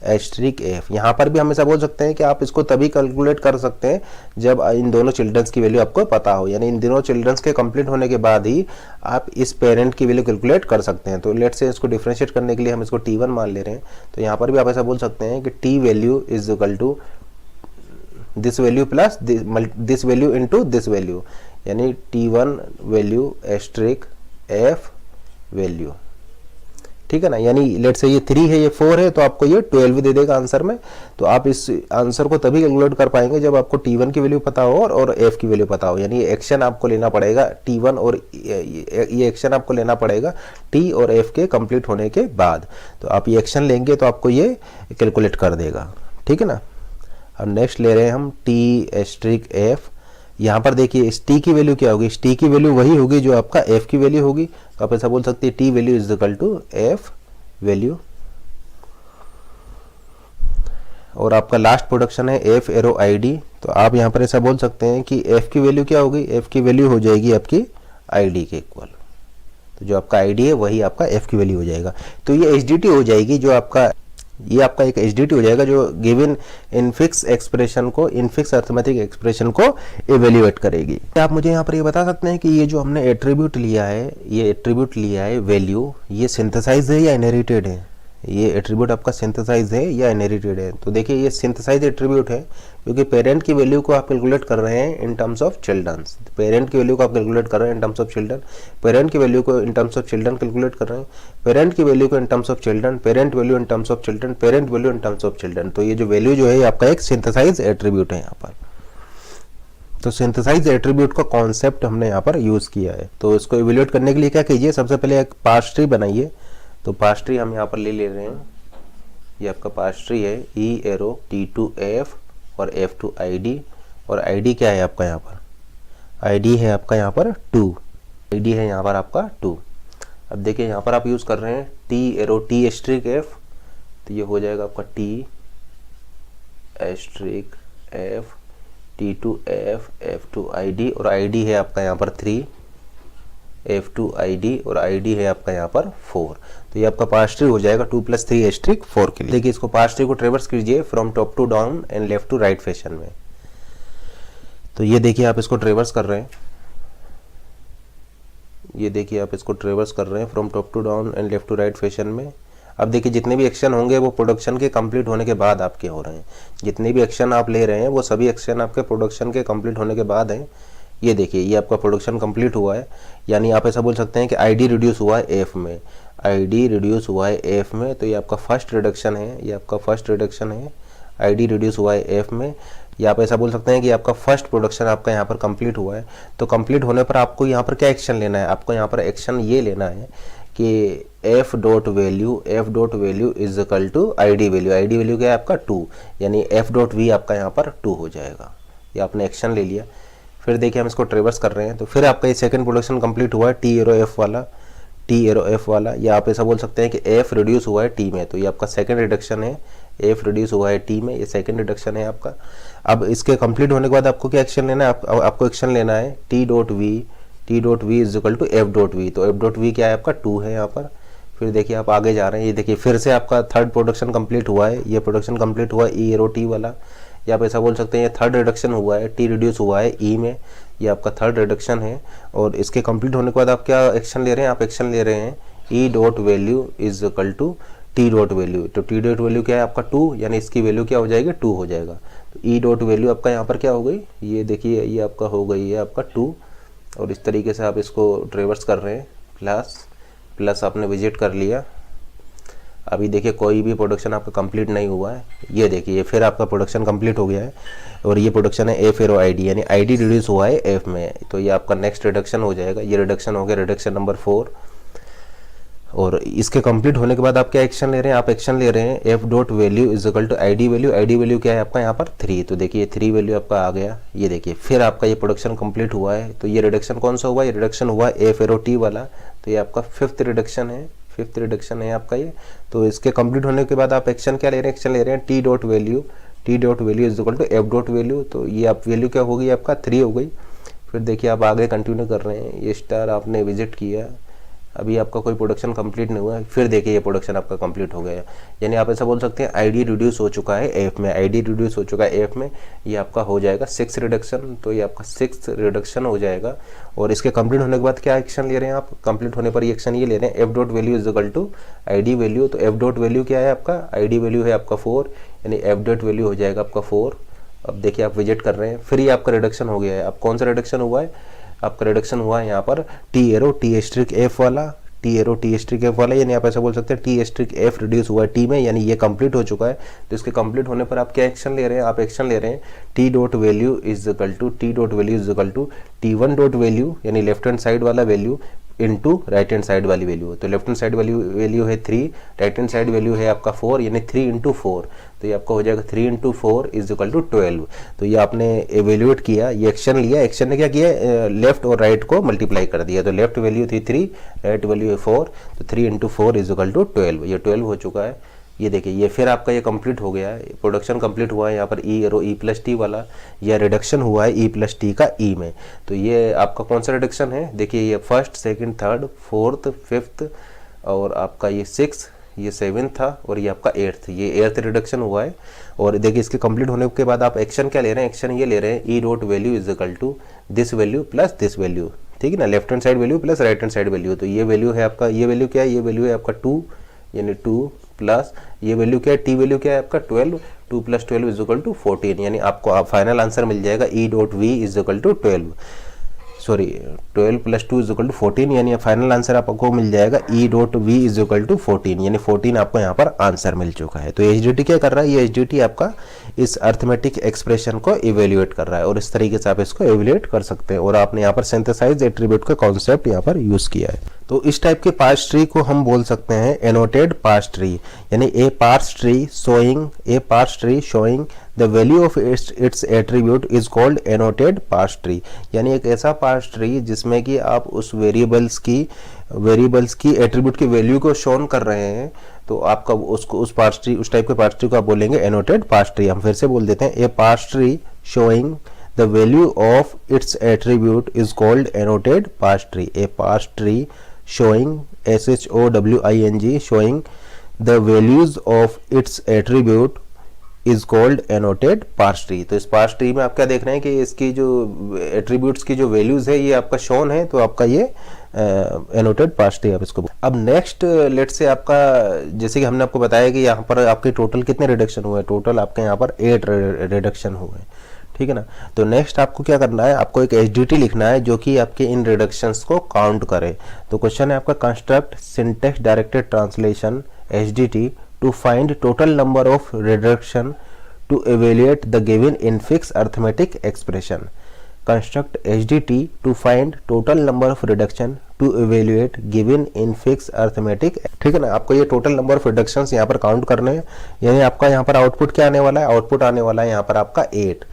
S1: asterisk F. यहाँ पर भी हम ऐसा बोल सकते हैं कि आप इसको तभी कैलकुलेट कर सकते हैं जब इन दोनों चिल्ड्रंस की वैल्यू आपको पता हो, यानी इन दोनों चिल्ड्रंस के कंप्लीट होने के बाद ही आप इस पेरेंट की वैल्यू कैलकुलेट कर सकते हैं। तो लेट से इसको डिफरेंशिएट करने के लिए हम इसको T1 मान ले रहे हैं, तो यहाँ पर भी आप ऐसा बोल सकते हैं कि T value is equal to this value plus this value into this value, यानी T1 value asterisk F value, ठीक है ना। यानी लेट से ये 3 है ये 4 है तो आपको ये 12 दे देगा आंसर में। तो आप इस आंसर को तभी कैलकुलेट कर पाएंगे जब आपको T1 की वैल्यू पता हो और F की वैल्यू पता हो, यानी ये एक्शन आपको लेना पड़ेगा T1 और ये एक्शन आपको लेना पड़ेगा T और F के कंप्लीट होने के बाद। तो आप ये एक्शन लेंगे तो आपको ये कैलकुलेट कर देगा, ठीक है ना। अब नेक्स्ट ले रहे हैं हम T एस्ट्रिक F। यहाँ पर देखिए इस T की वैल्यू क्या होगी, इस T की वैल्यू वही होगी जो आपका F की वैल्यू होगी। तो आप ऐसा बोल सकते हैं T value is equal to F value. और आपका लास्ट प्रोडक्शन है F एरो ID। तो आप यहाँ पर ऐसा बोल सकते हैं कि F की वैल्यू क्या होगी, F की वैल्यू हो जाएगी आपकी ID के इक्वल। तो जो आपका ID है वही आपका F की वैल्यू हो जाएगा। तो ये HDT हो जाएगी, जो आपका ये आपका एक HDT हो जाएगा जो गिवन इनफिक्स एक्सप्रेशन को, इनफिक्स अर्थमेटिक एक्सप्रेशन को इवेल्युएट करेगी। आप मुझे यहाँ पर ये बता सकते हैं कि ये जो हमने एट्रीब्यूट लिया है, ये एट्रीब्यूट लिया है वैल्यू, ये सिंथेसाइज है या इनहेरिटेड है, ये एट्रीब्यूट आपका सिंथेसाइज है या इनहेरिटेड है। तो देखिए ये सिंथेसाइज एट्रीब्यूट है क्योंकि पेरेंट की वैल्यू को आप कैलकुलेट कर रहे हैं इन टर्म्स ऑफ चिल्ड्रन। पेरेंट की वैल्यू को आप कैलकुलेट कर रहे हैं इन टर्म्स ऑफ चिल्ड्रन, पेरेंट की वैल्यू को इन टर्म्स ऑफ चिल्ड्रन कैलकुलेट कर रहे हैं, पेरेंट की वैल्यू को इन terms of children, parent value in terms of children, parent value in terms of children. तो ये जो वैल्यू जो है आपका एक सिंथेसाइज एट्रीब्यूट है यहाँ पर। तो सिंथेसाइज एट्रीब्यूट का कॉन्सेप्ट हमने यहाँ पर यूज किया है। तो इसको इवेल्युएट करने के लिए क्या कीजिए, सबसे पहले एक पार्स ट्री बनाइए। तो पार्स ट्री हम यहाँ पर ले रहे हैं, ये आपका पार्स ट्री है ई एरो T2F और F2 ID, और ID क्या है आपका यहाँ पर, ID है आपका यहाँ पर 2, ID है यहाँ पर आपका 2। अब देखिए यहाँ पर आप यूज कर रहे हैं T arrow T asterisk F, तो ये हो जाएगा आपका T asterisk F T2F F2 ID, और ID है आपका यहाँ पर 3 F2 ID, और ID है आपका यहाँ पर 4। तो ये आपका पार्स ट्री हो जाएगा 2 + 3 एस्ट्रिक 4 के लिए। देखिए इसको पार्स ट्री को ट्रेवर्स कीजिए from top to down and left to right fashion में। तो ये देखिए आप इसको ट्रेवर्स कर रहे हैं, ये देखिए आप इसको ट्रेवर्स कर रहे हैं from top to down and left to right fashion में। अब देखिए जितने भी एक्शन होंगे वो प्रोडक्शन के कंप्लीट होने के बाद आपके हो रहे हैं, जितने भी एक्शन आप ले रहे हैं वो सभी एक्शन आपके प्रोडक्शन के कंप्लीट होने के बाद हैं। ये देखिए ये आपका प्रोडक्शन कंप्लीट हुआ है, यानी आप ऐसा बोल सकते हैं कि ID रिड्यूस हुआ है F में, ID रिड्यूस हुआ है F में। तो ये आपका फर्स्ट रिडक्शन है, ये आपका फर्स्ट रिडक्शन है, ID रिड्यूस हुआ है F में। या आप ऐसा बोल सकते हैं कि आपका फर्स्ट प्रोडक्शन आपका यहाँ पर कंप्लीट हुआ है। तो कंप्लीट होने पर आपको यहाँ पर क्या एक्शन लेना है, आपको यहाँ पर एक्शन ये लेना है कि F dot value is equal to ID value क्या है आपका 2, यानी F डॉट V आपका यहाँ पर 2 हो जाएगा। ये आपने एक्शन ले लिया। फिर देखिए हम इसको ट्रेवर्स कर रहे हैं, तो फिर आपका ये सेकंड प्रोडक्शन कंप्लीट हुआ है T एरो F वाला, या आप ऐसा बोल सकते हैं कि F रिड्यूस हुआ है T में। तो ये आपका सेकंड रिडक्शन है, F रिड्यूस हुआ है T में, ये सेकंड रिडक्शन है आपका। अब इसके कंप्लीट होने के बाद आपको क्या एक्शन लेना है, आपको एक्शन लेना है T dot V is equal to F dot V। तो F डॉट V क्या है आपका 2 है यहाँ पर। फिर देखिए आप आगे जा रहे हैं, ये देखिए फिर से आपका थर्ड प्रोडक्शन कंप्लीट हुआ है, ये प्रोडक्शन कंप्लीट हुआ है E एरो T वाला, या आप ऐसा बोल सकते हैं ये थर्ड रिडक्शन हुआ है, T रिड्यूस हुआ है E में, ये आपका थर्ड रिडक्शन है। और इसके कंप्लीट होने के बाद आप क्या एक्शन ले रहे हैं, आप एक्शन ले रहे हैं E dot value is equal to T dot value. तो T डॉट वैल्यू क्या है आपका 2, यानी इसकी वैल्यू क्या हो जाएगी 2 हो जाएगा। तो E डॉट वैल्यू आपका यहाँ पर क्या हो गई, ये देखिए ये आपका हो गई है आपका 2। और इस तरीके से आप इसको ट्रेवर्स कर रहे हैं, प्लस आपने विजिट कर लिया। अभी देखिए कोई भी प्रोडक्शन आपका कंप्लीट नहीं हुआ है, ये देखिए फिर आपका प्रोडक्शन कंप्लीट हो गया है, और ये प्रोडक्शन है F एरो ID, यानी ID रिड्यूस हुआ है F में। तो ये आपका नेक्स्ट रिडक्शन हो जाएगा, ये रिडक्शन हो गया रिडक्शन नंबर 4। और इसके कंप्लीट होने के बाद आप क्या एक्शन ले रहे हैं, आप एक्शन ले रहे हैं F dot value is equal to ID value क्या है आपका यहाँ पर 3। तो देखिए 3 वैल्यू आपका आ गया। ये देखिए फिर आपका ये प्रोडक्शन कंप्लीट हुआ है। तो ये रिडक्शन कौन सा हुआ, ये रिडक्शन हुआ F एरो T वाला। तो ये आपका फिफ्थ रिडक्शन है आपका ये। तो इसके कंप्लीट होने के बाद आप एक्शन क्या ले रहे हैं, एक्शन ले रहे हैं T dot value is equal to F dot value. तो ये आप वैल्यू क्या हो गई आपका 3 हो गई। फिर देखिए आप आगे कंटिन्यू कर रहे हैं, ये स्टार आपने विजिट किया, अभी आपका कोई प्रोडक्शन कंप्लीट नहीं हुआ है। फिर देखिए ये प्रोडक्शन आपका कंप्लीट हो गया, यानी आप ऐसा बोल सकते हैं ID रिड्यूस हो चुका है F में, ID रिड्यूस हो चुका है F में। ये आपका हो जाएगा 6 रिडक्शन। तो ये आपका 6 रिडक्शन हो जाएगा। और इसके कंप्लीट होने के बाद क्या एक्शन ले रहे हैं आप, कंप्लीट होने पर ये एक्शन ये ले रहे हैं F dot value is equal to ID value. तो F डॉट वैल्यू क्या है आपका, ID वैल्यू है आपका 4, यानी F डॉट वैल्यू हो जाएगा आपका 4। अब देखिए आप विजिट कर रहे हैं, फिर ये आपका रिडक्शन हो गया है। अब कौन सा रिडक्शन हुआ है, आपका रिडक्शन हुआ है यहाँ पर T arrow T asterisk F वाला, यानी आप ऐसा बोल सकते हैं T एस्ट्रिक F रिड्यूस हुआ है T में, यानी ये कंप्लीट हो चुका है। तो इसके कंप्लीट होने पर आप क्या एक्शन ले रहे हैं, आप एक्शन ले रहे हैं T dot value is equal to T1 dot value, यानी लेफ्ट हैंड साइड वाला value into right hand side वाली वैल्यू। तो लेफ्ट हैंड साइड वाली वैल्यू है 3, राइट हैंड साइड वैल्यू है आपका 4, यानी 3 × 4। तो ये आपका हो जाएगा 3 × 4 इज इक्वल टू 12। तो ये आपने एवेल्यूएट किया, ये एक्शन लिया, एक्शन ने क्या किया, लेफ्ट और राइट को मल्टीप्लाई कर दिया। तो लेफ्ट वैल्यू थी 3, राइट वैल्यू है 4, तो 3 × 4 इज इक्वल टू 12। ये 12 हो चुका है। ये देखिए ये फिर आपका ये कंप्लीट हो गया है, प्रोडक्शन कंप्लीट हुआ है यहाँ पर E arrow E plus T वाला, या रिडक्शन हुआ है E प्लस T का E में। तो ये आपका कौन सा रिडक्शन है, देखिए ये first, second, third, fourth, fifth, और आपका ये 6, ये 7 था, और ये आपका 8th, ये 8th रिडक्शन हुआ है। और देखिए इसके कंप्लीट होने के बाद आप एक्शन क्या ले रहे हैं, एक्शन ये ले रहे हैं E dot value is equal to this value plus this value, ठीक है ना, left hand side value plus right hand side value. तो ये वैल्यू है आपका, ये वैल्यू क्या है, ये वैल्यू है आपका 2, यानी 2 प्लस ये वैल्यू क्या है, टी वैल्यू क्या है आपका 12, 2 + 12 इज इक्वल टू 14, यानी आपको फाइनल आंसर मिल जाएगा E dot V is equal to 12, sorry 12 + 2 is equal to 14, यानी फाइनल आंसर आपको मिल जाएगा E dot V is equal to 14, यानी 14 आपको यहाँ पर आंसर मिल चुका है। तो एचडीटी क्या कर रहा है, ये एचडीटी आपका इस अर्थमेटिक एक्सप्रेशन को इवेल्युएट कर रहा है और इस तरीके से आप इसको इवेल्युएट कर सकते हैं। और आपने यहाँ पर सिंथेसाइज एट्रीब्यूट का कॉन्सेप्ट यहाँ पर यूज किया है। तो इस टाइप के पार्स ट्री को हम बोल सकते हैं एनोटेड पार्स ट्री, यानी a parse tree showing the value of its attribute is called annotated parse tree, यानी एक ऐसा पार्स ट्री जिसमें कि आप उस वेरिएबल्स की एट्रीब्यूट की वैल्यू को शोन कर रहे हैं, तो आपका उसको उस टाइप के पार्स ट्री को आप बोलेंगे एनोटेड पार्स ट्री। हम फिर से बोल देते हैं, a parse tree showing the value of its attribute is called annotated parse tree. A parse tree showing showing the values of its attribute is called annotated parse tree. तो इस parse tree में आप क्या देख रहे हैं कि इसकी जो एट्रीब्यूट्स की जो वैल्यूज है ये आपका शोन है, तो आपका ये एनोटेड पार्स ट्री आप इसको। अब नेक्स्ट लेट से आपका, जैसे कि हमने आपको बताया कि यहाँ पर आपके टोटल कितने रिडक्शन हुए, टोटल आपके यहाँ पर 8 रिडक्शन हुए, ठीक है ना। तो नेक्स्ट आपको क्या करना है, आपको एक एचडीटी लिखना है जो कि आपके इन रिडक्शंस को काउंट करे। तो क्वेश्चन है आपका, construct syntax directed translation HDT to find total number of reduction to evaluate the given infix arithmetic expression. Construct HDT to find total number of reduction to evaluate given infix arithmetic, ठीक है ना। आपको ये total number of reductions यहाँ पर count करने हैं, यानी आपका यहाँ पर आउटपुट क्या आने वाला है, आउटपुट आने वाला है यहाँ पर आपका 8।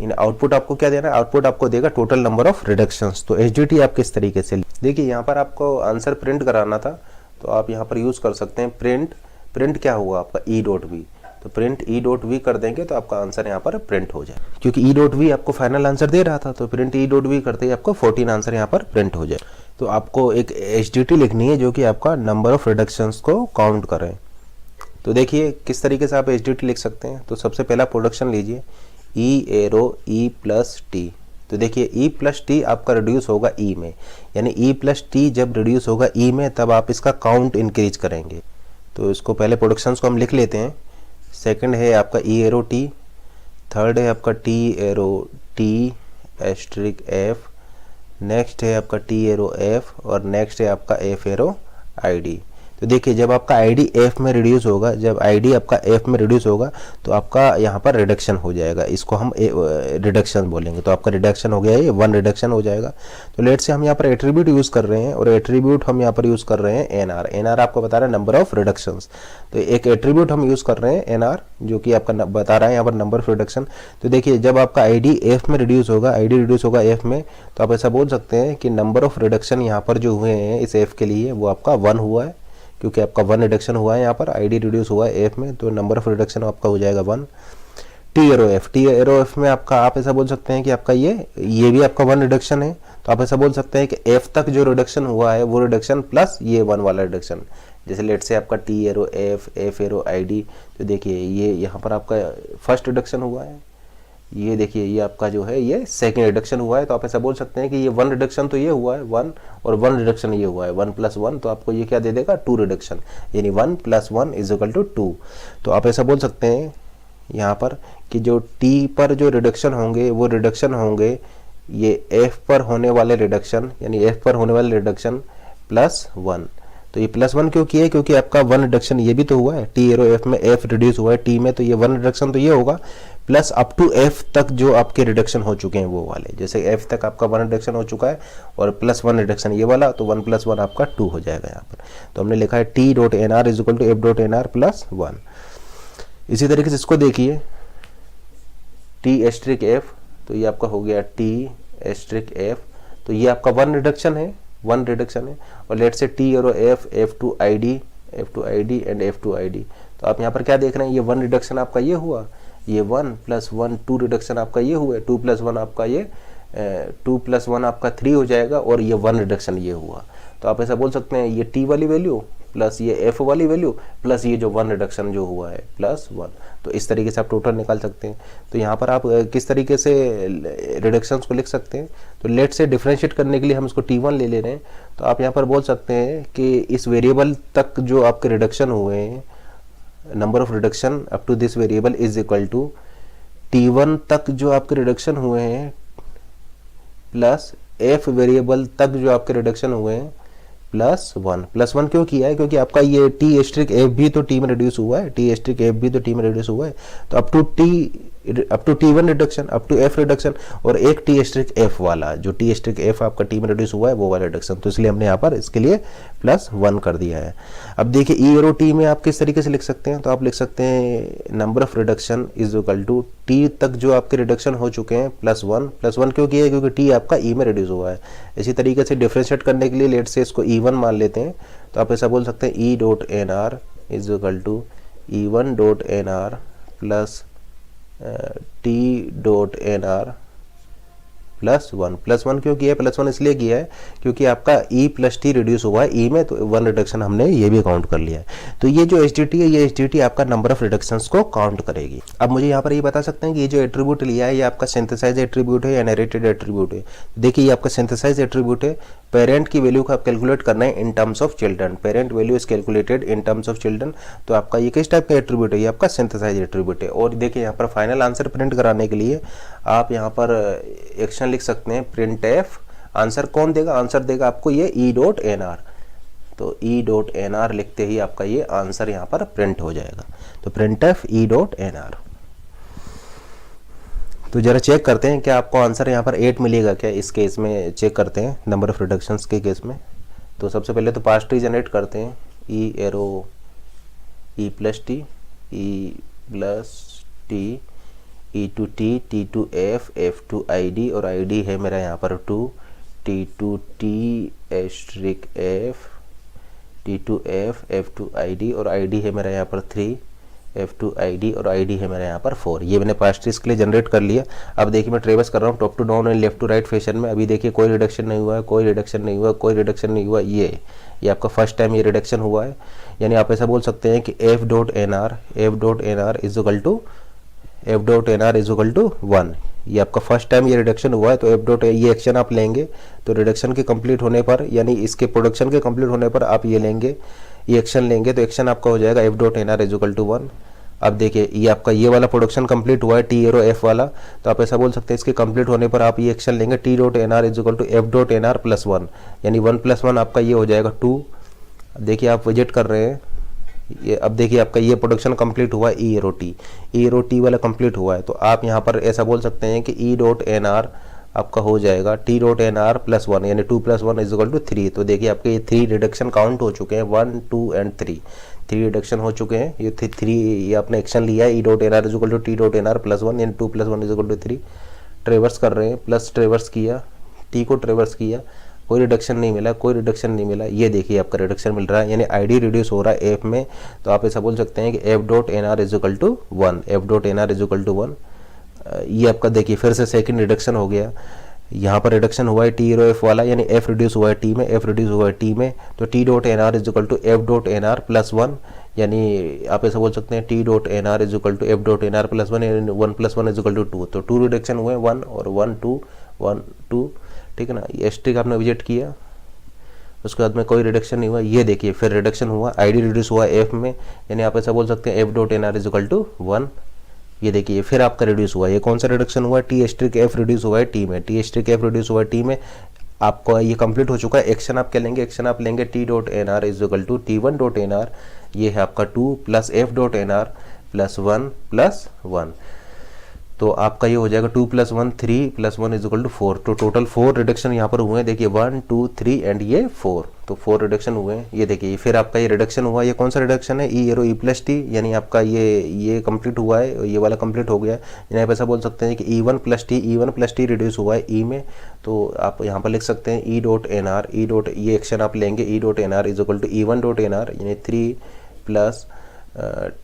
S1: इन आउटपुट आपको क्या देना है, आउटपुट आपको देगा टोटल नंबर ऑफ रिडक्शंस। तो एचडीटी आप किस तरीके से, देखिए यहाँ पर आपको आंसर प्रिंट कराना था, तो आप यहाँ पर यूज कर सकते हैं प्रिंट क्या हुआ आपका ई डॉट वी, तो प्रिंट ई डॉट वी कर देंगे तो आपका आंसर यहाँ पर प्रिंट हो जाए, क्योंकि ई डॉट वी आपको फाइनल आंसर दे रहा था, तो प्रिंट ई डॉट वी करते ही आपको 14 आंसर यहाँ पर प्रिंट हो जाए। तो आपको एक एचडीटी लिखनी है जो कि आपका नंबर ऑफ रिडक्शंस को काउंट करे। तो देखिए किस तरीके से आप एचडीटी लिख सकते हैं। तो सबसे पहला प्रोडक्शन लीजिए, ई एरो ई प्लस टी। तो देखिए ई प्लस टी आपका रिड्यूस होगा ई में, यानी ई प्लस टी जब रिड्यूस होगा ई में तब आप इसका काउंट इंक्रीज करेंगे। तो इसको पहले प्रोडक्शंस को हम लिख लेते हैं। सेकंड है आपका ई एरो टी, थर्ड है आपका T arrow T asterisk F, next है आपका टी एरो एफ, और नेक्स्ट है आपका एफ एरो आईडी। तो देखिए जब आपका आईडी एफ में रिड्यूस होगा, जब आईडी आपका एफ में रिड्यूस होगा तो आपका यहाँ पर रिडक्शन हो जाएगा, इसको हम रिडक्शन बोलेंगे। तो आपका रिडक्शन हो गया, ये 1 रिडक्शन हो जाएगा। तो लेट से हम यहाँ पर एट्रीब्यूट यूज कर रहे हैं, और एट्रीब्यूट हम यहाँ पर यूज कर रहे हैं एनआर आपको बता रहा है नंबर ऑफ रिडक्शंस। तो एक एट्रीब्यूट हम यूज कर रहे हैं एनआर, जो कि आपका बता रहा है यहाँ पर नंबर ऑफ रिडक्शन। तो देखिए जब आपका आईडी एफ में रिड्यूस होगा, आईडी रिड्यूस होगा एफ में, तो आप ऐसा बोल सकते हैं कि नंबर ऑफ रिडक्शन यहाँ पर जो हुए हैं इस एफ के लिए वो आपका 1 हुआ है, क्योंकि आपका 1 रिडक्शन हुआ है यहाँ पर, आईडी रिड्यूस हुआ है एफ में, तो नंबर ऑफ रिडक्शन आपका हो जाएगा 1। टी एरो एफ में आपका आप ऐसा बोल सकते हैं कि आपका ये भी आपका 1 रिडक्शन है। तो आप ऐसा बोल सकते हैं कि एफ तक जो रिडक्शन हुआ है वो रिडक्शन प्लस ये 1 वाला रिडक्शन। जैसे लेट से आपका T arrow F arrow ID, तो देखिए ये यहाँ पर आपका फर्स्ट रिडक्शन हुआ है, ये देखिए ये आपका जो है ये सेकंड रिडक्शन हुआ है। तो आप ऐसा बोल सकते हैं कि ये 1 रिडक्शन तो ये हुआ है 1, और 1 रिडक्शन ये हुआ है 1 + 1, तो आपको ये क्या दे देगा 2 रिडक्शन, यानी 1 + 1 = 2। तो आप ऐसा बोल सकते हैं यहाँ पर कि जो टी पर जो रिडक्शन होंगे वो रिडक्शन होंगे ये एफ पर होने वाले रिडक्शन, यानी एफ पर होने वाले रिडक्शन +1। तो ये +1 क्यों किया है, क्योंकि आपका 1 रिडक्शन ये भी तो हुआ है, टी एरो एफ में एफ रिड्यूस हुआ है टी में, तो ये 1 रिडक्शन तो ये होगा, प्लस अप टू एफ तक जो आपके रिडक्शन हो चुके हैं वो वाले, जैसे एफ तक आपका 1 रिडक्शन हो चुका है और +1 रिडक्शन ये वाला, तो 1 + 1 आपका 2 हो जाएगा यहाँ पर। तो हमने लिखा है T dot N R is equal to F dot N R +1। इसी तरीके से इसको देखिए टी एस्ट्रिक एफ, तो ये आपका हो गया टी एस्ट्रिक एफ, तो ये आपका 1 रिडक्शन है, 1 रिडक्शन है। और लेट से T arrow F to I D and F to I D, तो आप यहाँ पर क्या देख रहे हैं, ये 1 रिडक्शन आपका ये हुआ, ये 1 + 1 2 रिडक्शन आपका ये हुआ, 2 + 1 आपका ये 2 + 1 आपका 3 हो जाएगा, और ये 1 रिडक्शन ये हुआ। तो आप ऐसा बोल सकते हैं ये टी वाली वैल्यू प्लस ये एफ वाली वैल्यू प्लस ये जो 1 रिडक्शन जो हुआ है +1। तो इस तरीके से आप टोटल निकाल सकते हैं। तो यहाँ पर आप किस तरीके से रिडक्शंस को लिख सकते हैं, तो लेट से डिफरेंशिएट करने के लिए हम इसको T1 ले रहे हैं। तो आप यहाँ पर बोल सकते हैं कि इस वेरिएबल तक जो आपके रिडक्शन हुए हैं number of reduction up to this variable is equal to T1 तक जो आपके रिडक्शन हुए हैं प्लस F वेरिएबल तक जो आपके रिडक्शन हुए हैं प्लस वन क्यों किया है? क्योंकि आपका ये टी एस्ट्रिक एफ भी तो टी में रिड्यूस हुआ है, टी एस्ट्रिक एफ भी तो टी में रिड्यूस हुआ है, तो up to T1 reduction, up to F reduction, और एक टी एस्ट्रिक एफ वाला, जो टी एस्ट्रिक एफ आपका टी में रिड्यूस हुआ है वो वाला रिडक्शन, तो इसलिए हमने यहाँ पर इसके लिए +1 कर दिया है। अब देखिए ई एरो टी में आप किस तरीके से लिख सकते हैं, तो आप लिख सकते हैं number of reduction is equal to T तक जो आपके रिडक्शन हो चुके हैं +1 क्यों किया है? क्योंकि टी आपका ई में रिड्यूस हुआ है। इसी तरीके से डिफ्रेंशिएट करने के लिए लेट से इसको E1 मान लेते हैं, तो आप ऐसा बोल सकते हैं E dot N R is equal to E1 dot N R plus T dot N R +1 क्यों किया है? +1 इसलिए किया है क्योंकि आपका E प्लस टी रिड्यूस हुआ है ई में, तो 1 रिडक्शन हमने ये भी काउंट कर लिया है। तो ये जो HDT है, ये HDT आपका नंबर ऑफ रिडक्शंस को काउंट करेगी। अब मुझे यहाँ पर ये बता सकते हैं कि ये जो एट्रीब्यूट लिया है ये आपका सिंथेसाइज एट्रीब्यूट है या नरेटेड एट्रीब्यूट है? देखिए ये आपका सिंथेसाइज एट्रीब्यूट है। पेरेंट की वैल्यू को आप कैलकुलेट करना है in terms of children, parent value is calculated in terms of children. तो आपका ये किस टाइप का एट्रीब्यूट है? ये आपका सिंथेसाइज एट्रीब्यूट है। और देखिए यहाँ पर फाइनल आंसर प्रिंट कराने के लिए आप यहाँ पर एक्शन लिख सकते हैं प्रिंट एफ। आंसर कौन देगा? आंसर देगा आपको ये ई डॉट एन आर। तो ई डॉट एन आर लिखते ही आपका ये आंसर यहाँ पर प्रिंट हो जाएगा। तो print F E dot N R. तो जरा चेक करते हैं क्या आपको आंसर यहाँ पर 8 मिलेगा क्या? इस केस में चेक करते हैं नंबर ऑफ रिडक्शंस के केस में। तो सबसे पहले तो पास ट्री जनरेट करते हैं, e arrow e plus T E to to f to I D, और आई डी है मेरा यहाँ पर 2, t to T asterisk f to I D, और आई डी है मेरा यहाँ पर 3, F2 ID, और ID है मेरा यहाँ पर 4। ये मैंने पास ट्रीज के लिए जनरेट कर लिया। अब देखिए मैं ट्रेवर्स कर रहा हूँ top to down and left to right fashion में। अभी देखिए कोई रिडक्शन नहीं हुआ है, कोई रिडक्शन नहीं हुआ, कोई रिडक्शन नहीं हुआ। ये आपका फर्स्ट टाइम ये रिडक्शन हुआ है। यानी आप ऐसा बोल सकते हैं कि F dot N R is equal to 1। ये आपका फर्स्ट टाइम ये रिडक्शन हुआ है, तो F डॉट ये एक्शन आप लेंगे तो रिडक्शन के कंप्लीट होने पर, यानी इसके प्रोडक्शन के कंप्लीट होने पर आप ये लेंगे, ये एक्शन लेंगे, तो एक्शन आपका हो जाएगा F dot N R is equal to 1। अब देखिए ये आपका ये वाला प्रोडक्शन कंप्लीट हुआ है टी एरो एफ वाला, तो आप ऐसा बोल सकते हैं इसके कंप्लीट होने पर आप ये एक्शन लेंगे T dot N R is equal to F dot N R +1, यानी 1 + 1 आपका ये हो जाएगा 2। देखिए आप विजिट कर रहे हैं ये। अब देखिए आपका ये प्रोडक्शन कंप्लीट हुआ है ई एरो टी वाला कंप्लीट हुआ है, तो आप यहाँ पर ऐसा बोल सकते हैं कि ई डॉट एन आर आपका हो जाएगा टी डॉट एन आर +1, यानी 2 + 1 इज इक्वल टू 3। तो देखिए आपके ये 3 रिडक्शन काउंट हो चुके हैं, 1, 2 एंड 3 रिडक्शन हो चुके हैं। ये 3 ये आपने एक्शन लिया है, E dot N R is equal to T dot N R +1, यानी 2 + 1 इज इक्वल टू 3। ट्रेवर्स कर रहे हैं, प्लस ट्रेवर्स किया, टी को ट्रेवर्स किया, कोई रिडक्शन नहीं मिला, कोई रिडक्शन नहीं मिला। ये देखिए आपका रिडक्शन मिल रहा है, यानी आईडी रिड्यूस हो रहा है एफ में। तो आप ऐसा बोल सकते हैं कि F dot N R is equal to 1, F dot N R is equal to 1। ये आपका देखिए फिर से सेकंड रिडक्शन हो गया। यहाँ पर रिडक्शन हुआ है टी एरो एफ वाला, यानी F रिड्यूस हुआ है टी में, F रिड्यूस हुआ है टी में, तो T dot N R is equal to F dot N R +1, यानी आप ऐसा बोल सकते हैं T dot N R is equal to F dot N R +1, यानी 1 + 1 इज इक्वल टू 2। तो 2 रिडक्शन हुए, 1 और 1 2 1 2, ठीक है ना। एस्ट्रिक आपने विजिट किया, उसके बाद में कोई रिडक्शन नहीं हुआ। ये देखिए फिर रिडक्शन हुआ, आईडी रिड्यूस हुआ एफ में, यानी आप ऐसा बोल सकते हैं F dot N R is equal to 1। ये देखिए फिर आपका रिड्यूस हुआ, ये कौन सा रिडक्शन हुआ है? टी एस्ट्रिक एफ रिड्यूस हुआ है टी में, टी एस्ट्रिक एफ रिड्यूस हुआ है टी में। आपका ये कंप्लीट हो चुका है। एक्शन आप क्या लेंगे? एक्शन आप लेंगे T dot N R is equal to T1 dot N R, ये है आपका 2 + F डॉट एन आर +1 + 1। तो आपका ये हो जाएगा 2 + 1 3 + 1 इज इक्वल टू 4। तो टोटल 4 रिडक्शन यहाँ पर हुए हैं। देखिए 1 2 3 एंड ये 4, तो 4 रिडक्शन हुए हैं। ये देखिए फिर आपका ये रिडक्शन हुआ, ये कौन सा रिडक्शन है? ई एरो ई प्लस टी, यानी आपका ये कंप्लीट हुआ है, ये वाला कंप्लीट हो गया है। यानी आप ऐसा बोल सकते हैं कि E1 + टी रिड्यूस हुआ है ई में, तो आप यहाँ पर लिख सकते हैं E dot N R, E dot ये एक्शन आप लेंगे E dot N R is equal to E1 dot N R, यानी 3 +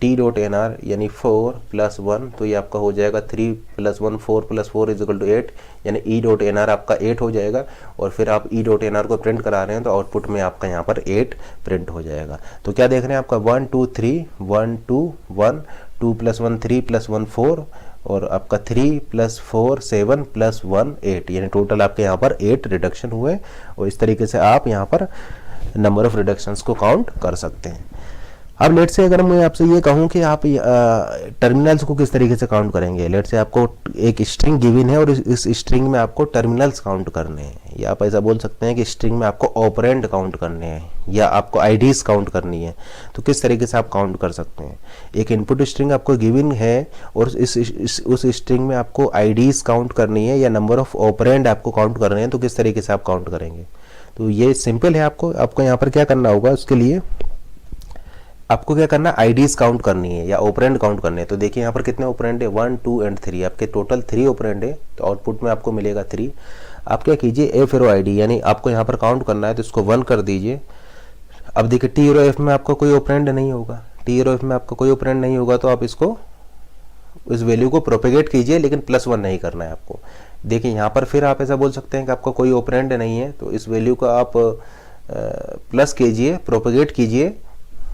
S1: टी डॉट एन आर, यानी 4 + 1, तो ये आपका हो जाएगा 3 + 1 4 + 4 इज इक्वल टू 8, यानी ई डॉट एन आर आपका 8 हो जाएगा। और फिर आप ई डॉट एन आर को प्रिंट करा रहे हैं तो आउटपुट में आपका यहाँ पर 8 प्रिंट हो जाएगा। तो क्या देख रहे हैं आपका 1 2 3 1 2 1 2 + 1 3 + 1 4, और आपका 3 + 4 7 + 1 8, यानी टोटल आपके यहाँ पर 8 रिडक्शन हुए। और इस तरीके से आप यहाँ पर नंबर ऑफ रिडक्शंस को काउंट कर सकते हैं। अब लेट से अगर मैं आपसे ये कहूँ कि आप टर्मिनल्स को किस तरीके से काउंट करेंगे, लेट से आपको एक स्ट्रिंग गिवन है और इस स्ट्रिंग में आपको टर्मिनल्स काउंट करने हैं, या आप ऐसा बोल सकते हैं कि स्ट्रिंग में आपको ऑपरेंड काउंट करने हैं या आपको आईडीज काउंट करनी है, तो किस तरीके से आप काउंट कर सकते हैं। एक इनपुट स्ट्रिंग आपको गिवन है और उस स्ट्रिंग में आपको आईडीज काउंट करनी है या नंबर ऑफ ऑपरेंड आपको काउंट करने हैं, तो किस तरीके से आप काउंट करेंगे। तो ये सिंपल है, आपको यहाँ पर क्या करना होगा, उसके लिए आपको क्या करना है, आईडीज काउंट करनी है या ऑपरेंड काउंट करने हैं। तो देखिए यहाँ पर कितने ऑपरेंड है, 1 2 एंड 3, आपके टोटल 3 ऑपरेंड है, तो आउटपुट में आपको मिलेगा 3। आप क्या कीजिए, एफ एरो आईडी, यानी आपको यहाँ पर काउंट करना है तो इसको 1 कर दीजिए। अब देखिए टी एरो एफ में आपका कोई ऑपरेंड नहीं होगा, टी एरो एफ में आपका कोई ऑपरेंड नहीं होगा, तो आप इसको इस वैल्यू को प्रोपेगेट कीजिए, लेकिन +1 नहीं करना है आपको। देखिए यहाँ पर फिर आप ऐसा बोल सकते हैं कि आपका कोई ऑपरेंड नहीं है, तो इस वैल्यू को आप प्लस कीजिए, प्रोपेगेट कीजिए,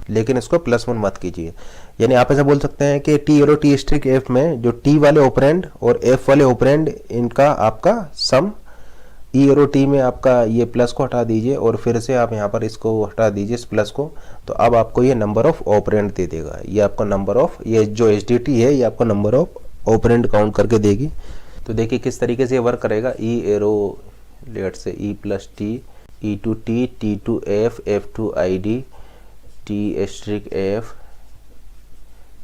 S1: लेकिन इसको +1 मत कीजिए। यानी आप ऐसा बोल सकते हैं कि T arrow T asterisk F में जो टी वाले ऑपरेंड और एफ वाले ऑपरेंड, इनका आपका सम, ई एरो टी में आपका ये प्लस को हटा दीजिए और फिर से आप यहाँ पर इसको हटा दीजिए इस प्लस को, तो अब आपको ये नंबर ऑफ ऑपरेंड दे देगा। ये आपका नंबर ऑफ, ये जो एच डी टी है, ये आपको नंबर ऑफ ऑपरेंड काउंट करके देगी। तो देखिए किस तरीके से ये वर्क करेगा। ई arrow let's say E plus T, E to T, T to F, F to I D, T asterisk F,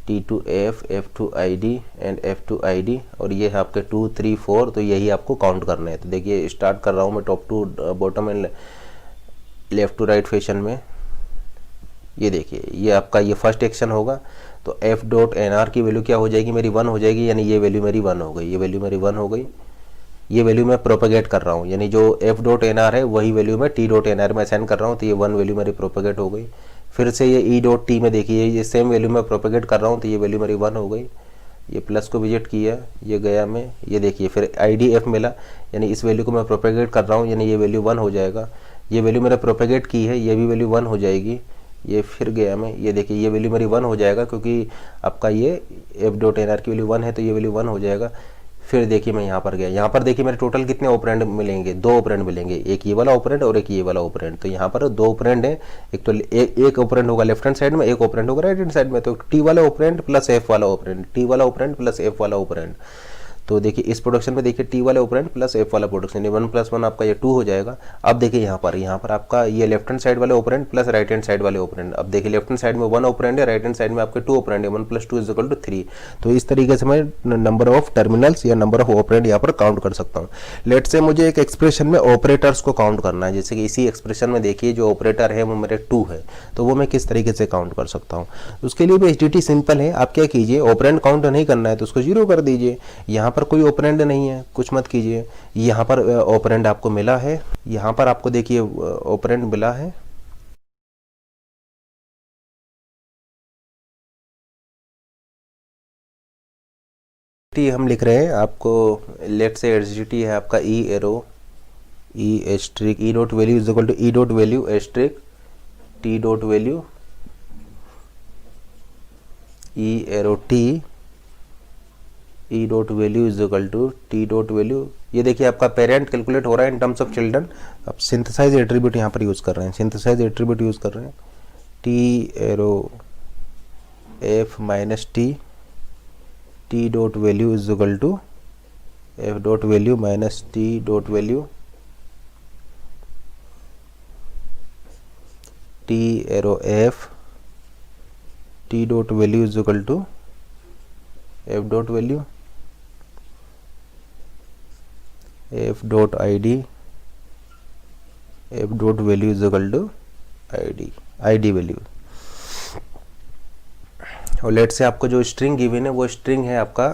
S1: T to F, F to I D and F to I D, और ये है आपके 2 3 4, तो यही आपको count करना है। तो देखिए स्टार्ट कर रहा हूँ मैं top to bottom and left to right fashion में। ये देखिए ये आपका ये फर्स्ट एक्शन होगा, तो एफ डॉट एन आर की वैल्यू क्या हो जाएगी मेरी, 1 हो जाएगी, यानी ये वैल्यू मेरी 1 हो गई, ये वैल्यू मेरी 1 हो गई। ये वैल्यू मैं प्रोपेगेट कर रहा हूँ, यानी जो एफ डॉट एन आर है वही वैल्यू मैं टी डॉट एन आर में असाइन कर रहा हूँ, तो ये 1 वैल्यू मेरी प्रोपेगेट हो गई। फिर से ये ई डॉट टी में देखिए ये सेम वैल्यू मैं प्रोपेगेट कर रहा हूँ, तो ये वैल्यू मेरी 1 हो गई। ये प्लस को विजिट किया, ये गया मैं, ये देखिए फिर आई डी एफ मिला, यानी इस वैल्यू को मैं प्रोपेगेट कर रहा हूँ, यानी ये वैल्यू 1 हो जाएगा। ये वैल्यू मैंने प्रोपेगेट की है, ये भी वैल्यू 1 हो जाएगी। ये फिर गया मैं, ये देखिए ये वैल्यू मेरी 1 हो जाएगा, क्योंकि आपका ये एफ डॉट एन आर की वैल्यू 1 है, तो ये वैल्यू 1 हो जाएगा। फिर देखिए मैं यहाँ पर गया, यहाँ पर देखिए मेरे टोटल कितने ऑपरेंड मिलेंगे, 2 ऑपरेंड मिलेंगे, एक ये वाला ऑपरेंड और एक ये वाला ऑपरेंड। तो यहाँ पर 2 ऑपरेंड है, एक तो एक ऑपरेंड होगा लेफ्ट हैंड साइड में, एक ऑपरेंड होगा राइट हैंड साइड में। तो टी वाला ऑपरेंड प्लस एफ वाला ऑपरेंड, टी वाला ऑपरेंड प्लस एफ वाला ऑपरेंड। तो देखिए इस प्रोडक्शन में देखिए टी वाले ऑपरेंड प्लस एफ वाला प्रोडक्शन, 1 + 1 आपका ये 2 हो जाएगा। अब देखिए यहाँ पर आपका ये लेफ्ट हैंड साइड वाले operand plus right hand side वाले ऑपरेंड। अब देखिए लेफ्ट हैंड साइड में 1 ऑपरेंड है, राइट हैंड साइड में आपके 2 ऑपरेंड है, 1 + 2 = 3। तो इस तरीके से मैं नंबर ऑफ टर्मिनल्स या नंबर ऑफ ऑपरेंड यहाँ पर काउंट कर सकता हूँ। लेट से मुझे एक एक्सप्रेशन में ऑपरेटर्स को काउंट करना है, जैसे कि इसी एक्सप्रेशन में देखिए जो ऑपरेटर है वो मेरे 2 है, तो वो मैं किस तरीके से काउंट कर सकता हूँ। उसके लिए भी एचडीटी सिंपल है, आप क्या कीजिए, ऑपरेंड काउंट नहीं करना है तो उसको 0 कर दीजिए। यहाँ पर कोई ऑपरेंड नहीं है, कुछ मत कीजिए। यहाँ पर ऑपरेंड आपको मिला है, यहाँ पर आपको देखिए ऑपरेंड मिला है, हम लिख रहे हैं आपको, लेट से एचडीटी है आपका e arrow e asterisk e dot value is equal to e dot value asterisk t dot value e arrow t e dot value is equal to T dot value. ये देखिए आपका parent calculate हो रहा है in terms of children. अब synthesise attribute यहाँ पर use कर रहे हैं, सिंथेसाइज एट्रीब्यूट यूज़ कर रहे हैं, T arrow F minus T T dot value is equal to F dot value minus T dot value T arrow F T dot value is equal to F dot value F dot I dot value is equal to I D value. और let's say आपको जो string given है वो string है आपका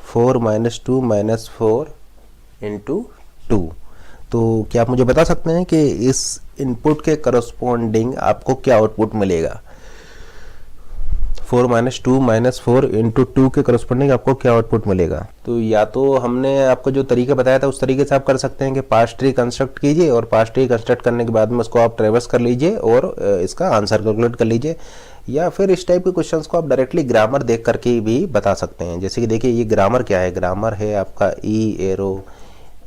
S1: 4 - 2 - 4 × 2। तो क्या आप मुझे बता सकते हैं कि इस इनपुट के करस्पॉन्डिंग आपको क्या आउटपुट मिलेगा। 4 - 2 - 4 × 2 के करस्पॉन्डिंग आपको क्या आउटपुट मिलेगा। तो या तो हमने आपको जो तरीका बताया था उस तरीके से आप कर सकते हैं कि पार्स ट्री कंस्ट्रक्ट कीजिए और पार्स ट्री कंस्ट्रक्ट करने के बाद में उसको आप ट्रेवर्स कर लीजिए और इसका आंसर कैलकुलेट कर लीजिए, या फिर इस टाइप के क्वेश्चंस को आप डायरेक्टली ग्रामर देख करके भी बता सकते हैं। जैसे कि देखिए ये ग्रामर क्या है, ग्रामर है आपका e arrow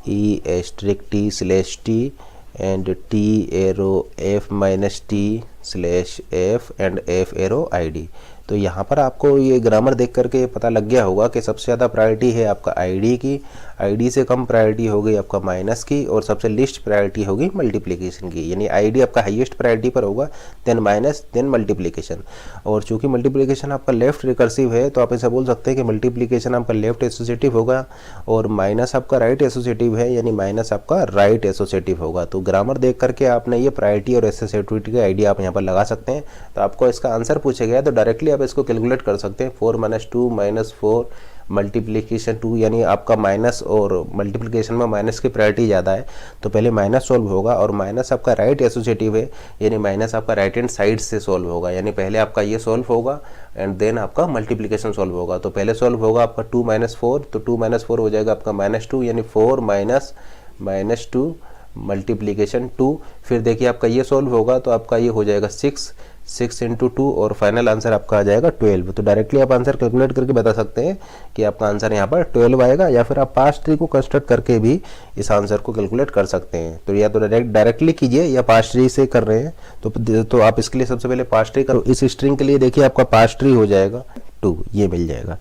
S1: e asterisk t slash t and T arrow F minus t slash f and f arrow ID. तो यहाँ पर आपको ये ग्रामर देख करके पता लग गया होगा कि सबसे ज़्यादा प्रायोरिटी है आपका आईडी की, आईडी से कम प्रायोरिटी होगी आपका माइनस की, और सबसे लिस्ट प्रायोरिटी होगी मल्टीप्लिकेशन की। यानी आईडी आपका हाईएस्ट प्रायोरिटी पर होगा, देन माइनस, देन मल्टीप्लिकेशन। और चूंकि मल्टीप्लिकेशन आपका लेफ्ट रिकर्सिव है तो आप ऐसा बोल सकते हैं कि मल्टीप्लिकेशन आपका लेफ्ट एसोसिएटिव होगा और माइनस आपका राइट एसोसिएटिव है, यानी माइनस आपका राइट एसोसिएटिव होगा। तो ग्रामर देख करके आपने ये प्रायोरिटी और एसोसिएटिविटी का आइडिया आप यहाँ पर लगा सकते हैं। तो आपको इसका आंसर पूछा गया तो डायरेक्टली आप इसको कैलकुलेट कर सकते हैं। 4 - 2 - 4 मल्टीप्लिकेशन 2, यानी आपका माइनस और मल्टीप्लिकेशन में माइनस की प्रायोरिटी ज़्यादा है तो पहले माइनस सॉल्व होगा, और माइनस आपका राइट एसोसिएटिव है यानी माइनस आपका राइट हैंड साइड से सॉल्व होगा, यानी पहले आपका ये सॉल्व होगा एंड देन आपका मल्टीप्लिकेशन सॉल्व होगा। तो पहले सॉल्व होगा आपका 2 - 4, तो 2 - 4 हो जाएगा आपका -2, यानी 4 - -2 मल्टीप्लिकेशन 2। फिर देखिए आपका ये सॉल्व होगा तो आपका ये हो जाएगा 6 × 2 और फाइनल आंसर आपका आ जाएगा 12। तो डायरेक्टली आप आंसर कैलकुलेट करके बता सकते हैं कि आपका आंसर यहाँ पर 12 आएगा, या फिर आप पास्ट ट्री को कंस्ट्रक्ट करके भी इस आंसर को कैलकुलेट कर सकते हैं। तो या तो डायरेक्टली कीजिए या पास्ट ट्री से कर रहे हैं तो आप इसके लिए सबसे पहले पास्ट ट्री करो। इस स्ट्रिंग के लिए देखिए आपका पास्ट ट्री हो जाएगा 2, ये मिल जाएगा।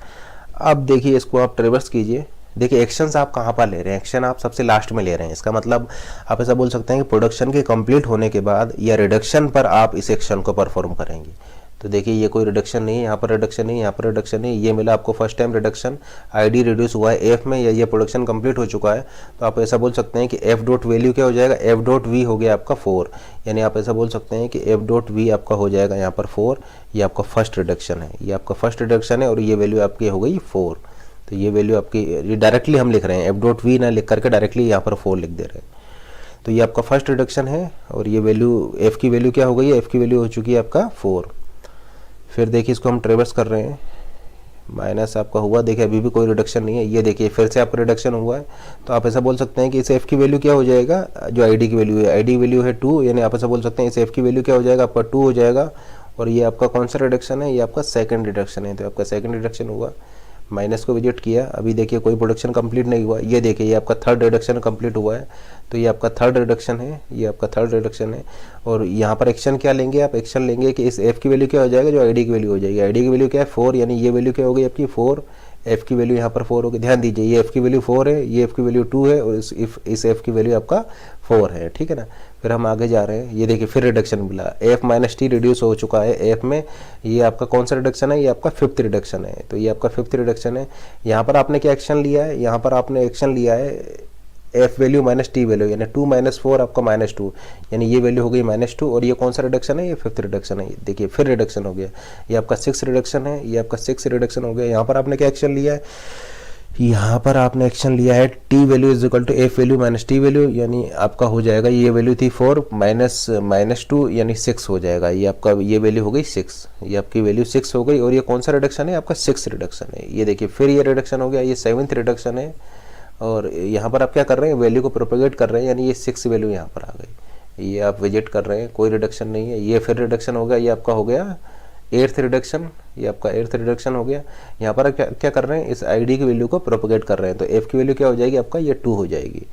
S1: अब देखिए इसको आप ट्रेवर्स कीजिए। देखिए एक्शंस आप कहाँ पर ले रहे हैं, एक्शन आप सबसे लास्ट में ले रहे हैं। इसका मतलब आप ऐसा बोल सकते हैं कि प्रोडक्शन के कंप्लीट होने के बाद या रिडक्शन पर आप इस एक्शन को परफॉर्म करेंगे। तो देखिए ये कोई रिडक्शन नहीं है, यहाँ पर रिडक्शन नहीं, यहाँ पर रिडक्शन नहीं, ये मिला आपको first time reduction, ID reduce हुआ है एफ में, या ये प्रोडक्शन कंप्लीट हो चुका है। तो आप ऐसा बोल सकते हैं कि एफ डॉट वैल्यू क्या हो जाएगा, एफ डॉट वी हो गया आपका 4, यानी आप ऐसा बोल सकते हैं कि एफ डॉट वी आपका हो जाएगा यहाँ पर 4। ये आपका फर्स्ट रिडक्शन है, ये आपका फर्स्ट रिडक्शन है और ये वैल्यू आपकी हो गई 4। तो ये वैल्यू आपकी डायरेक्टली हम लिख रहे हैं, एफ डॉट वी ना लिख करके डायरेक्टली यहाँ पर 4 लिख दे रहे हैं। तो ये आपका फर्स्ट रिडक्शन है और ये वैल्यू एफ की वैल्यू क्या हो गई है, एफ की वैल्यू हो चुकी है आपका 4। फिर देखिए इसको हम ट्रेवर्स कर रहे हैं, माइनस आपका हुआ, देखिए अभी भी कोई रिडक्शन नहीं है। ये देखिए फिर से आपका रिडक्शन हुआ है। तो आप ऐसा बोल सकते हैं कि इस एफ की वैल्यू क्या हो जाएगा, जो आईडी की वैल्यू है, आईडी वैल्यू है 2, यानी आप ऐसा बोल सकते हैं इस एफ की वैल्यू क्या हो जाएगा आपका 2 हो जाएगा। और ये आपका कौन सा रिडक्शन है, ये आपका सेकंड रिडक्शन है। तो आपका सेकंड रिडक्शन हुआ, माइनस को विजिट किया, अभी देखिए कोई प्रोडक्शन कंप्लीट नहीं हुआ। ये देखिए ये आपका थर्ड रिडक्शन कंप्लीट हुआ है। तो ये आपका थर्ड रिडक्शन है, ये आपका थर्ड रिडक्शन है। और यहाँ पर एक्शन क्या लेंगे आप, एक्शन लेंगे कि इस एफ की वैल्यू क्या हो जाएगा, जो आईडी की वैल्यू हो जाएगी। आईडी की वैल्यू क्या है 4, यानी ये वैल्यू क्या हो गई आपकी 4, एफ की वैल्यू यहाँ पर 4 होगी। ध्यान दीजिए ये एफ की वैल्यू 4 है, ये एफ की वैल्यू 2 है और इस एफ की वैल्यू आपका 4 है, ठीक है ना। फिर हम आगे जा रहे हैं, ये देखिए फिर रिडक्शन मिला, एफ - टी रिड्यूस हो चुका है एफ में। ये आपका कौन सा रिडक्शन है, ये आपका 5th रिडक्शन है। तो ये आपका 5th रिडक्शन है। यहाँ पर आपने क्या एक्शन लिया है, यहाँ पर आपने एक्शन लिया है एफ वैल्यू - टी वैल्यू, यानी 2 - 4 आपका -2, यानी ये वैल्यू हो गई -2। और ये कौन सा रिडक्शन है, ये 5th रिडक्शन है। देखिए फिर रिडक्शन हो गया, ये आपका 6th रिडक्शन है, ये आपका 6th रिडक्शन हो गया। यहाँ पर आपने क्या एक्शन लिया है, यहाँ पर आपने एक्शन लिया है T value is equal to F value - T value, यानी आपका हो जाएगा ये वैल्यू थी 4 -2 यानी 6 हो जाएगा। ये आपका ये वैल्यू हो गई 6, ये आपकी वैल्यू 6 हो गई। और ये कौन सा रिडक्शन है आपका 6th रिडक्शन है। ये देखिए फिर ये रिडक्शन हो गया, ये 7th रिडक्शन है। और यहाँ पर आप क्या कर रहे हैं, वैल्यू को प्रोपेगेट कर रहे हैं, यानी ये 6 वैल्यू यहाँ पर आ गई। ये आप विजिट कर रहे हैं, कोई रिडक्शन नहीं है। ये फिर रिडक्शन हो गया, ये आपका हो गया 8th रिडक्शन, ये आपका 8th रिडक्शन हो गया। यहाँ पर क्या कर रहे हैं, इस आईडी की वैल्यू को प्रोपेगेट कर रहे हैं। तो एफ की वैल्यू क्या हो जाएगी आपका, ये 2 हो जाएगी।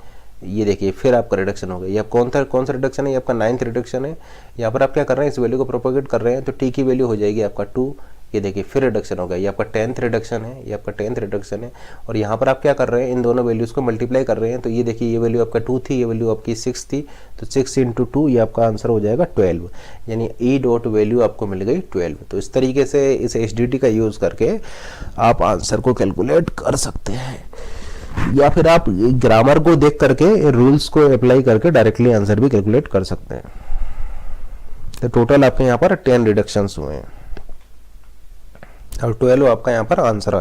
S1: ये देखिए फिर आपका रिडक्शन हो गया। ये कौन सा रिडक्शन है, ये आपका 9th रिडक्शन है। यहाँ पर आप क्या कर रहे हैं, इस वैल्यू को प्रोपेगेट कर रहे हैं, तो टी की वैल्यू हो जाएगी आपका 2। ये देखिए फिर रिडक्शन हो गया, ये आपका 10th रिडक्शन है, ये आपका 10th रिडक्शन है। और यहाँ पर आप क्या कर रहे हैं, इन दोनों वैल्यूज़ को मल्टीप्लाई कर रहे हैं। तो ये देखिए ये वैल्यू आपका 2 थी, ये वैल्यू आपकी 6 थी, तो 6 × 2 ये आपका आंसर हो जाएगा 12, यानी ई डॉट वैल्यू आपको मिल गई 12। तो इस तरीके से इस HDT का यूज़ करके आप आंसर को कैलकुलेट कर सकते हैं, या फिर आप ग्रामर को देख करके रूल्स को अप्लाई करके डायरेक्टली आंसर भी कैलकुलेट कर सकते हैं। तो टोटल आपके यहाँ पर 10 रिडक्शंस हुए हैं और 12 आपका यहाँ पर आंसर